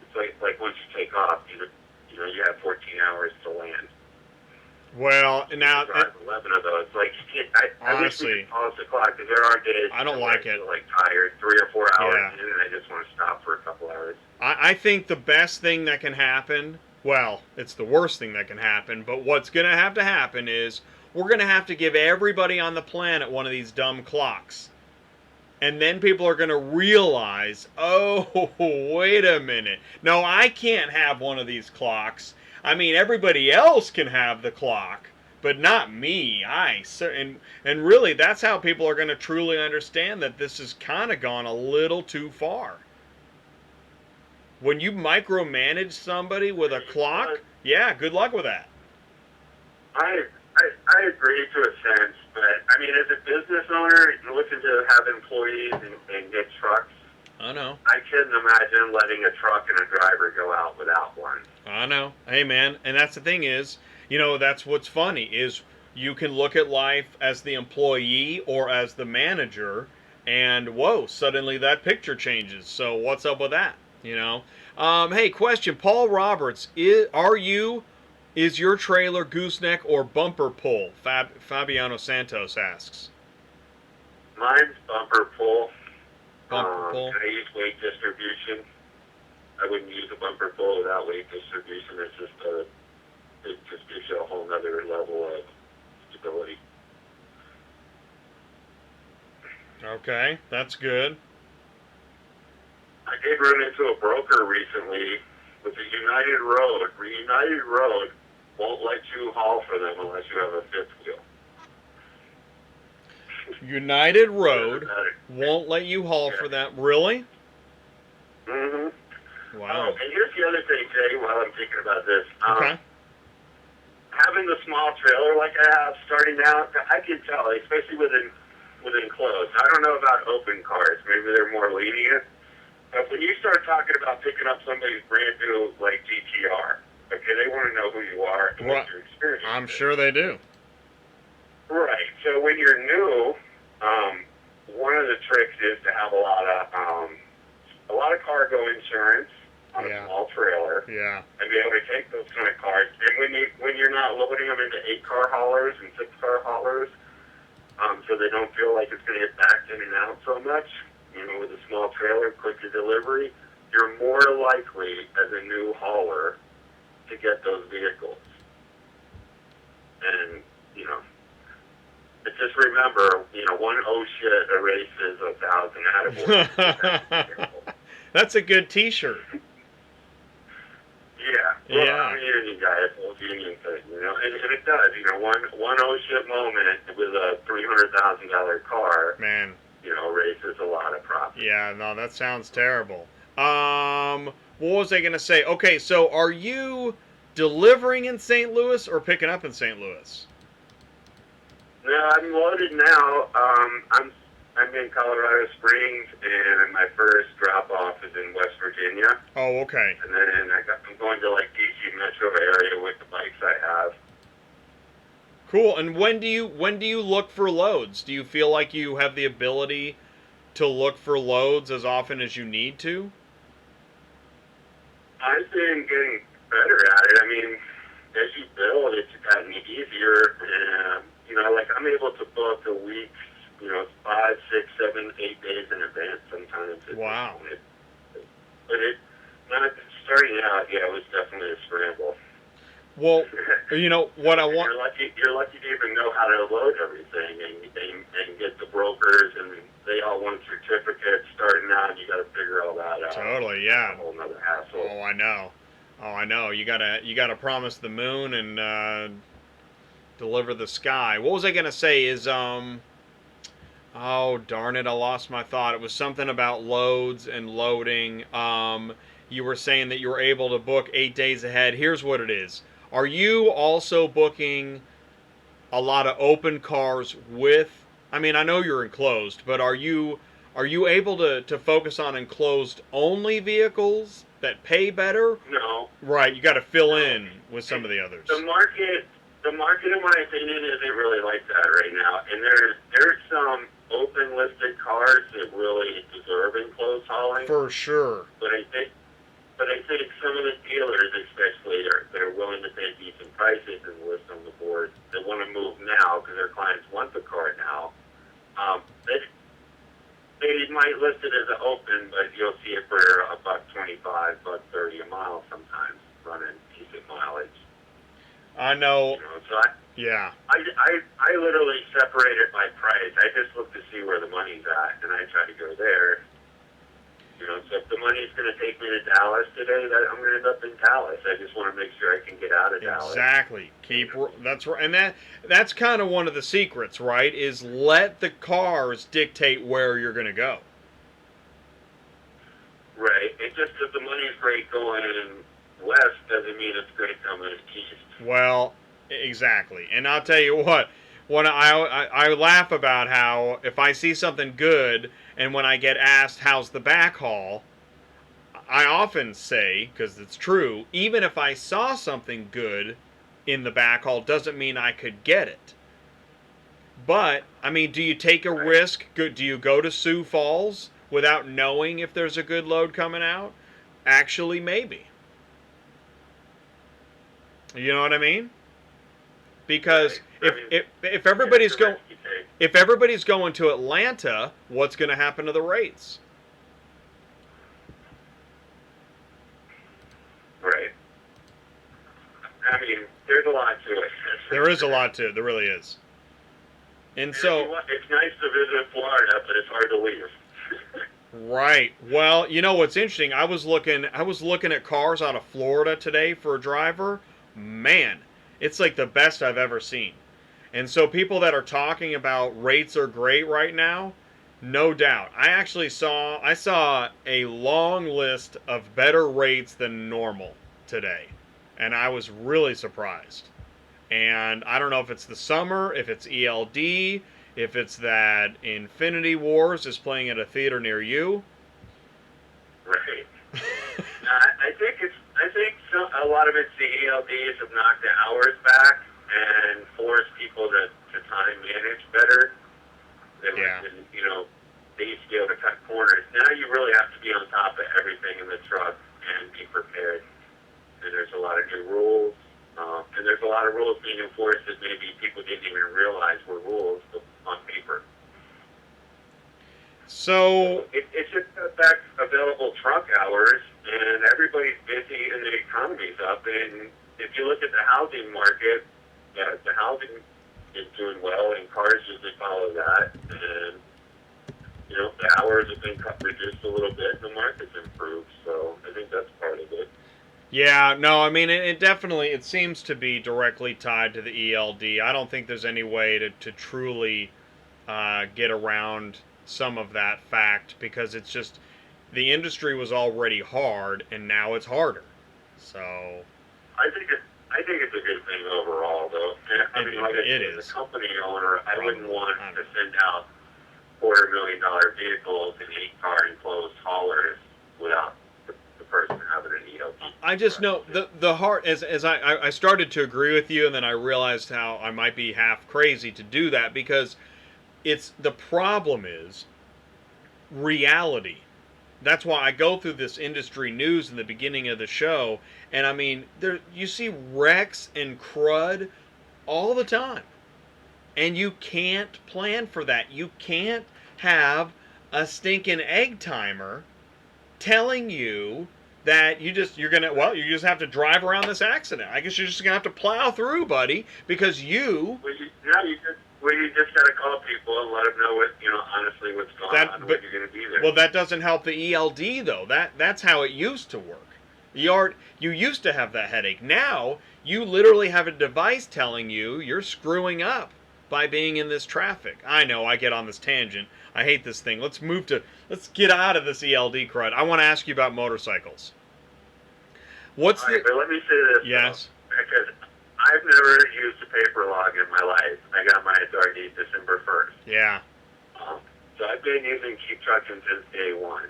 it's like once you take off, you have 14 hours to land. Well, now... You drive 11 of those. Like, I wish we could pause the clock, because there are days I don't like it. I feel tired, 3 or 4 hours in, and I just want to stop for a couple hours. I think the best thing that can happen, well, it's the worst thing that can happen, but what's going to have to happen is we're going to have to give everybody on the planet one of these dumb clocks. And then people are going to realize, oh, wait a minute. No, I can't have one of these clocks. I mean, everybody else can have the clock, but not me. And really, that's how people are going to truly understand that this has kind of gone a little too far. When you micromanage somebody with a clock, good luck with that. I agree to a sense, but as a business owner, looking to have employees and get trucks, I know. I couldn't imagine letting a truck and a driver go out without one. I know. Hey, man, and that's the thing is, that's what's funny is you can look at life as the employee or as the manager, and whoa, suddenly that picture changes. So what's up with that? You know. Hey, question, Paul Roberts, is your trailer gooseneck or bumper pull? Fabiano Santos asks. Mine's bumper pull. Bumper pull. I use weight distribution. I wouldn't use a bumper pull without weight distribution. It just gives you a whole nother level of stability. Okay, that's good. I did run into a broker recently with a United Road. United Road won't let you haul for them unless you have a fifth wheel. United Road won't let you haul for that. Really? Mm-hmm. Wow. Oh, and here's the other thing, Jay, while I'm thinking about this. Okay. Having the small trailer like I have starting out, I can tell, especially with enclosed. I don't know about open cars. Maybe they're more lenient. But when you start talking about picking up somebody's brand new, like, GTR, okay, they want to know who you are and what your experience is. I'm sure they do. Right. So when you're new, one of the tricks is to have a lot of cargo insurance on a small trailer. Yeah. And be able to take those kind of cars. And when you're not loading them into 8-car haulers and 6-car haulers, so they don't feel like it's going to get backed in and out so much, you know, with a small trailer, quicker delivery, you're more likely as a new hauler to get those vehicles. And, you know, but just remember, you know, one oh shit erases 1,000 attaboys. That's a good T-shirt. Yeah. Well, I'm a union guy. It's a union thing, you know, and it does. You know, one oh shit moment with a $300,000 car, man, you know, erases a lot of profit. Yeah, no, that sounds terrible. What was I gonna say? Okay, so are you delivering in St. Louis or picking up in St. Louis? No, I'm loaded now. I'm in Colorado Springs, and my first drop-off is in West Virginia. Oh, okay. And then I'm going to, like, DC metro area with the bikes I have. Cool. And when do you look for loads? Do you feel like you have the ability to look for loads as often as you need to? I've been getting better at it. I mean, as you build, it's gotten easier. And, you know, like, I'm able to book a week, you know, 5, 6, 7, 8 days in advance sometimes. Wow. But not starting out, yeah, it was definitely a scramble. Well, you know what I want. You're lucky to even know how to load everything and get the brokers, and they all want certificates starting out. You got to figure all that out. Totally, yeah. That's a whole nother hassle. Oh, I know. You gotta promise the moon and deliver the sky. What was I gonna say? Oh, darn it, I lost my thought. It was something about loads and loading. You were saying that you were able to book 8 days ahead. Here's what it is. Are you also booking a lot of open cars with, I mean, I know you're enclosed, but are you able to focus on enclosed only vehicles that pay better? No. Right, you got to fill in with some of the others. The market, in my opinion, isn't really like that right now. And there's some open listed cars that really deserve enclosed hauling. For sure. But I think some of the dealers, especially, they're willing to pay decent prices and list on the board. They want to move now because their clients want the car now. They might list it as an open, but you'll see it for $1.25, $1.30 a mile sometimes, running decent mileage. I know. You know, so I literally separate it by price. I just look to see where the money's at, and I try to go there. You know, so if the money's going to take me to Dallas today, I'm going to end up in Dallas. I just want to make sure I can get out of Dallas. Exactly. That's right, and that's kind of one of the secrets, right? Is let the cars dictate where you're going to go. Right. It just because the money's great going west doesn't mean it's great coming east. Well, exactly. And I'll tell you what I laugh about how if I see something good and when I get asked how's the backhaul, I often say, because it's true, even if I saw something good in the backhaul doesn't mean I could get it. But, I mean, do you take a risk? Do you go to Sioux Falls without knowing if there's a good load coming out? Actually, maybe. You know what I mean? Because if everybody's going if everybody's going to Atlanta, what's going to happen to the rates? Right. I mean, there's a lot to it. There is a lot to it. There really is. And so it's nice to visit Florida, but it's hard to leave. Right. Well, you know what's interesting? I was looking at cars out of Florida today for a driver. Man, it's like the best I've ever seen. And so people that are talking about rates are great right now, no doubt. I saw a long list of better rates than normal today. And I was really surprised. And I don't know if it's the summer, if it's ELD, if it's that Infinity Wars is playing at a theater near you. Right. I think a lot of it's the ELDs have knocked the hours back and forced people to time manage better. They used to be able to cut corners. Now you really have to be on top of everything in the truck and be prepared. And there's a lot of new rules. And there's a lot of rules being enforced that maybe people didn't even realize were rules on paper. So it's just back available truck hours, and everybody's busy, and the economy's up. And if you look at the housing market, the housing is doing well, and cars usually follow that. And the hours have been reduced a little bit, and the market's improved. So I think that's part of it. yeah, no, I mean, it seems to be directly tied to the ELD. I don't think there's any way to truly get around some of that fact, because it's just the industry was already hard and now it's harder. So I think it's a good thing overall, though. I mean, like as a company owner, I wouldn't want to send out $250,000 vehicles and 8-car enclosed haulers without the person having an ELD. I just know the heart, as I started to agree with you, and then I realized how I might be half crazy to do that, because the problem is reality. That's why I go through this industry news in the beginning of the show, and I mean, you see wrecks and crud all the time, and you can't plan for that. You can't have a stinking egg timer telling you that you just have to drive around this accident. I guess you're just gonna have to plow through, buddy, because you just gotta call people and let them know honestly what's going on, when you're gonna be there. Well, that doesn't help the ELD though. That's how it used to work. You used to have that headache. Now you literally have a device telling you you're screwing up by being in this traffic. I know, I get on this tangent. I hate this thing. Let's get out of this ELD crud. I want to ask you about motorcycles. But let me say this. Yes. Though, because I've never used a paper log in my life. I got my authority December 1st. Yeah. So I've been using Keep Trucking since day one.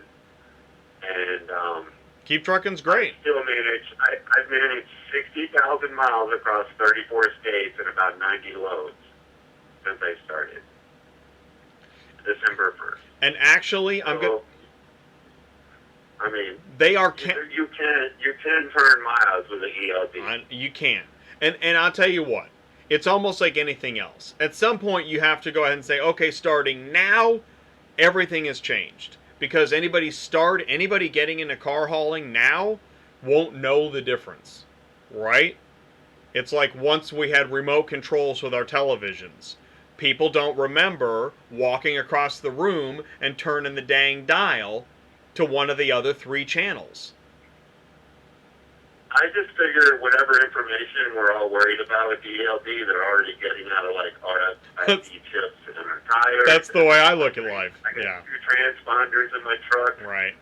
And Keep Trucking's great. I've managed 60,000 miles across 34 states and about 90 loads since I started. December 1st. And actually, I mean, they are. You can turn miles with an ELD. You can, and I'll tell you what. It's almost like anything else. At some point, you have to go ahead and say, okay, starting now, everything has changed, because anybody getting into car hauling now won't know the difference, right? It's like once we had remote controls with our televisions. People don't remember walking across the room and turning the dang dial to one of the other 3 channels. I just figure whatever information we're all worried about with the ELD, they're already getting out of RFID chips in our tires. That's the way I look at life. I got 2 transponders in my truck. Right.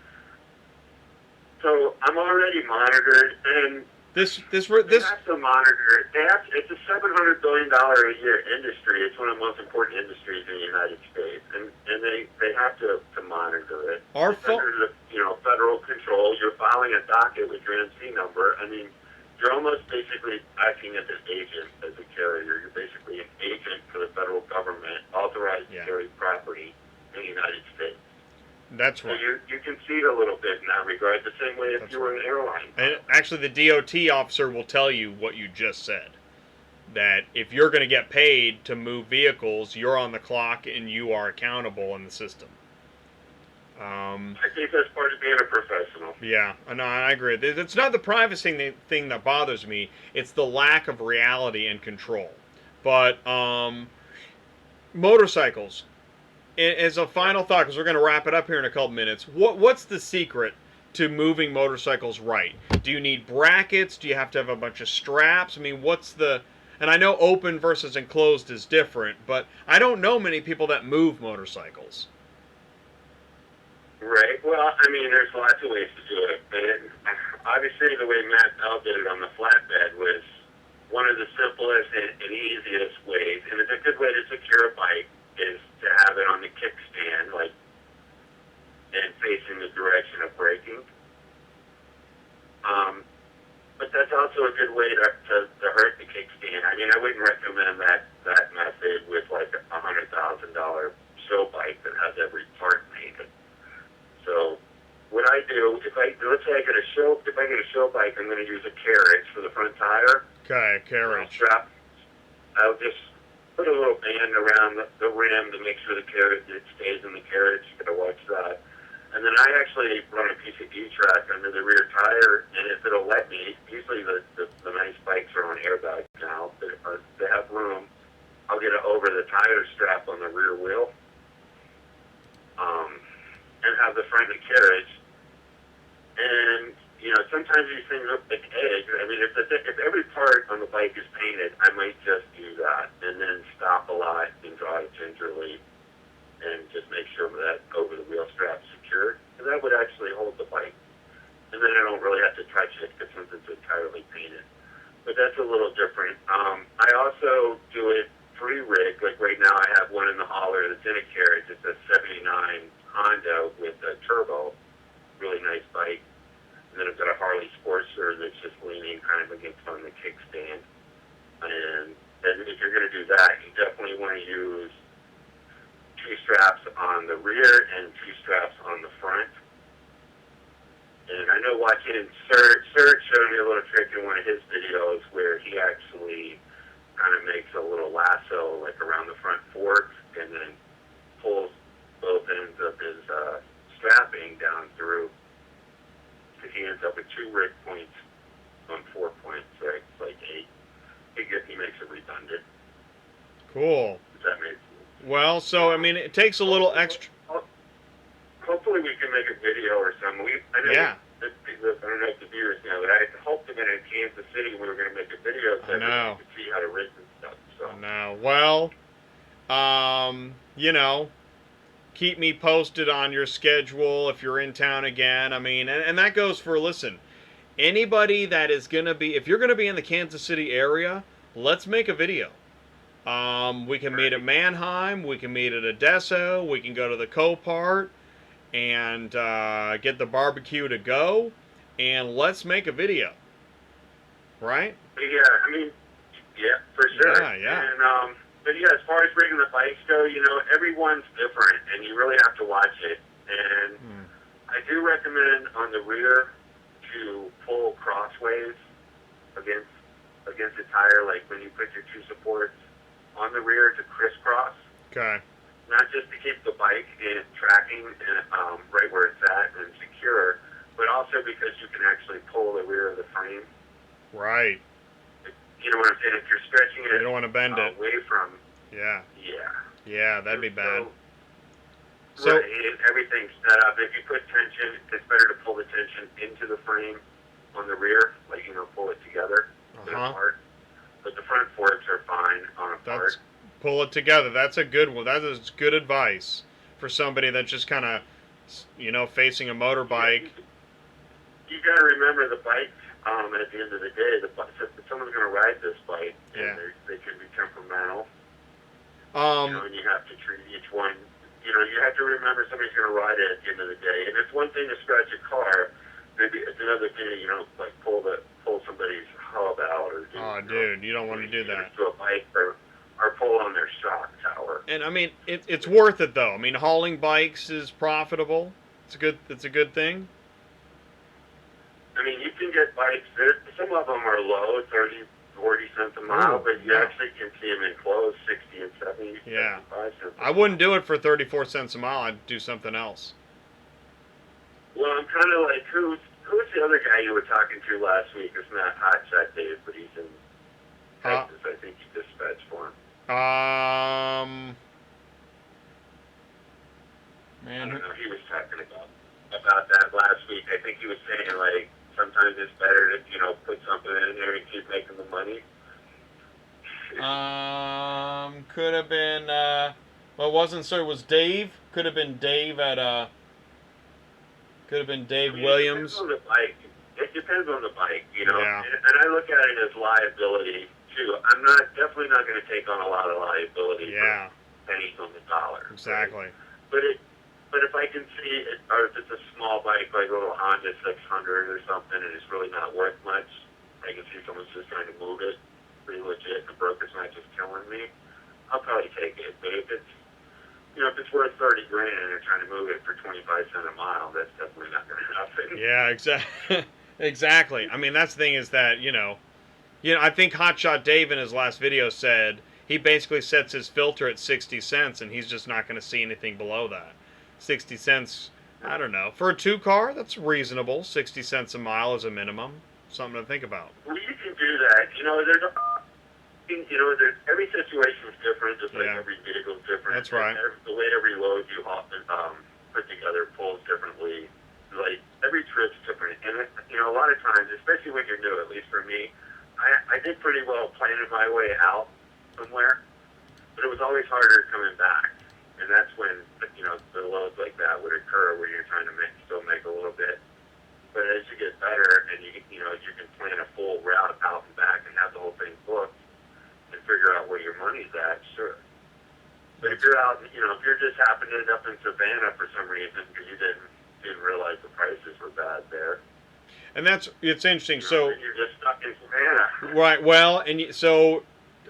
So I'm already monitored, and they have to monitor. It's a $700 billion a year industry. It's one of the most important industries in the United States, and they have to monitor it. It's under federal control. You're filing a docket with your NC number. I mean, you're almost basically acting as an agent as a carrier. You're basically an agent for the federal government, That's So right. you concede a little bit in that regard, the same way if That's you were an airline And pilot. actually, the DOT officer will tell you what you just said. That if you're going to get paid to move vehicles, you're on the clock and you are accountable in the system. I think that's part of being a professional. Yeah, no, I agree. It's not the privacy thing that bothers me. It's the lack of reality and control. But motorcycles. As a final thought, because we're going to wrap it up here in a couple minutes, what's the secret to moving motorcycles right? Do you need brackets? Do you have to have a bunch of straps? I mean, what's the... And I know open versus enclosed is different, but I don't know many people that move motorcycles. Right. Well, I mean, there's lots of ways to do it. And obviously, the way Matt Bell did it on the flatbed was one of the simplest and easiest ways. And it's a good way to secure a bike is to have it on the kickstand, like, and facing the direction of braking. But that's also a good way to hurt the kickstand. I mean, I wouldn't recommend that method with like a $100,000 show bike that has every part painted. So what I do, let's say I get a show bike, I'm going to use a carriage for the front tire. Okay, carriage. Strap. I'll just put a little band around the rim to make sure it stays in the carriage. You gotta watch that. And then I actually run a piece of E-track under the rear tire, and if it'll let me, usually the nice bikes are on airbags now, but if they have room, I'll get it over the tire strap on the rear wheel, and have the front of the carriage. And, you know, sometimes these things look like eggs. I mean, if every part on the bike is painted, I might just do that, and then stop a lot and drive gingerly, and just make sure that over the wheel strap's secured. And that would actually hold the bike. And then I don't really have to touch it because since it's entirely painted. But that's a little different. I also do it pre-rig. Like right now I have one in the hauler that's in a carriage. It's a 79 Honda with a turbo. Really nice bike. And then I've got a Harley Sportster that's just leaning kind of against on the kickstand. And if you're going to do that, you definitely want to use 2 straps on the rear and 2 straps on the front. And I know watching Serge showed me a little trick in one of his videos where he actually kind of makes a little lasso like around the front fork and then pulls both ends of his strapping down through. So he ends up with 2 rig points on 4 points, right? It's like 8. He makes it redundant. Cool. Does that make sense? Well, so, I mean, it takes a little extra... Hopefully we can make a video or something. I don't know if the viewers know, but I hoped that in Kansas City we were going to make a video so everyone could see how to rig and stuff. So. No. Well, you know, keep me posted on your schedule if you're in town again. I mean, and that goes for, listen, anybody that is going to be, if you're going to be in the Kansas City area, let's make a video. We can meet at Mannheim, we can meet at Odessa, we can go to the Copart and get the barbecue to go, and let's make a video. Right? Yeah, I mean, yeah, for sure. Yeah. And, but yeah, as far as rigging the bikes go, you know, everyone's different, and you really have to watch it. And I do recommend on the rear to pull crossways against the tire, like when you put your 2 supports on the rear to crisscross. Okay. Not just to keep the bike in tracking right where it's at and secure, but also because you can actually pull the rear of the frame. Right. You know what I'm saying? If you're stretching it, you don't want to bend it away from. Yeah. Yeah. Yeah, that'd be bad. So everything's set up. If you put tension, it's better to pull the tension into the frame on the rear, like pull it together apart. But the front forks are fine on a part. Pull it together. That's a good one. That is good advice for somebody that's just kind of, facing a motorbike. You got to remember the bike. At the end of the day, if someone's going to ride this bike, and they can be temperamental. And you have to treat each one. You have to remember somebody's going to ride it at the end of the day. And it's one thing to scratch a car. Maybe it's another thing to like pull somebody's hub out or. Dude, you don't want to do that. To a bike or pull on their shock tower. And I mean, it's worth it though. I mean, hauling bikes is profitable. It's a good thing. I mean, you can get bikes. Some of them are low, 30, 40 cents a mile, Ooh, but you yeah. actually can see them enclosed, 60 and 70, Yeah. 75 cents a I mile. wouldn't do it for 34 cents a mile. I'd do something else. Well, I'm kind of like, who's the other guy you were talking to last week? It's not Hotshot Dave, but he's in Texas. I think he dispatched for him. I Man, don't know. He was talking about that last week. I think he was saying, like, sometimes it's better to, put something in there and keep making the money. could have been. Well, it wasn't. So it was Dave. Could have been Dave at. Could have been Dave Williams. It depends on the bike. It depends on the bike, Yeah. And I look at it as liability too. I'm definitely not going to take on a lot of liability Yeah. for pennies on the dollar. Exactly. Right? But if I can see it, or if it's a small bike like a little Honda 600 or something, and it's really not worth much, I can see someone's just trying to move it pretty legit, and the broker's not just killing me, I'll probably take it. But if it's worth 30 grand and they're trying to move it for 25 cents a mile, that's definitely not going to happen. Yeah. Exactly. Exactly. I mean, that's the thing is that I think Hotshot Dave in his last video said he basically sets his filter at 60 cents, and he's just not going to see anything below that. 60 cents, I don't know. For a 2-car, that's reasonable. 60 cents a mile is a minimum. Something to think about. Well, you can do that. There's every situation is different, just like Yeah. every vehicle is different. That's right. The way every load you put together pulls differently. Like, every trip's different. And, a lot of times, especially when you're new, at least for me, I did pretty well planning my way out somewhere, but it was always harder coming back. And that's when, the loads like that would occur where you're trying to still make a little bit. But as you get better and you can plan a full route out and back and have the whole thing booked and figure out where your money's at, sure. But if you're out, if you're just happening up in Savannah for some reason because you didn't realize the prices were bad there. And it's interesting. So you're just stuck in Savannah. Right. Well, and so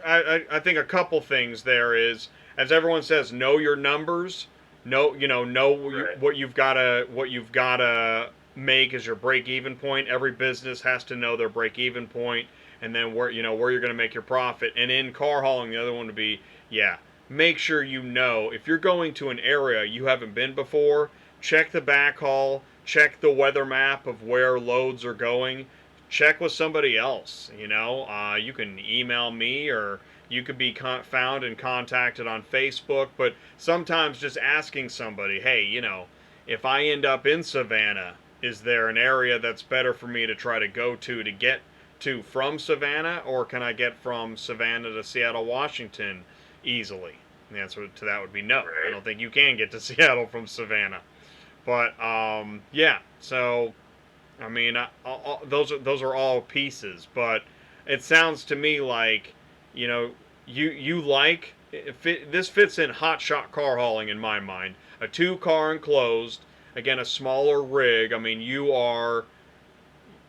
I think a couple things there is, as everyone says, know your numbers. Know Right. what you've gotta make as your break-even point. Every business has to know their break-even point, and then where you're going to make your profit. And in car hauling, the other one would be, make sure if you're going to an area you haven't been before, check the backhaul, check the weather map of where loads are going, check with somebody else. You can email me, or you could be found and contacted on Facebook, but sometimes just asking somebody, hey, if I end up in Savannah, is there an area that's better for me to try to go to get to from Savannah, or can I get from Savannah to Seattle, Washington easily? And the answer to that would be no. Right. I don't think you can get to Seattle from Savannah. But so I mean, those are all pieces, but it sounds to me like you like this fits in Hotshot Car Hauling in my mind. A 2-car enclosed, again a smaller rig. I mean,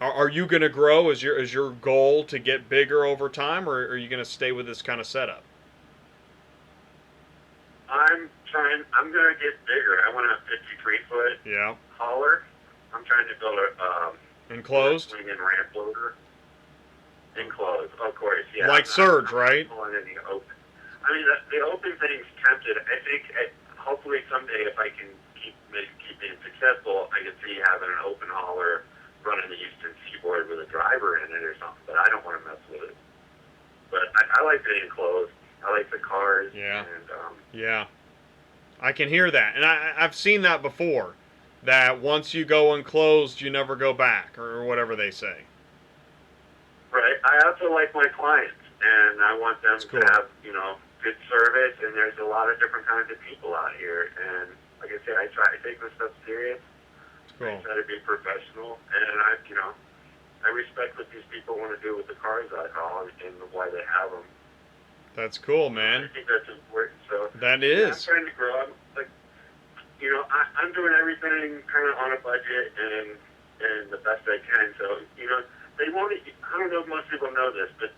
are you going to grow? Is your goal to get bigger over time, or are you going to stay with this kind of setup? I'm going to get bigger. I want a 53-foot hauler. I'm trying to build a enclosed swing and ramp loader. Enclosed, of course, yeah. Like Surge, right? Pulling in the open. I mean, the open thing's tempted. I think hopefully someday, if I can keep being successful, I can see having an open hauler running the Eastern Seaboard with a driver in it or something, but I don't want to mess with it. But I like the enclosed. I like the cars. Yeah. And, I can hear that. And I've seen that before, that once you go enclosed, you never go back, or whatever they say. Right. I also like my clients, and I want them to have, good service, and there's a lot of different kinds of people out here. And like I said, I try to take this stuff serious. Cool. I try to be professional, and I respect what these people want to do with the cars I haul and why they have them. That's cool, man. I think that's important. So that is. I'm trying to grow. I'm doing everything kind of on a budget and the best I can. So they won't. I don't know if most people know this, but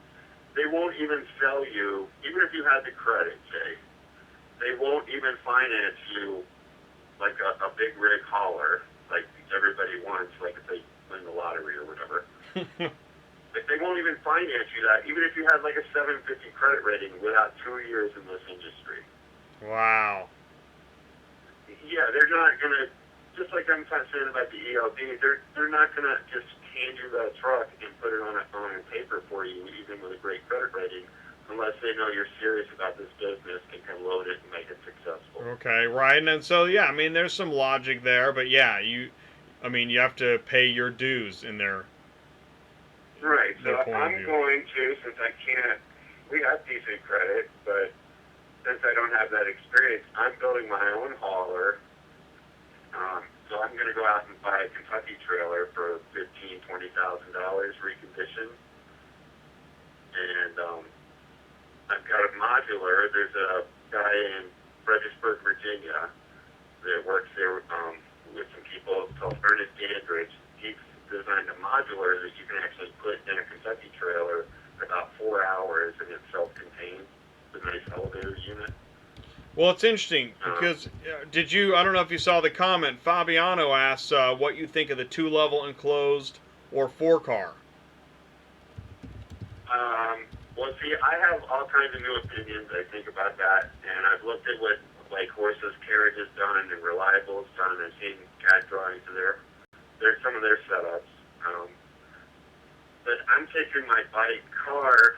they won't even sell you, even if you had the credit, Jay. They won't even finance you like a big rig hauler, like everybody wants, like if they win the lottery or whatever. Like they won't even finance you that, even if you had like a 750 credit rating without 2 years in this industry. Wow. Yeah, they're not gonna. Just like I'm saying about the ELD, they're not gonna just hand you that truck and put it on a paper for you, even with a great credit rating, unless they know you're serious about this business and can load it and make it successful. Okay, right. And so, yeah, I mean, there's some logic there, but yeah, I mean, you have to pay your dues in their Right, so point of I'm view. going to, since I can't, we have decent credit, but since I don't have that experience, I'm building my own hauler. So I'm going to go out and buy a Kentucky trailer for $15,000-$20,000 reconditioned. And I've got a modular. There's a guy in Fredericksburg, Virginia that works there with some people called Ernest Dandridge. He's designed a modular that you can actually put in a Kentucky trailer in about 4 hours, and it's self-contained. It's a nice elevator unit. Well, it's interesting because I don't know if you saw the comment, Fabiano asks what you think of the 2-level enclosed or 4-car. Well, see, I have all kinds of new opinions, I think, about that, and I've looked at what, like, Horse's Carriage has done and Reliable's done, and I've seen CAD drawings of there's some of their setups. But I'm taking my bike car,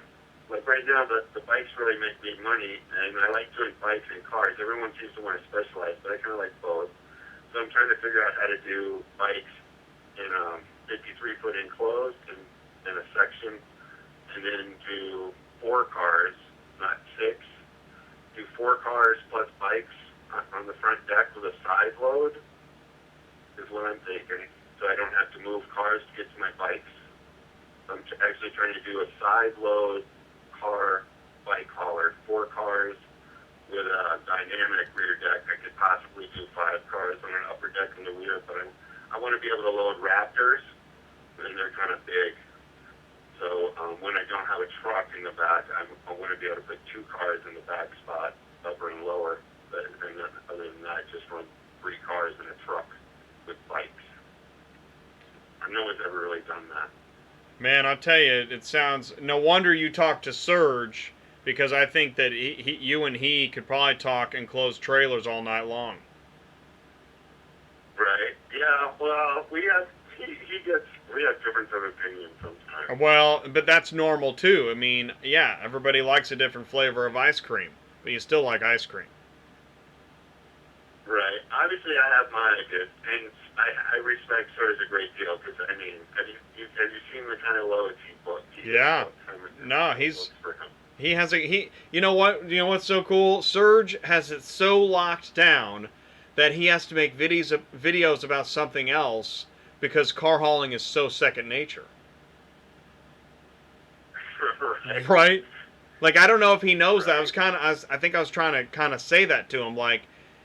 like right now, the bikes really make me money, and I like doing bikes and cars. Everyone seems to want to specialize, but I kind of like both. So I'm trying to figure out how to do bikes in 53-foot enclosed in a section, and then do 4 cars, not 6. Do 4 cars plus bikes on the front deck with a side load is what I'm thinking. So I don't have to move cars to get to my bikes. I'm actually trying to do a side load car bike hauler, 4 cars with a dynamic rear deck. I could possibly do 5 cars on an upper deck in the rear, but I want to be able to load Raptors, and they're kind of big. So when I don't have a truck in the back, I want to be able to put 2 cars in the back spot, upper and lower. But other than that, just run 3 cars in a truck with bikes. No one's ever really done that. Man, I'll tell you, it sounds. No wonder you talked to Surge, because I think that you and he could probably talk enclosed trailers all night long. Right. Yeah. Well, we have difference of opinion sometimes. Well, but that's normal too. I mean, yeah, everybody likes a different flavor of ice cream, but you still like ice cream. Right. Obviously, I have my ideas, and I respect Surge a great deal because I mean, have you seen the kind of loads he booked? Yeah. No, he has a. You know what? You know what's so cool? Surge has it so locked down that he has to make videos about something else because car hauling is so second nature. Right? Like, I don't know if he knows that. I think I was trying to kind of say that to him. Like,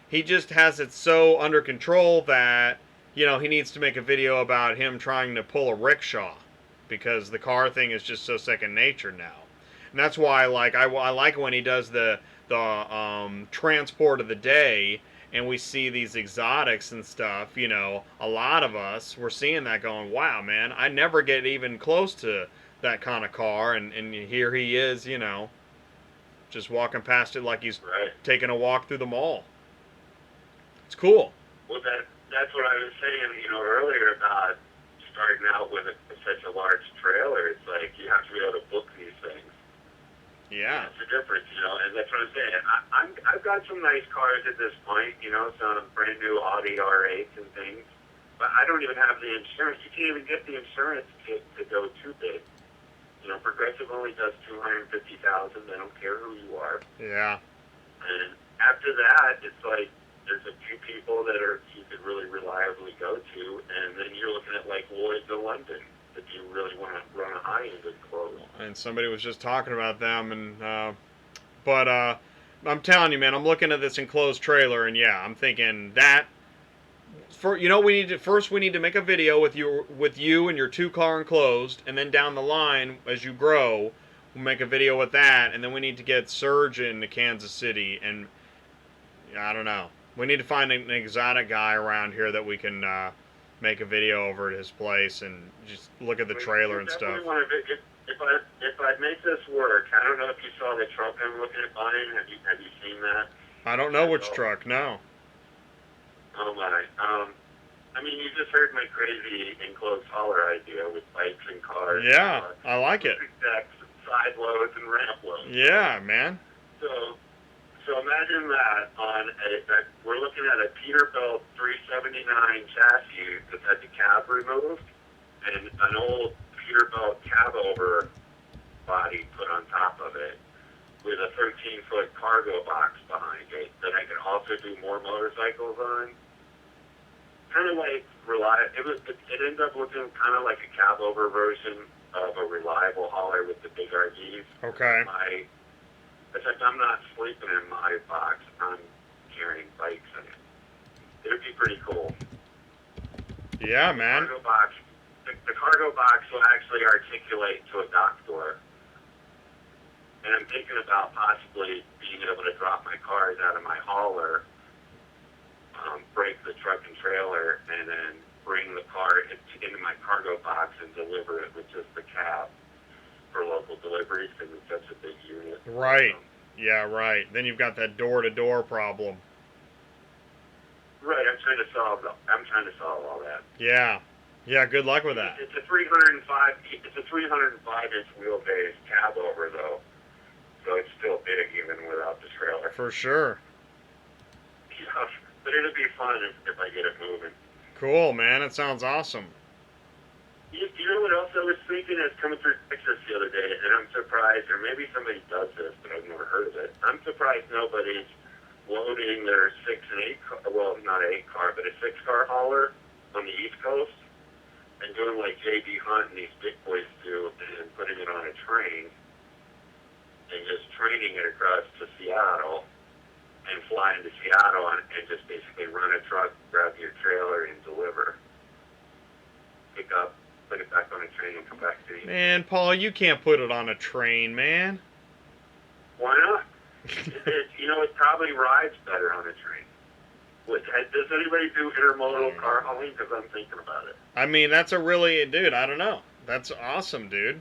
he just has it so under control that, he needs to make a video about him trying to pull a rickshaw because the car thing is just so second nature now. And that's why, like, I like when he does the transport of the day and we see these exotics and stuff. A lot of us, we're seeing that going, wow, man, I never get even close to that kind of car, and here he is, just walking past it like he's taking a walk through the mall. It's cool. Well, that's what I was saying, earlier about starting out with such a large trailer. It's like you have to be able to book these things. Yeah. It's a difference, and that's what I'm saying. I've got some nice cars at this point, some brand new Audi R8s and things, but I don't even have the insurance. You can't even get the insurance to go too big. Progressive only does $250,000. They don't care who you are. Yeah. And after that, it's like there's a few people that you could really reliably go to, and then you're looking at like Lloyd's of London if you really want to run a high-end clothes. And somebody was just talking about them, and but I'm telling you, man, I'm looking at this enclosed trailer, and yeah, I'm thinking that. We need to make a video with you and your 2-car enclosed, and then down the line as you grow, we'll make a video with that, and then we need to get Surge into Kansas City, and I don't know. We need to find an exotic guy around here that we can make a video over at his place and just look at the trailer and stuff. If I make this work, I don't know if you saw the truck I'm looking at buying. Have you seen that? I don't know which truck. No. Oh my. I mean, you just heard my crazy enclosed hauler idea with bikes and cars. Yeah, I like it. Decks, side loads, and ramp loads. Yeah, man. So imagine that we're looking at a Peterbilt 379 chassis that had the cab removed and an old Peterbilt cab over body put on top of it with a 13-foot cargo box behind it that I can also do more motorcycles on. Kind of like it ended up looking kind of like a cab over version of a reliable hauler with the big RVs. Okay. Except I'm not sleeping in my box. I'm carrying bikes in it. It would be pretty cool. Yeah, man. The cargo box will actually articulate to a dock door. And I'm thinking about possibly being able to drop my cars out of my hauler, break the truck and trailer, and then bring the car into my cargo box and deliver it with just the cab for local deliveries because it's such a big unit. Right. Yeah, right. Then you've got that door-to-door problem. Right. I'm trying to solve all that. Yeah. Yeah. Good luck with that. It's a 305 inch wheelbase cab over though, so it's still big even without the trailer. For sure. Yeah, but it'll be fun if I get it moving. Cool, man. It sounds awesome. You know what else I was thinking? I was coming through Texas the other day, and I'm surprised, or maybe somebody does this, but I've never heard of it. I'm surprised nobody's loading their 6 and 8 car, well, not an 8 car, but a 6 car hauler on the East Coast and doing like J.B. Hunt and these big boys do and putting it on a train and just training it across to Seattle and flying to Seattle and just basically run a truck, grab your trailer, and deliver. Pick up, put it back on a train, and come back to you. Man, Paul, you can't put it on a train, man. Why not? It probably rides better on a train. Does anybody do intermodal car hauling? Because I'm thinking about it. I mean, that's a really, dude, I don't know. That's awesome, dude.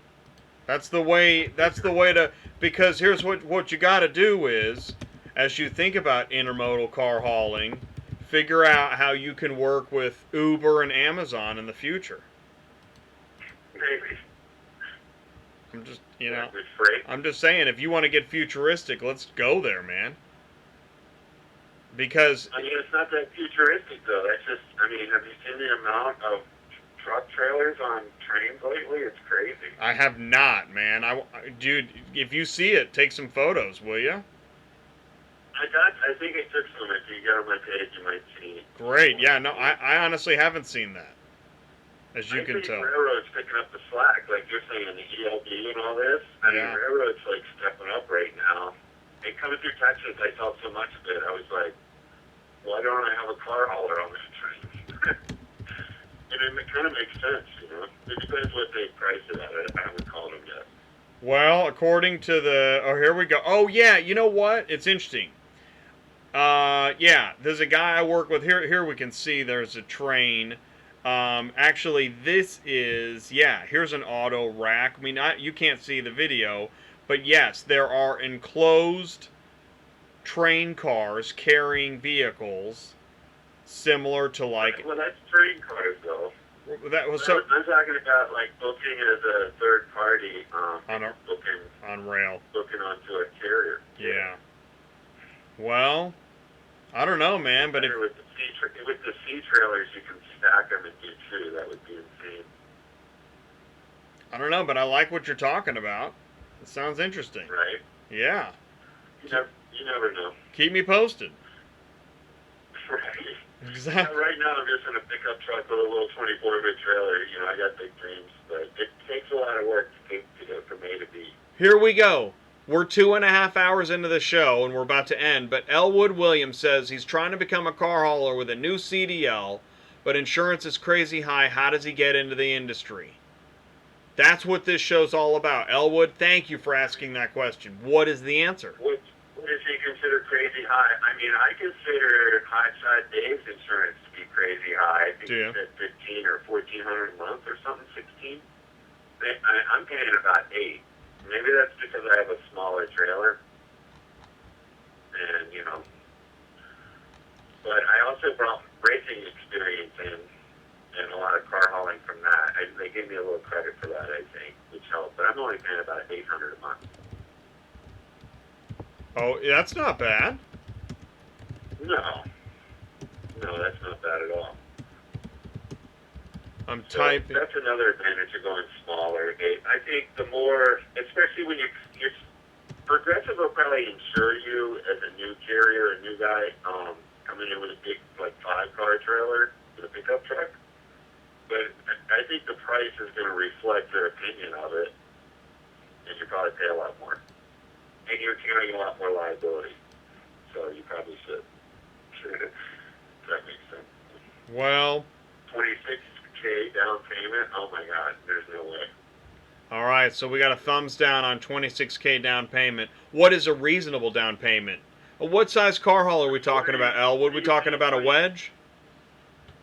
That's the way to, because here's what you got to do is, as you think about intermodal car hauling, figure out how you can work with Uber and Amazon in the future. Maybe. I'm just, I'm just saying, if you want to get futuristic, let's go there, man. Because I mean, it's not that futuristic though. That's just, have you seen the amount of truck trailers on trains lately? It's crazy. I have not, man. Dude, if you see it, take some photos, will you? I think I took some. If you go on my page, you might see it. Great. Yeah. No, I honestly haven't seen that. As you can tell. Railroad's picking up the slack, like you're saying, the ELD and all this. Railroad's like stepping up right now. And coming through Texas, I felt so much of it. I was like, why don't I have a car hauler on this train? And it kind of makes sense, It depends what they price it at. I haven't called them yet. Well, according to here we go. Oh, yeah, you know what? It's interesting. Yeah, there's a guy I work with. Here we can see there's a train. Actually, this is, here's an auto rack. I mean, you can't see the video, but yes, there are enclosed train cars carrying vehicles similar to like... Well, that's train cars, though. That was I'm talking about like booking as a third party, on rail. Booking onto a carrier. Yeah. Well, I don't know, man, but with the C trailers, you can stack them and do two. That would be insane. I don't know, but I like what you're talking about. It sounds interesting. Right. Yeah. You never know. Keep me posted. Right. Exactly. Right now, I'm just in a pickup truck with a little 24-foot trailer. I got big dreams, but it takes a lot of work to get from A to B. Here we go. We're 2.5 hours into the show, and we're about to end, but Elwood Williams says he's trying to become a car hauler with a new CDL, but insurance is crazy high. How does he get into the industry? That's what this show's all about. Elwood, thank you for asking that question. What is the answer? What is he you consider crazy high? I mean, I consider Hotshot Dave's insurance to be crazy high. I think Do you? it's at 15 or 1400 a month or something, 16. I'm paying about 8. Maybe that's because I have a smaller trailer, and But I also brought racing experience and a lot of car hauling from that. They gave me a little credit for that, I think, which helped. But I'm only paying about 800 a month. Oh, that's not bad. No, that's not bad at all. I'm So typing. that's another advantage of going smaller. I think the more, especially when you're Progressive will probably insure you as a new carrier, a new guy, coming in with a big, like, 5-car trailer with a pickup truck. But I think the price is going to reflect their opinion of it, and you probably pay a lot more. And you're carrying a lot more liability. So you probably should. If that makes sense. Well, 26K down payment? Oh my God, there's no way. all right, so we got a thumbs down on 26K down payment. What is a reasonable down payment? What size car haul are we talking about, Elwood? We talking about a wedge?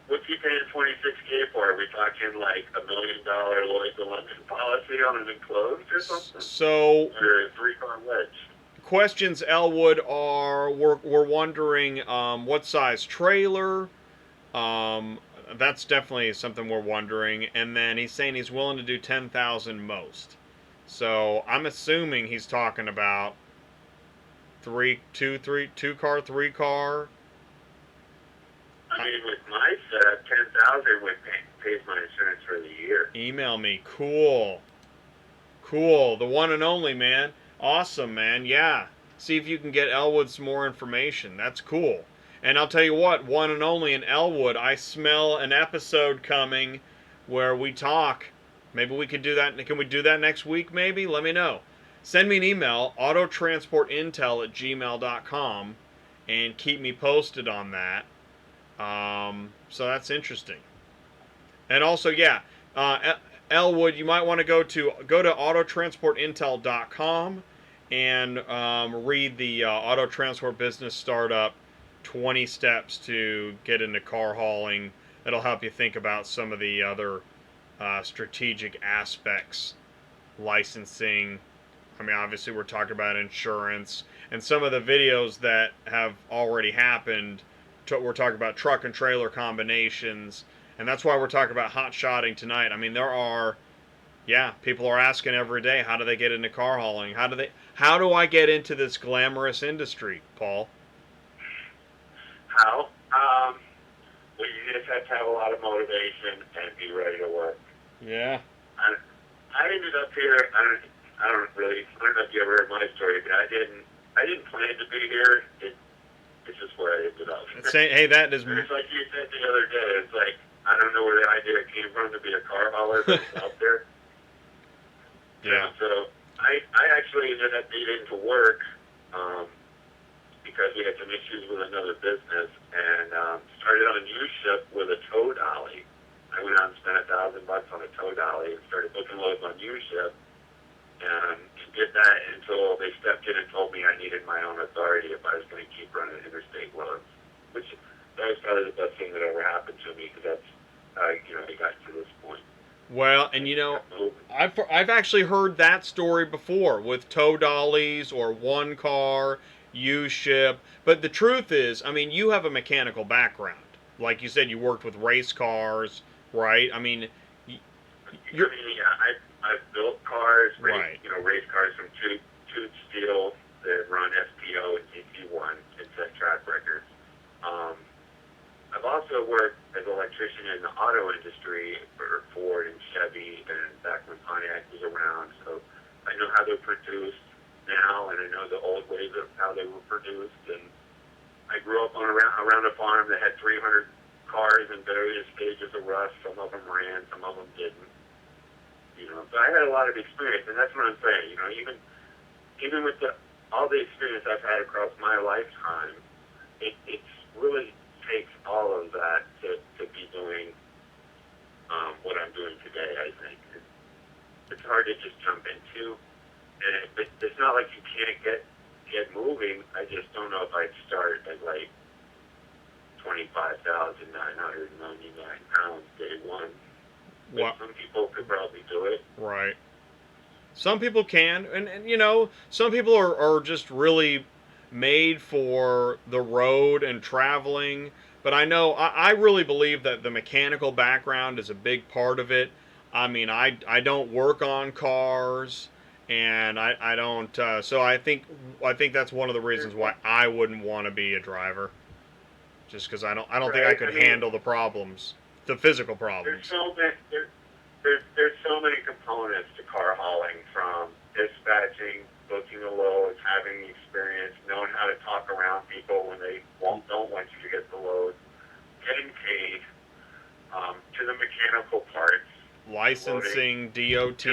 What's he paying 26K for? Are we talking like $1 million Lloyd's of London policy on an enclosed or something? So, Or a 3-car wedge? questions, Elwood, are we're wondering what size trailer. That's definitely something we're wondering. And then he's saying he's willing to do 10,000 most. So I'm assuming he's talking about two car, 3-car. I mean, with my setup, 10,000 would pays my insurance for the year. Email me. Cool. Cool. The one and only, man. Awesome, man. Yeah. See if you can get Elwood some more information. That's cool. And I'll tell you what, one and only in Elwood, I smell an episode coming where we talk. Maybe we could do that. Can we do that next week, maybe? Let me know. Send me an email, autotransportintel@gmail.com, and keep me posted on that. So that's interesting. And also, yeah, Elwood, you might want to go to autotransportintel.com and read the Auto Transport Business Startup 20 Steps to Get into Car Hauling. That'll help you think about some of the other strategic aspects, licensing. I mean, obviously, we're talking about insurance and some of the videos that have already happened. We're talking about truck and trailer combinations. And that's why we're talking about hot shotting tonight. I mean, people are asking every day, how do they get into car hauling? How do I get into this glamorous industry, Paul? How? Well, you just have to have a lot of motivation and be ready to work. Yeah. I ended up here. I don't know if you ever heard my story, but I didn't plan to be here. It's just where I ended up. Hey, that is. It's like you said the other day. It's like, I don't know where the idea came from to be a car hauler, but it's out there. Yeah. So I actually ended up needing to work because we had some issues with another business, and started on a new ship with a tow dolly. I went out and spent $1,000 on a tow dolly and started booking loads on new ship, and did that until they stepped in and told me I needed my own authority if I was going to keep running interstate loads, which that was probably the best thing that ever happened to me, because that's I got to this point. Well, and I've actually heard that story before with tow dollies or one car, U-ship. But the truth is, I mean, you have a mechanical background. Like you said, you worked with race cars, right? I mean, I've built cars, right. Race cars from tube steel that run SPO and GT1 and set track records. I've also worked as an electrician in the auto industry for Ford and Chevy, and back when Pontiac was around. So I know how they're produced now, and I know the old ways of how they were produced. And I grew up around a farm that had 300 cars in various stages of rust. Some of them ran, some of them didn't. So I had a lot of experience, and that's what I'm saying. Even with all the experience I've had across my lifetime, it's really takes all of that to be doing what I'm doing today. I think it's hard to just jump into, and it's not like you can't get moving. moving. I just don't know if I'd start at like 25,999 pounds day one. But What? some people could probably do it. Right. Some people can, and you know, some people are just really made for the road and traveling. But I know I really believe that the mechanical background is a big part of it. I mean, I don't work on cars, and I don't. So I think that's one of the reasons why I wouldn't want to be a driver. Just because I don't think I Right. could I mean, handle the problems, the physical there's problems. so many. There's so many components to car hauling, from dispatching, booking the loads, having the experience, knowing how to talk around people when they don't want you to get the load, getting paid, to the mechanical parts, Licensing, to the DOT.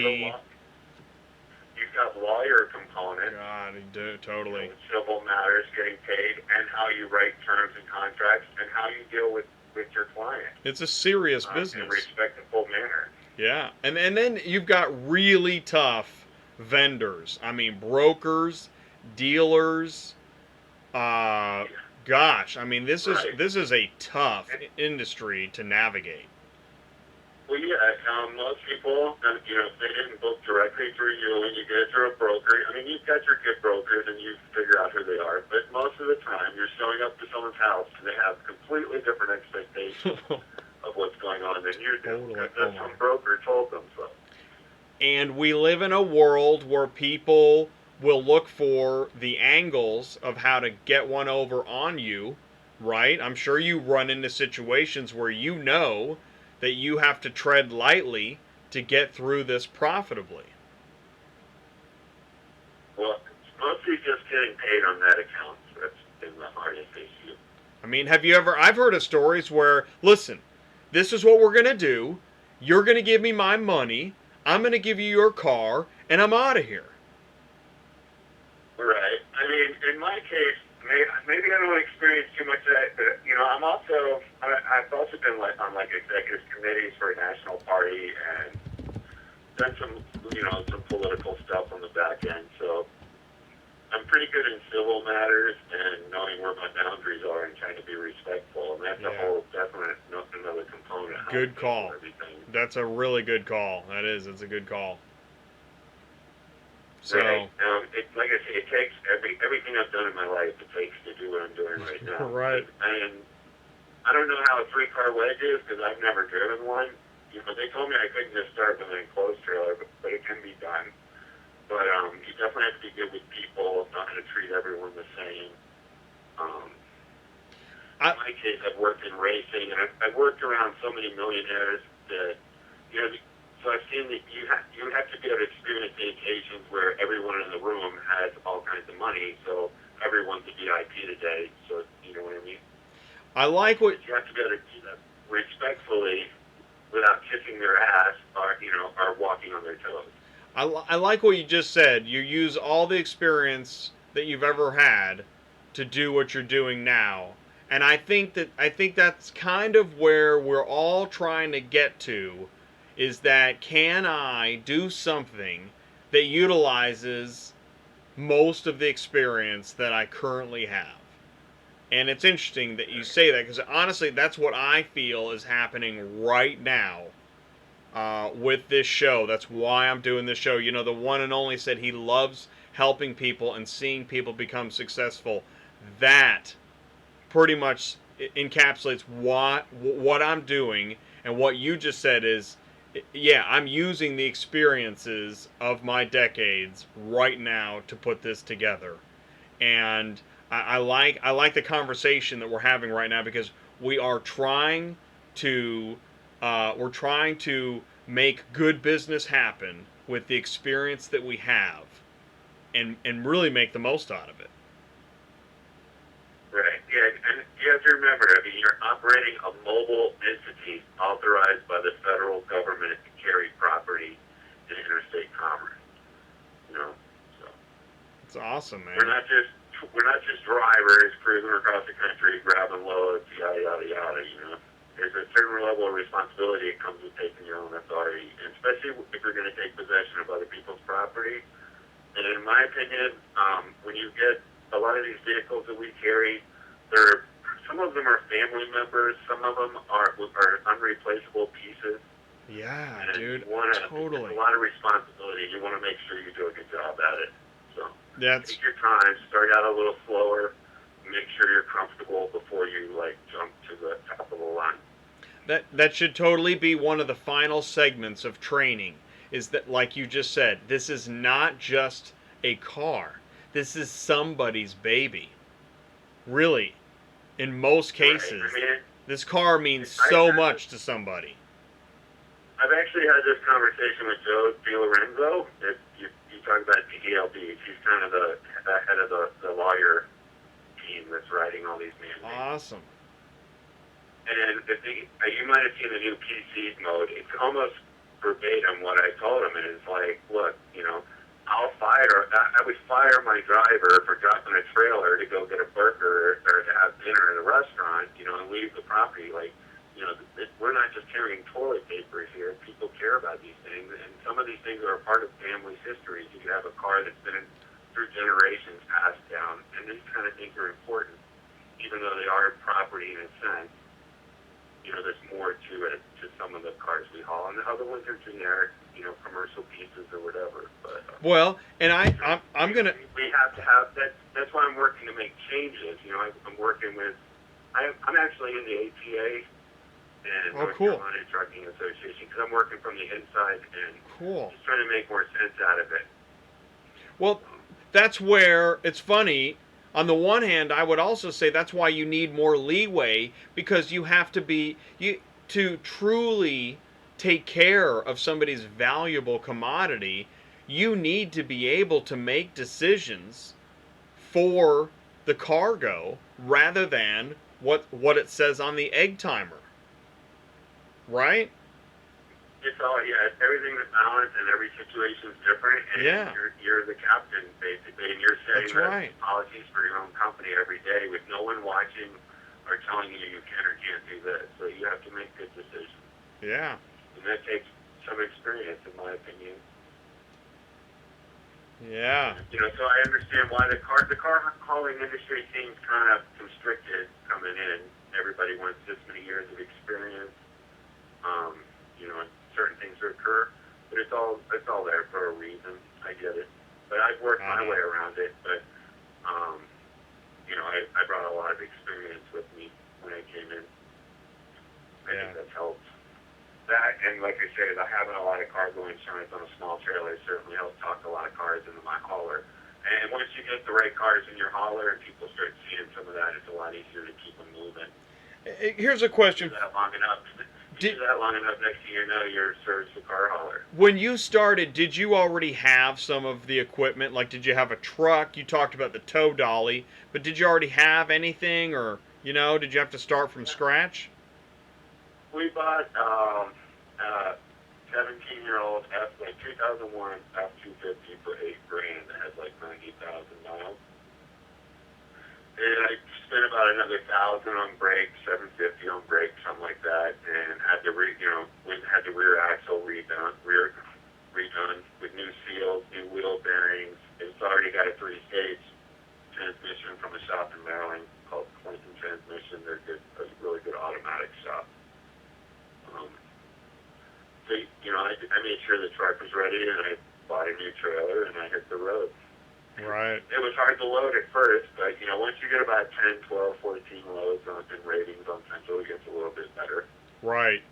you've got lawyer components, God, totally. civil matters, getting paid, and how you write terms and contracts, and how you deal with your client It's a serious in a business. respectable manner. Yeah, and then you've got really tough vendors. I mean, brokers, dealers. Uh, gosh, I mean, Right. this is a tough industry to navigate. Well, yeah, most people, if they didn't book directly through you and you get it through a broker, I mean, you've got your good brokers and you figure out who they are, but most of the time you're showing up to someone's house and they have completely different expectations of what's going on than you do. Totally. Because some broker told them so. And we live in a world where people will look for the angles of how to get one over on you, right? I'm sure you run into situations where you know that you have to tread lightly to get through this profitably. Well, it's mostly just getting paid on that account. That's been the hardest issue. I mean, have you ever, I've heard of stories where, listen, this is what we're going to do. You're going to give me my money. I'm going to give you your car, and I'm out of here. Right. I mean, in my case, maybe I don't experience too much of that, but I've also been on executive committees for a national party and done some political stuff on the back end. So I'm pretty good in civil matters and knowing where my boundaries are and trying to be respectful. And that's a whole definite another component. Good call. That's a really good call. That is. It's a good call. So, right. Like I say, it takes everything I've done in my life. It takes to do what I'm doing right now. Right. And I don't know how a 3-car wedge is because I've never driven one. They told me I couldn't just start with an enclosed trailer, but it can be done. But you definitely have to be good with people, not to treat everyone the same. In my case, I've worked in racing, and I've worked around so many millionaires that, so I've seen that you have to be able to experience the occasions where everyone in the room has all kinds of money, so everyone's a VIP today, so you know what I mean? I like what... You have to be able to do that respectfully without kissing their ass or walking on their toes. I like what you just said. You use all the experience that you've ever had to do what you're doing now. And I think that's kind of where we're all trying to get to, is that can I do something that utilizes most of the experience that I currently have? And it's interesting that you say that, because honestly, that's what I feel is happening right now with this show. That's why I'm doing this show. The one and only said he loves helping people and seeing people become successful. That pretty much encapsulates what I'm doing, and what you just said is, yeah, I'm using the experiences of my decades right now to put this together. And I like the conversation that we're having right now, because we are trying to make good business happen with the experience that we have, and really make the most out of it. Right. Yeah, and you have to remember, you're operating a mobile entity authorized by the federal government to carry property in interstate commerce. So It's awesome, man. we're not just drivers cruising across the country grabbing loads, yada yada yada. There's a certain level of responsibility that comes with taking your own authority, and especially if you're going to take possession of other people's property. And in my opinion, when you get a lot of these vehicles that we carry, some of them are family members, some of them are unreplaceable pieces. Yeah, And dude, totally. It's a lot of responsibility. You want to make sure you do a good job at it. So That's take your time, start out a little slower, make sure you're comfortable before you like jump to the top of the line. that should totally be one of the final segments of training. Is that, like you just said, this is not just a car. This is somebody's baby. Really, in most cases, Right. I mean, this car means so much to somebody. I've actually had this conversation with Joe DiLorenzo. You talk about DLB. He's kind of the head of the lawyer team that's writing all these mandates. Awesome. And you might have seen the new PC mode. It's almost verbatim what I told him. And it's like, look, I would fire my driver for dropping a trailer to go get a burger or to have dinner in a restaurant, and leave the property. Like, we're not just carrying toilet paper here. People care about these things, and some of these things are a part of families' histories. You could have a car that's been through generations passed down, and these kind of things are important, even though they are property in a sense. There's more to it to some of the cars we haul, and the other ones are generic, commercial pieces or whatever. But well, and I'm gonna. We have to have that. That's why I'm working to make changes. I'm working with. I'm actually in the ATA and North Carolina Trucking Association because I'm working from the inside and just trying to make more sense out of it. Well, that's where it's funny. On the one hand, I would also say that's why you need more leeway, because you have to to truly take care of somebody's valuable commodity, you need to be able to make decisions for the cargo rather than what it says on the egg timer. Right? It's all, everything's balanced and every situation's different, and you're the captain, basically, and you're setting the policies for your own company every day with no one watching or telling you can or can't do this. So you have to make good decisions. Yeah. And that takes some experience, in my opinion. Yeah. So I understand why the car hauling industry seems kind of constricted coming in. Everybody wants this many years of experience. Certain things occur, but it's all there for a reason. I get it, but I've worked my way around it. But I brought a lot of experience with me when I came in. I think that's helped. That, and like I said, having a lot of cargo insurance on a small trailer certainly helps talk a lot of cars into my hauler. And once you get the right cars in your hauler and people start seeing some of that, it's a lot easier to keep them moving. Here's a question. Do that long enough. Do that long enough, next thing you know, you're a certified car hauler. When you started, did you already have some of the equipment? Like, did you have a truck? You talked about the tow dolly, but did you already have anything, or did you have to start from scratch? We bought 17-year-old 2001 F-250 for $8,000 that has like 90,000 miles. And I spent about another $1,000 on brakes, $750 on brakes, something like that, and had the rear axle redone with new seals, new wheel bearings. It's already got a 3-stage transmission from a shop in Maryland called Clinton Transmission. They're good, a really good automatic shop. I made sure the truck was ready, and I bought a new trailer, and I hit the road. Right. It was hard to load at first, but once you get about 10, 12, 14 loads on ratings on Central, it gets a little bit better. Right.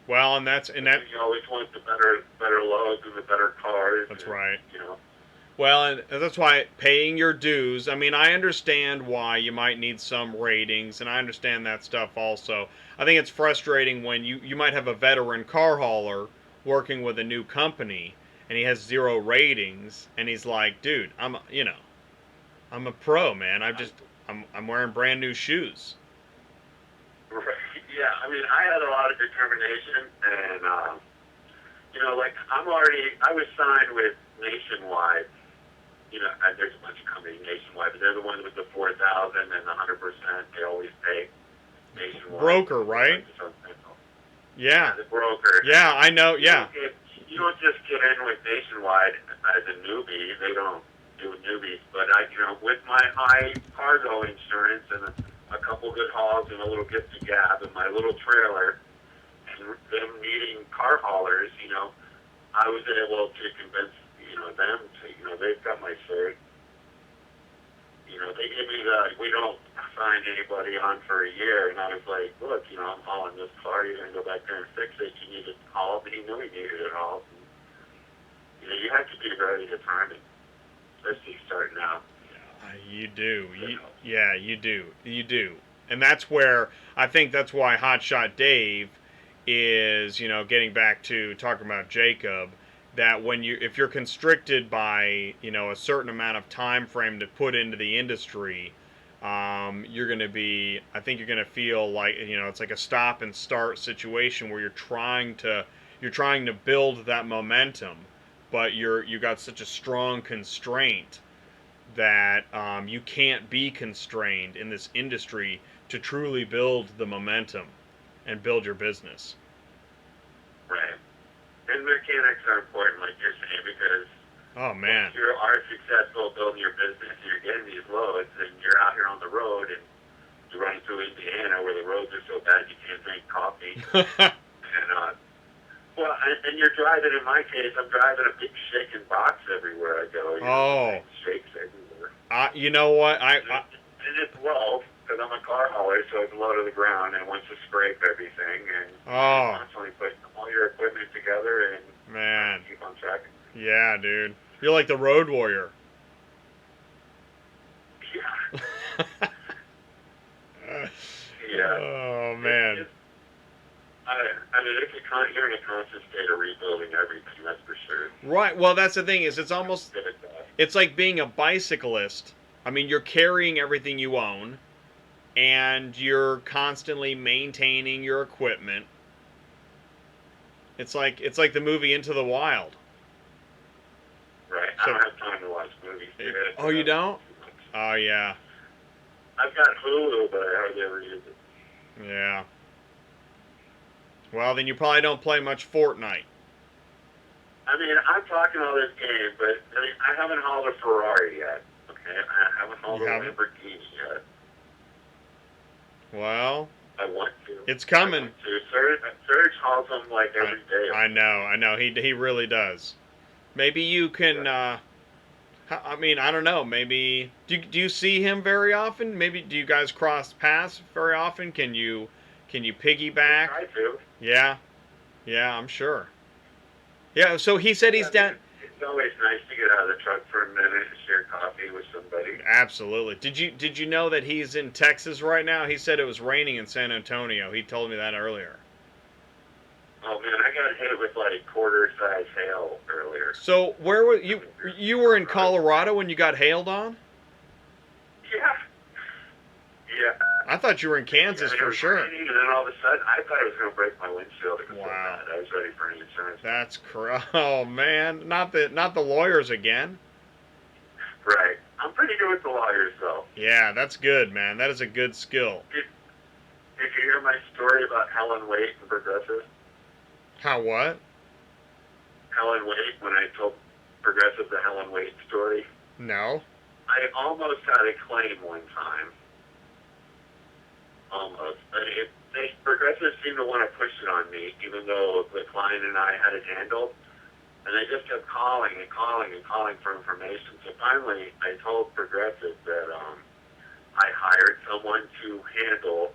Well, and you always want the better loads and the better cars. That's right. Well, and that's why paying your dues. I mean, I understand why you might need some ratings, and I understand that stuff also. I think it's frustrating when you might have a veteran car hauler working with a new company, and he has 0 ratings, and he's like, dude, I'm a pro, man. I'm wearing brand new shoes. Right. Yeah, I mean, I had a lot of determination, and I was signed with Nationwide. There's a bunch of companies nationwide, but they're the ones with the 4,000 and the 100%. They always pay Nationwide. Broker, right? Yeah. The broker. Yeah, I know. Yeah. You don't just get in with Nationwide as a newbie. They don't. doing newbies. But with my high cargo insurance and a couple good hauls and a little gift of gab and my little trailer, and them needing car haulers, I was able to convince, them to, they've got my cert. They gave me we don't sign anybody on for a year, and I was like, look, I'm hauling this car, you're going to go back there and fix it, you need it hauled, and he knew he needed it hauled. And, you have to be very determined, especially starting out. You do. You do. You do. And that's where, I think that's why Hotshot Dave is, getting back to talking about Jacob, that if you're constricted by, a certain amount of time frame to put into the industry, you're going to be, I think you're going to feel like, it's like a stop and start situation where you're trying to build that momentum, but you got such a strong constraint that you can't be constrained in this industry to truly build the momentum and build your business. Right. And mechanics are important, like you're saying, because if you are successful building your business and you're getting these loads and you're out here on the road and you're running through Indiana where the roads are so bad you can't drink coffee. And you're driving, in my case, I'm driving a big shaking box everywhere I go. Shakes everywhere. You know what? And it's low, because I'm a car hauler, so it's low to the ground, and wants to scrape everything, and constantly putting all your equipment together and keep on track. Yeah, dude. You're like the road warrior. Yeah. Yeah. Oh, man. You're in a constant state of rebuilding everything, that's for sure. Right. Well, that's the thing, is it's like being a bicyclist. I mean, you're carrying everything you own, and you're constantly maintaining your equipment. It's like the movie Into the Wild. Right. I don't have time to watch movies. Oh, you don't? Oh, yeah. I've got Hulu, but I hardly ever use it. Yeah. Well, then you probably don't play much Fortnite. I mean, I'm talking all this game, but I haven't hauled a Ferrari yet. Okay, I haven't hauled a Lamborghini yet. Well, I want to. It's coming. Serge hauls them like every day. I know. He really does. Maybe you can. I mean, I don't know. Maybe do you see him very often? Maybe do you guys cross paths very often? Can you piggyback? I do. Yeah, I'm sure. Yeah, so he said he's down. It's always nice to get out of the truck for a minute and share coffee with somebody. Absolutely. Did you know that he's in Texas right now? He said it was raining in San Antonio. He told me that earlier. Oh man, I got hit with like quarter-size hail earlier. So where were you? You were in Colorado when you got hailed on? Yeah. I thought you were in Kansas for sure. And then all of a sudden, I thought I was going to break my windshield. It was so bad. I was ready for an insurance. That's oh man, not the lawyers again. Right. I'm pretty good with the lawyers though. Yeah, that's good, man. That is a good skill. Did you hear my story about Helen Waite and Progressive? How what? Helen Waite, when I told Progressive the Helen Waite story. No. I almost had a claim one time. Almost. Progressive seemed to want to push it on me, even though the client and I had it handled. And they just kept calling and calling and calling for information. So finally, I told Progressive that I hired someone to handle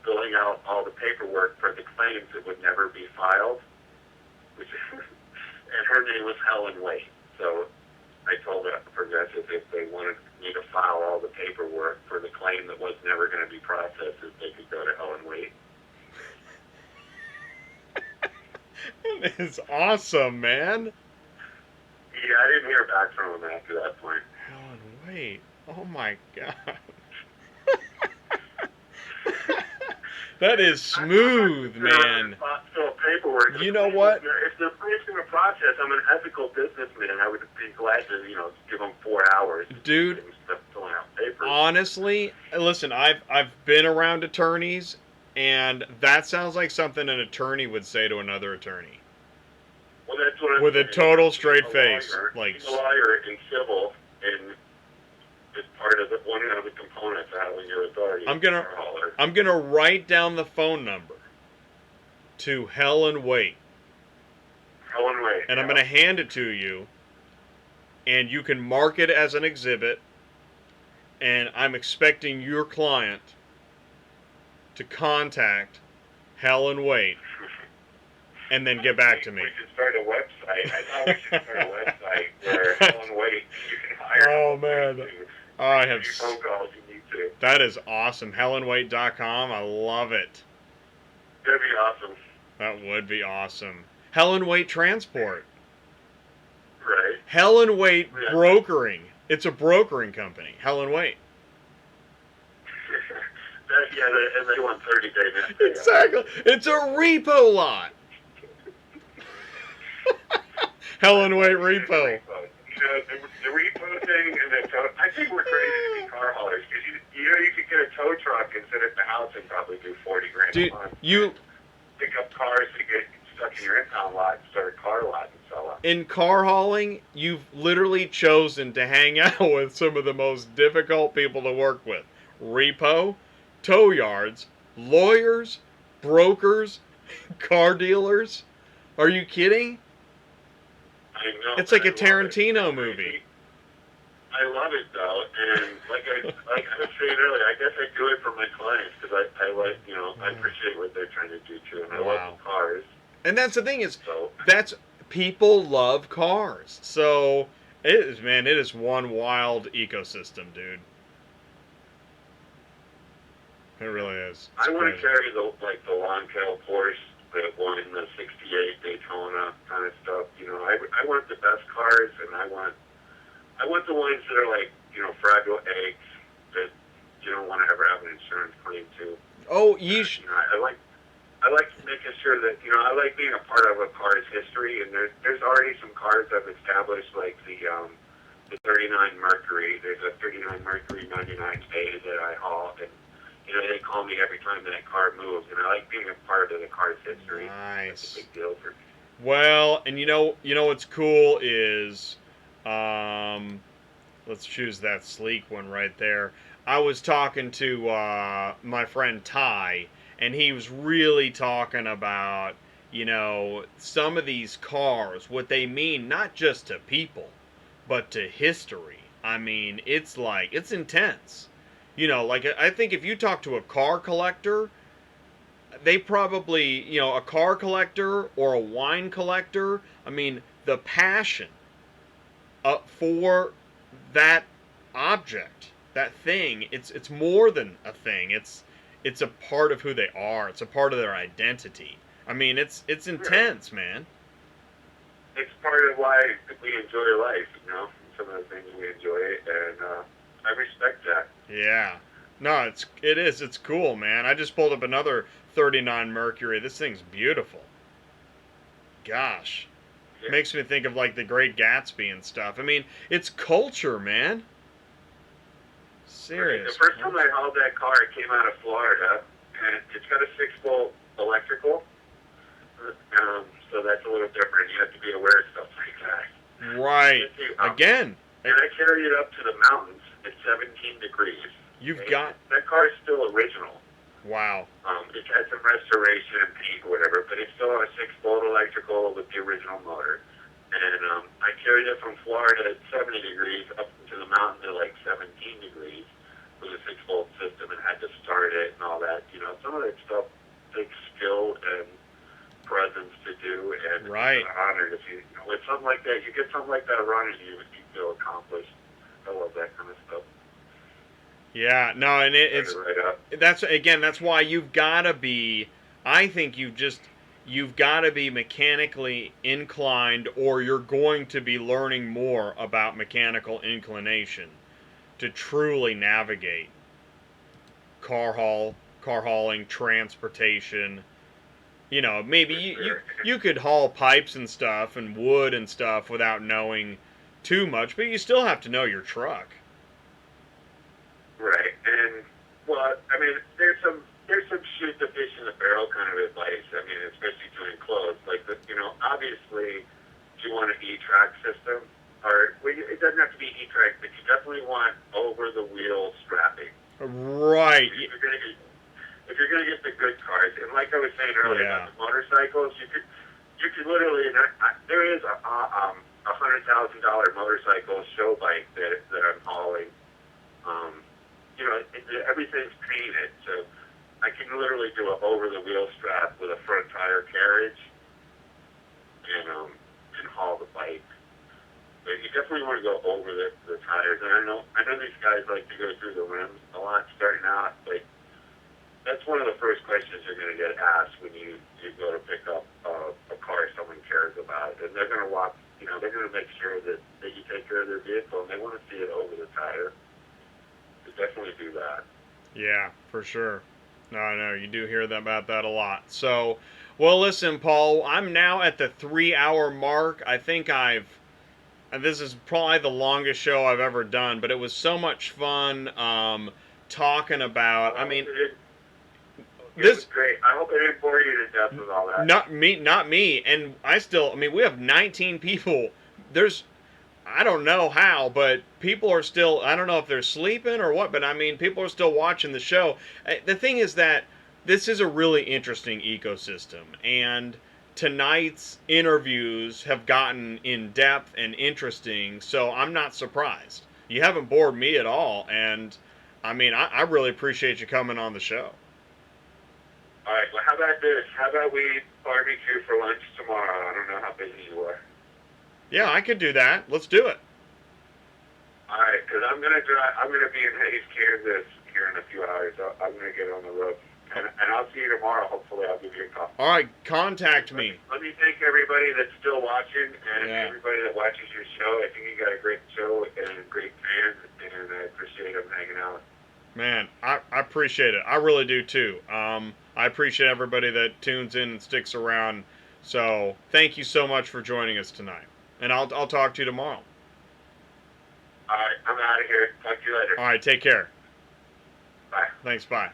filling out all the paperwork for the claims that would never be filed. And her name was Helen Waite. So I told Progressive if they wanted me to file all the paperwork for the claim that was never going to be processed, that they could go to Helen Waite. That is awesome, man. Yeah, I didn't hear back from him after that point. Helen Waite. Oh my god. That is smooth, man. Paperwork. You know what? If they're going to process, I'm an ethical businessman. I would be glad to, give them 4 hours. Dude, filling out papers. Honestly, listen, I've been around attorneys, and that sounds like something an attorney would say to another attorney. Well, that's that's what I'm with a saying. total straight He's a face. lawyer. Like, He's a lawyer in civil, and it's part of one of the components of having your authority. I'm gonna write down the phone number to Helen Waite, Helen Way. and I'm gonna hand it to you, and you can mark it as an exhibit. And I'm expecting your client to contact Helen Waite and then get back to me. We should start a website. I thought we should start a website where Helen Waite, you can hire. Oh man, I have. Phone calls you need to. That is awesome. HelenWaite.com. I love it. That'd be awesome. That would be awesome. Helen Waite Transport. Right. Helen Waite Yeah. Brokering. It's a brokering company. Helen Waite. And they want 30 days. Exactly. It's a repo lot. Helen Waite Repo. You know, the repo thing and the tow. I think we're crazy to be car haulers because you know you could get a tow truck and sit at the house and probably do 40 grand Dude, a month. you Pick up cars to get stuck in your impound lot and start a car lot and sell them. in car hauling, you've literally chosen to hang out with some of the most difficult people to work with. Repo, tow yards, lawyers, brokers, car dealers. Are you kidding? I know. It's like a I love Tarantino it. movie. I love it though, and like I was saying earlier, I guess I do it for my clients because I like, you know, I appreciate what they're trying to do too, and I love the cars. And that's the thing is, So that's people love cars. So it is, man. It is one wild ecosystem, dude. It really is. I want crazy. to carry the long tail Porsche that won in the '68 Daytona kind of stuff. You know, I want the best cars, and I want the ones that are like, you know, fragile eggs that you don't want to ever have an insurance claim to. Oh, You know, I like making sure that, you know, I like being a part of a car's history, and there's already some cars I've established, like the 39 Mercury. There's a 39 Mercury 99A that I haul, and you know, they call me every time that car moves, and I like being a part of the car's history. Nice. That's a big deal for me. Well, and you know what's cool is, let's choose that sleek one right there. I was talking to my friend Ty, and he was really talking about, you know, some of these cars, what they mean not just to people, but to history. I mean, it's intense. You know, like, I think if you talk to a car collector, they probably, you know, a car collector or a wine collector, I mean, the passion for that object, that thing, it's more than a thing. It's a part of who they are. It's a part of their identity. I mean, it's intense, man. It's part of why we enjoy life, you know, some of the things we enjoy, and I respect that. Yeah. No, it's cool, man. I just pulled up another 39 Mercury. This thing's beautiful. Gosh. Yeah. Makes me think of like the Great Gatsby and stuff. I mean, it's culture, man. Serious. The first time I hauled that car, it came out of Florida, and it's got a 6-volt electrical, so that's a little different. You have to be aware of stuff like that. Right. Again. And I carried it up to the mountains at 17 degrees. That car is still original. Wow. It's had some restoration and paint or whatever, but it's still on a 6-volt electrical with the original motor. And I carried it from Florida at 70 degrees up to the mountains at like 17 degrees with a 6-volt system, and had to start it and all that. You know, some of that stuff takes skill and presence to do, and right. It's an honor if you know, with something like that, you get something like that running, you feel accomplished. I love that kind of stuff. Yeah, no, and that's why you've got to be, I think you've got to be mechanically inclined, or you're going to be learning more about mechanical inclination to truly navigate car hauling, transportation. You know, maybe you could haul pipes and stuff and wood and stuff without knowing too much, but you still have to know your truck. Right, and well, I mean, there's some shoot the fish in the barrel kind of advice. I mean, especially to enclose, like you know, obviously, you want an E-track system, or well, it doesn't have to be E-track, but you definitely want over-the-wheel strapping. Right. If you're gonna get the good cars, and like I was saying earlier about the motorcycles, you could literally. There is a $100,000 motorcycle show bike that I'm hauling. Everything's painted, so I can literally do an over-the-wheel strap with a front tire carriage, and haul the bike. But you definitely want to go over the tires. And I know these guys like to go through the rims a lot starting out, but that's one of the first questions you're going to get asked when you go to pick up a car someone cares about. And they're going to they're going to make sure that you take care of their vehicle, and they want to see it over the tire. So definitely do that. Yeah, for sure. No, you do hear about that a lot. So, well, listen, Paul, I'm now at the 3-hour mark. I think this is probably the longest show I've ever done, but it was so much fun talking about, It was great. I hope I didn't bore you to death with all that. Not me. And we have 19 people. I don't know how, but people are still, I don't know if they're sleeping or what, but people are still watching the show. The thing is that this is a really interesting ecosystem, and tonight's interviews have gotten in depth and interesting, so I'm not surprised. You haven't bored me at all, and I really appreciate you coming on the show. All right, well, how about this? How about we barbecue for lunch tomorrow? I don't know how busy you are. Yeah, I could do that. Let's do it. All right, because I'm going to be in Hayes, Kansas here in a few hours. I'm going to get on the road. And I'll see you tomorrow. Hopefully, I'll give you a call. All right, contact me. Let me thank everybody that's still watching and everybody that watches your show. I think you got a great show and great fans, and I appreciate them hanging out. Man, I appreciate it. I really do, too. I appreciate everybody that tunes in and sticks around. So, thank you so much for joining us tonight. And I'll talk to you tomorrow. All right, I'm out of here. Talk to you later. All right, take care. Bye. Thanks, bye.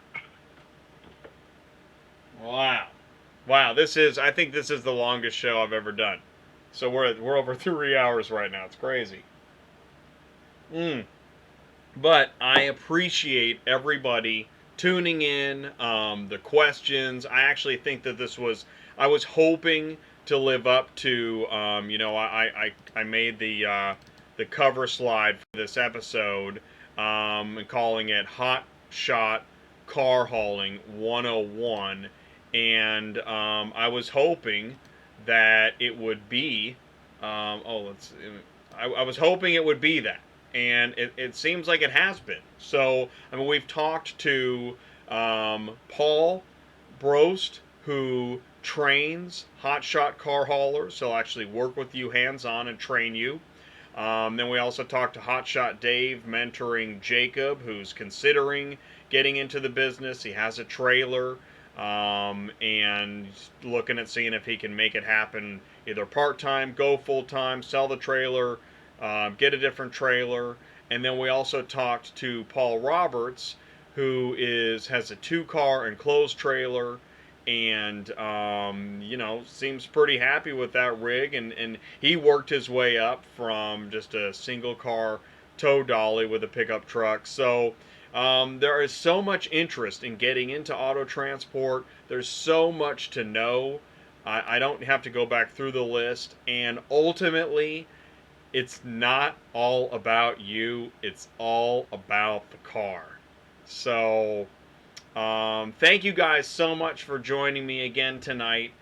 Wow. I think this is the longest show I've ever done. So we're over 3 hours right now. It's crazy. But I appreciate everybody tuning in, the questions. I actually think that I was hoping to live up to, I made the cover slide for this episode, and calling it Hotshot Car Hauling 101, and I was hoping that it would be, I was hoping it would be that. And it seems like it has been. So, we've talked to Paul Broast, who trains hotshot car haulers. He'll actually work with you hands-on and train you. Then we also talked to Hotshot Dave, mentoring Jacob, who's considering getting into the business. He has a trailer, and looking at seeing if he can make it happen either part-time, go full-time, sell the trailer, get a different trailer. And then we also talked to Paul Roberts, who has a 2-car enclosed trailer, and seems pretty happy with that rig, and he worked his way up from just a single car tow dolly with a pickup truck. So there is so much interest in getting into auto transport. There's so much to know. I don't have to go back through the list, and ultimately it's not all about you, it's all about the car. So thank you guys so much for joining me again tonight,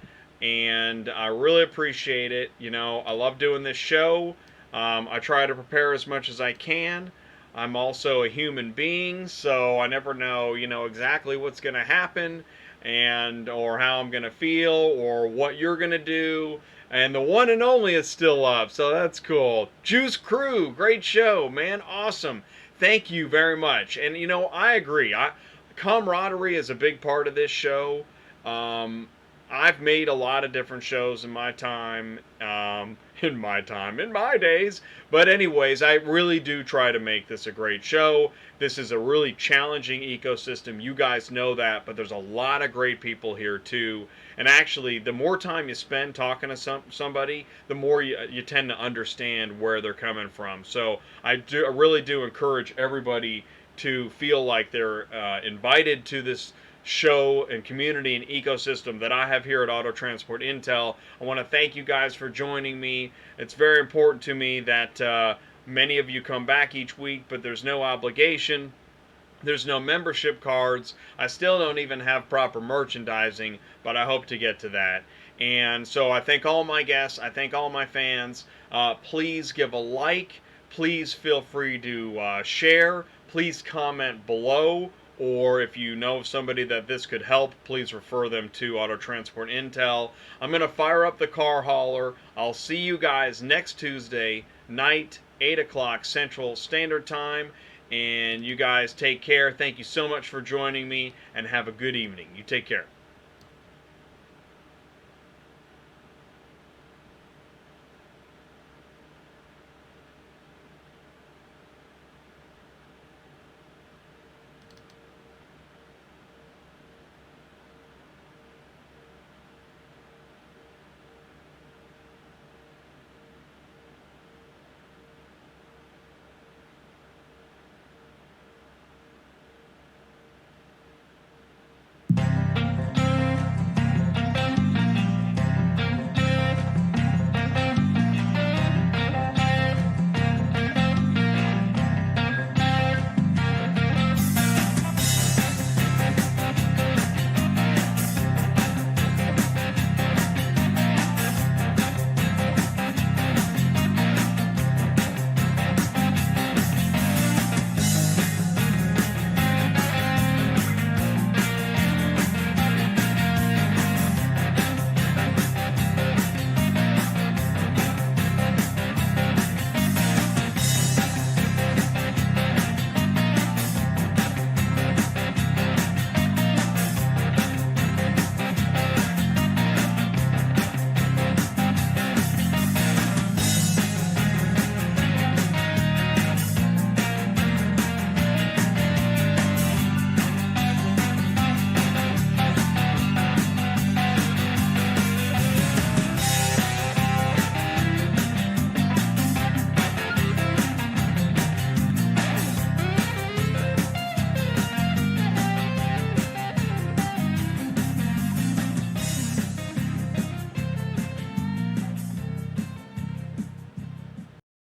and I really appreciate it. I love doing this show. I try to prepare as much as I can. I'm also a human being, so I never know, exactly what's going to happen, or how I'm going to feel, or what you're going to do. And the one and only is still up, so that's cool. Juice Crew, great show, man, awesome. Thank you very much. And I agree. Camaraderie is a big part of this show. I've made a lot of different shows in my time, in my days. But anyways, I really do try to make this a great show. This is a really challenging ecosystem. You guys know that, but there's a lot of great people here too. And actually, the more time you spend talking to somebody, the more you tend to understand where they're coming from. So I really do encourage everybody to feel like they're invited to this show and community and ecosystem that I have here at Auto Transport Intel. I want to thank you guys for joining me. It's very important to me that many of you come back each week, but there's no obligation. There's no membership cards. I still don't even have proper merchandising, but I hope to get to that. And so I thank all my guests. I thank all my fans. Please give a like. Please feel free to share. Please comment below. Or if you know of somebody that this could help, please refer them to Auto Transport Intel. I'm going to fire up the car hauler. I'll see you guys next Tuesday night, 8 o'clock Central Standard Time. And you guys take care. Thank you so much for joining me, and have a good evening. You take care.